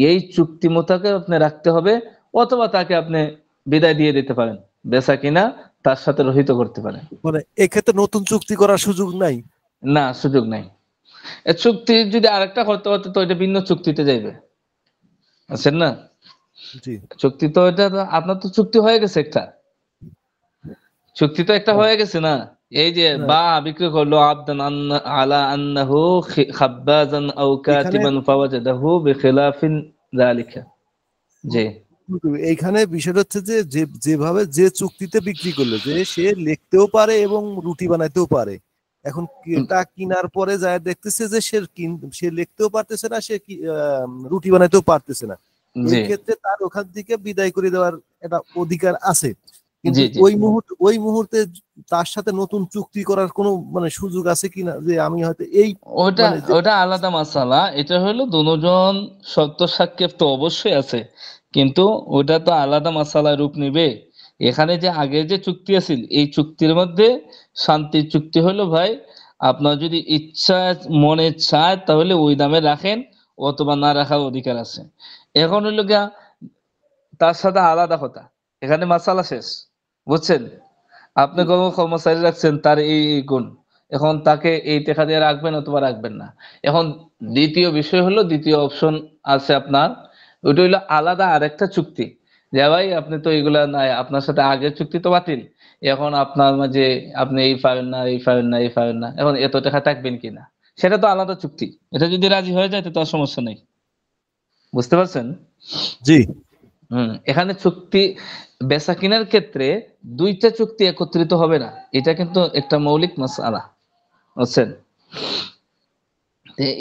[SPEAKER 1] এই চুক্তি মোতাবেক আপনি রাখতে হবে, অথবা তাকে আপনি বিদায় দিয়ে দিতে পারেন, বেচা কিনা তার সাথে রহিত করতে পারেন।
[SPEAKER 3] মানে এক্ষেত্রে নতুন চুক্তি করার সুযোগ নাই?
[SPEAKER 1] না, সুযোগ নাই। এই চুক্তি যদি আরেকটা করতে হতো তো এটা ভিন্ন চুক্তিতে যাইবে, আছেন না?
[SPEAKER 3] জি,
[SPEAKER 1] চুক্তি তো এটা আপনার তো চুক্তি হয়ে গেছে, একটা চুক্তি তো একটা হয়ে গেছে না, এই যে
[SPEAKER 3] না,
[SPEAKER 1] বা বিক্রি করলো আবদান আলা আন্নাহু খাব্বাজান আও
[SPEAKER 3] এখানে
[SPEAKER 1] কাতিবান ফাওয়াজাদাহু বিখিলাফিন যালিকা। জি
[SPEAKER 3] এইখানে বিষয়টা হচ্ছে যে যেভাবে যে চুক্তিতে বিক্রি করলো, যে সে লিখতেও পারে এবং রুটি বানাইতেও পারে। এখন তা কিনার পরে যায় দেখতেছে যে সে লিখতেও পারতেছে না, সে রুটি বানাইতেও পারতেছে না। এই
[SPEAKER 1] জি
[SPEAKER 3] ক্ষেত্রে তার ওখান থেকে বিদায় করে দেওয়ার একটা অধিকার আছে, কিন্তু
[SPEAKER 1] জি জি
[SPEAKER 3] ওই মুহূর্তে তার সাথে নতুন চুক্তি করার কোনো মানে সুযোগ আছে কিনা, যে আমি হয়তো এই
[SPEAKER 1] ওটা
[SPEAKER 3] মানে যে
[SPEAKER 1] ওটা আলাদা মাসালা। এটা হলো দুজন শর্ত সাপেক্ষ তো অবশ্যই আছে, কিন্তু ওটা তো আলাদা মাসালা রূপ নিবে। এখানে যে আগে যে চুক্তি আছিল, এই চুক্তির মধ্যে শান্তির চুক্তি হলো ভাই, আপনার যদি ইচ্ছা মনে চায় তাহলে ওই দামে রাখেন, অথবা না রাখার অধিকার আছে। এখন হইলো গিয়া তার সাথে আলাদা কথা, এখানে মাসালা শেষ, বুঝছেন? আপনি কোনো কর্মচারী রাখছেন, তার এই গুণ, এখন তাকে এই টাকা দিয়ে রাখবেন অথবা রাখবেন না। এখন দ্বিতীয় বিষয় হলো, দ্বিতীয় অপশন আছে আপনার, ওইটা হইলো আলাদা আরেকটা চুক্তি, যে ভাই আপনি তো এগুলা নাই, আপনার সাথে আগের চুক্তি তো বাতিল, এখন আপনার মাঝে আপনি এই পাবেন না, এই পাবেন না, এই পাবেন না, এখন এত টাকা থাকবেন কিনা, সেটা তো আলাদা চুক্তি। এটা যদি রাজি হয়ে যায় তো আর সমস্যা নেই, বুঝতে পারছেন?
[SPEAKER 3] জি
[SPEAKER 1] এখানে চুক্তি বেচা কিনার ক্ষেত্রে দুইটা চুক্তি একত্রিত হবে না, এটা কিন্তু একটা মৌলিক মাসআলা, বুঝছেন?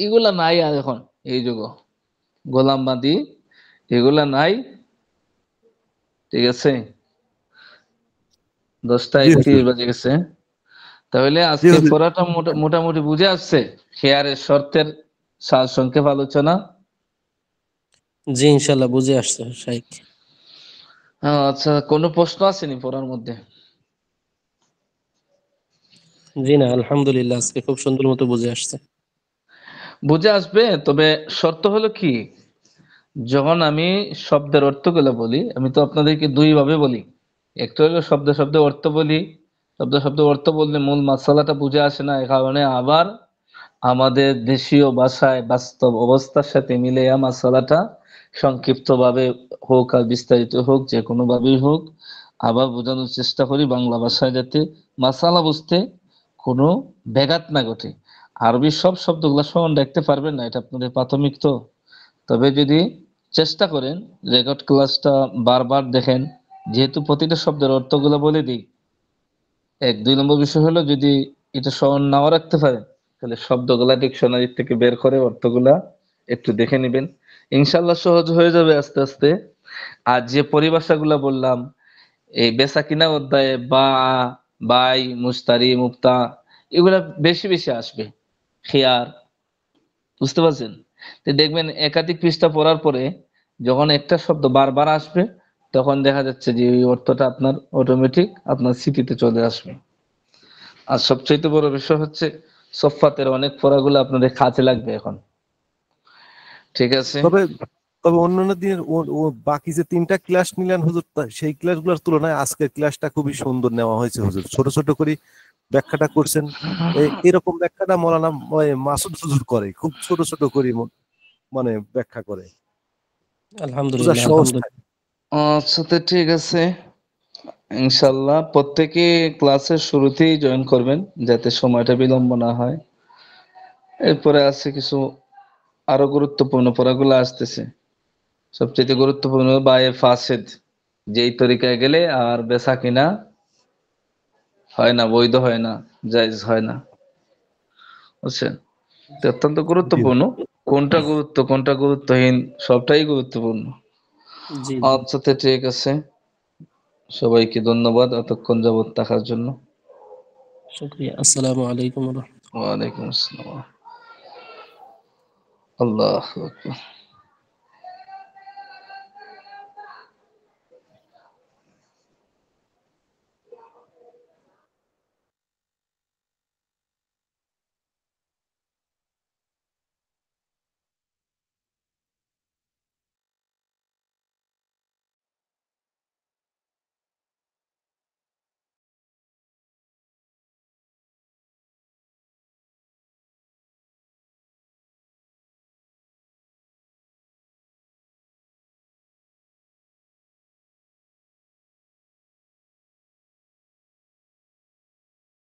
[SPEAKER 1] এগুলা নাই আর এখন এই যুগ, গোলামবাদী এগুলা নাই। ঠিক আছে, 10টা 31
[SPEAKER 3] হুজুর।
[SPEAKER 1] বাজে গেছে। তাহলে
[SPEAKER 3] জি
[SPEAKER 1] আজকে
[SPEAKER 3] হুজুর।
[SPEAKER 1] পড়াটা মোটামুটি বুঝে আসছে, শেয়ারের শর্তের সার সংক্ষেপ আলোচনা।
[SPEAKER 2] জি ইনশাল্লাহ বুঝে আসছে শাইখ।
[SPEAKER 1] আচ্ছা, কোনো প্রশ্ন আসেনি পড়ার মধ্যে?
[SPEAKER 2] জি না, আলহামদুলিল্লাহ আজকে খুব সুন্দর মতো বুঝে আসছে।
[SPEAKER 1] বুঝে আসবে, তবে শর্ত হলো কি, যখন আমি শব্দের অর্থগুলো বলি, আমি তো আপনাদেরকে দুই ভাবে বলি। একটা হলো শব্দ শব্দ অর্থ বলি, শব্দ শব্দ অর্থ বললে মূল মাসালাটা বুঝে আসে না, এই কারণে আবার আমাদের দেশীয় ভাষায় বাস্তব অবস্থার সাথে মিলে মাসালাটা সংক্ষিপ্ত ভাবে হোক আর বিস্তারিত হোক, যে কোনো ভাবেই হোক, আবার বোঝানোর চেষ্টা করি বাংলা ভাষায়, যাতে মাসালা বুঝতে কোনো ব্যাঘাত না ঘটে। আরবি সব শব্দগুলো সমান রাখতে পারবেন না, এটা আপনাদের প্রাথমিক তো। তবে যদি চেষ্টা করেন, রেকর্ড ক্লাসটা বারবার দেখেন, যেহেতু প্রতিটা শব্দের অর্থগুলো বলে দিই। 1 2 নম্বর বিষয় হলো, যদি এটা স্মরণ নাও রাখতে পারেন, তাহলে শব্দগুলা ডিকশনারি থেকে বের করে অর্থগুলা একটু দেখে নেবেন, ইনশাল্লাহ সহজ হয়ে যাবে আস্তে আস্তে। আর যে পরিভাষাগুলা বললাম, এই বেচা কিনা অধ্যায়ে বা, বাই, মুস্তারি, মুক্তা, এগুলা বেশি বেশি আসবে। খেয়ার, বুঝতে পারছেন? তো দেখবেন একাধিক পৃষ্ঠা পড়ার পরে যখন একটা শব্দ বারবার আসবে, তখন দেখা যাচ্ছে যে ওই অর্থটা আপনার অটোমেটিক আপনার স্মৃতিতে চলে আসবে। আর সবচেয়ে বড় বিষয় হচ্ছে, সফাতের অনেক পড়াগুলো আপনাদের কাজে লাগবে এখন। ঠিক আছে?
[SPEAKER 3] তবে তবে অন্যান্য দিনের ও বাকি যে 3টা ক্লাস নিলেন হুজুর, সেই ক্লাসগুলোর তুলনায় আজকের ক্লাসটা খুবই সুন্দর নেওয়া হয়েছে হুজুর। ছোট ছোট করে ব্যাখ্যাটা করছেন। এরকম ব্যাখ্যাটা মৌলানা মাসুদ হুজুর করে, খুব ছোট ছোট করে মানে ব্যাখ্যা করে, বোঝা
[SPEAKER 2] আলহামদুলিল্লাহ
[SPEAKER 3] সহজ
[SPEAKER 2] আলহামদুলিল্লাহ।
[SPEAKER 3] থাকে।
[SPEAKER 1] আচ্ছা, তো ঠিক আছে, ইনশাল্লাহ প্রত্যেকে ক্লাসের শুরুতেই জয়েন করবেন, যাতে সময়টা বিলম্ব না হয়। এরপরে আছে কিছু আরো গুরুত্বপূর্ণ পড়াগুলো আসতেছে। সবচেয়ে গুরুত্বপূর্ণ বায়ে ফাসেদ, যেই তরিকায় গেলে আর বেচা কিনা হয় না, বৈধ হয় না, জায়েজ হয় না, বুঝছেন? তো অত্যন্ত
[SPEAKER 3] জি
[SPEAKER 1] গুরুত্বপূর্ণ। কোনটা গুরুত্ব কোনটা গুরুত্বহীন, সবটাই গুরুত্বপূর্ণ।
[SPEAKER 2] জি জি।
[SPEAKER 1] আচ্ছা, তো ঠিক আছে, সবাইকে ধন্যবাদ এতক্ষণ যাবত থাকার জন্য।
[SPEAKER 2] শুকরিয়া, আসসালামু আলাইকুম ওয়া রাহমাতুল্লাহ।
[SPEAKER 1] ওয়ালাইকুম আসসালাম। আল্লাহ আকবার।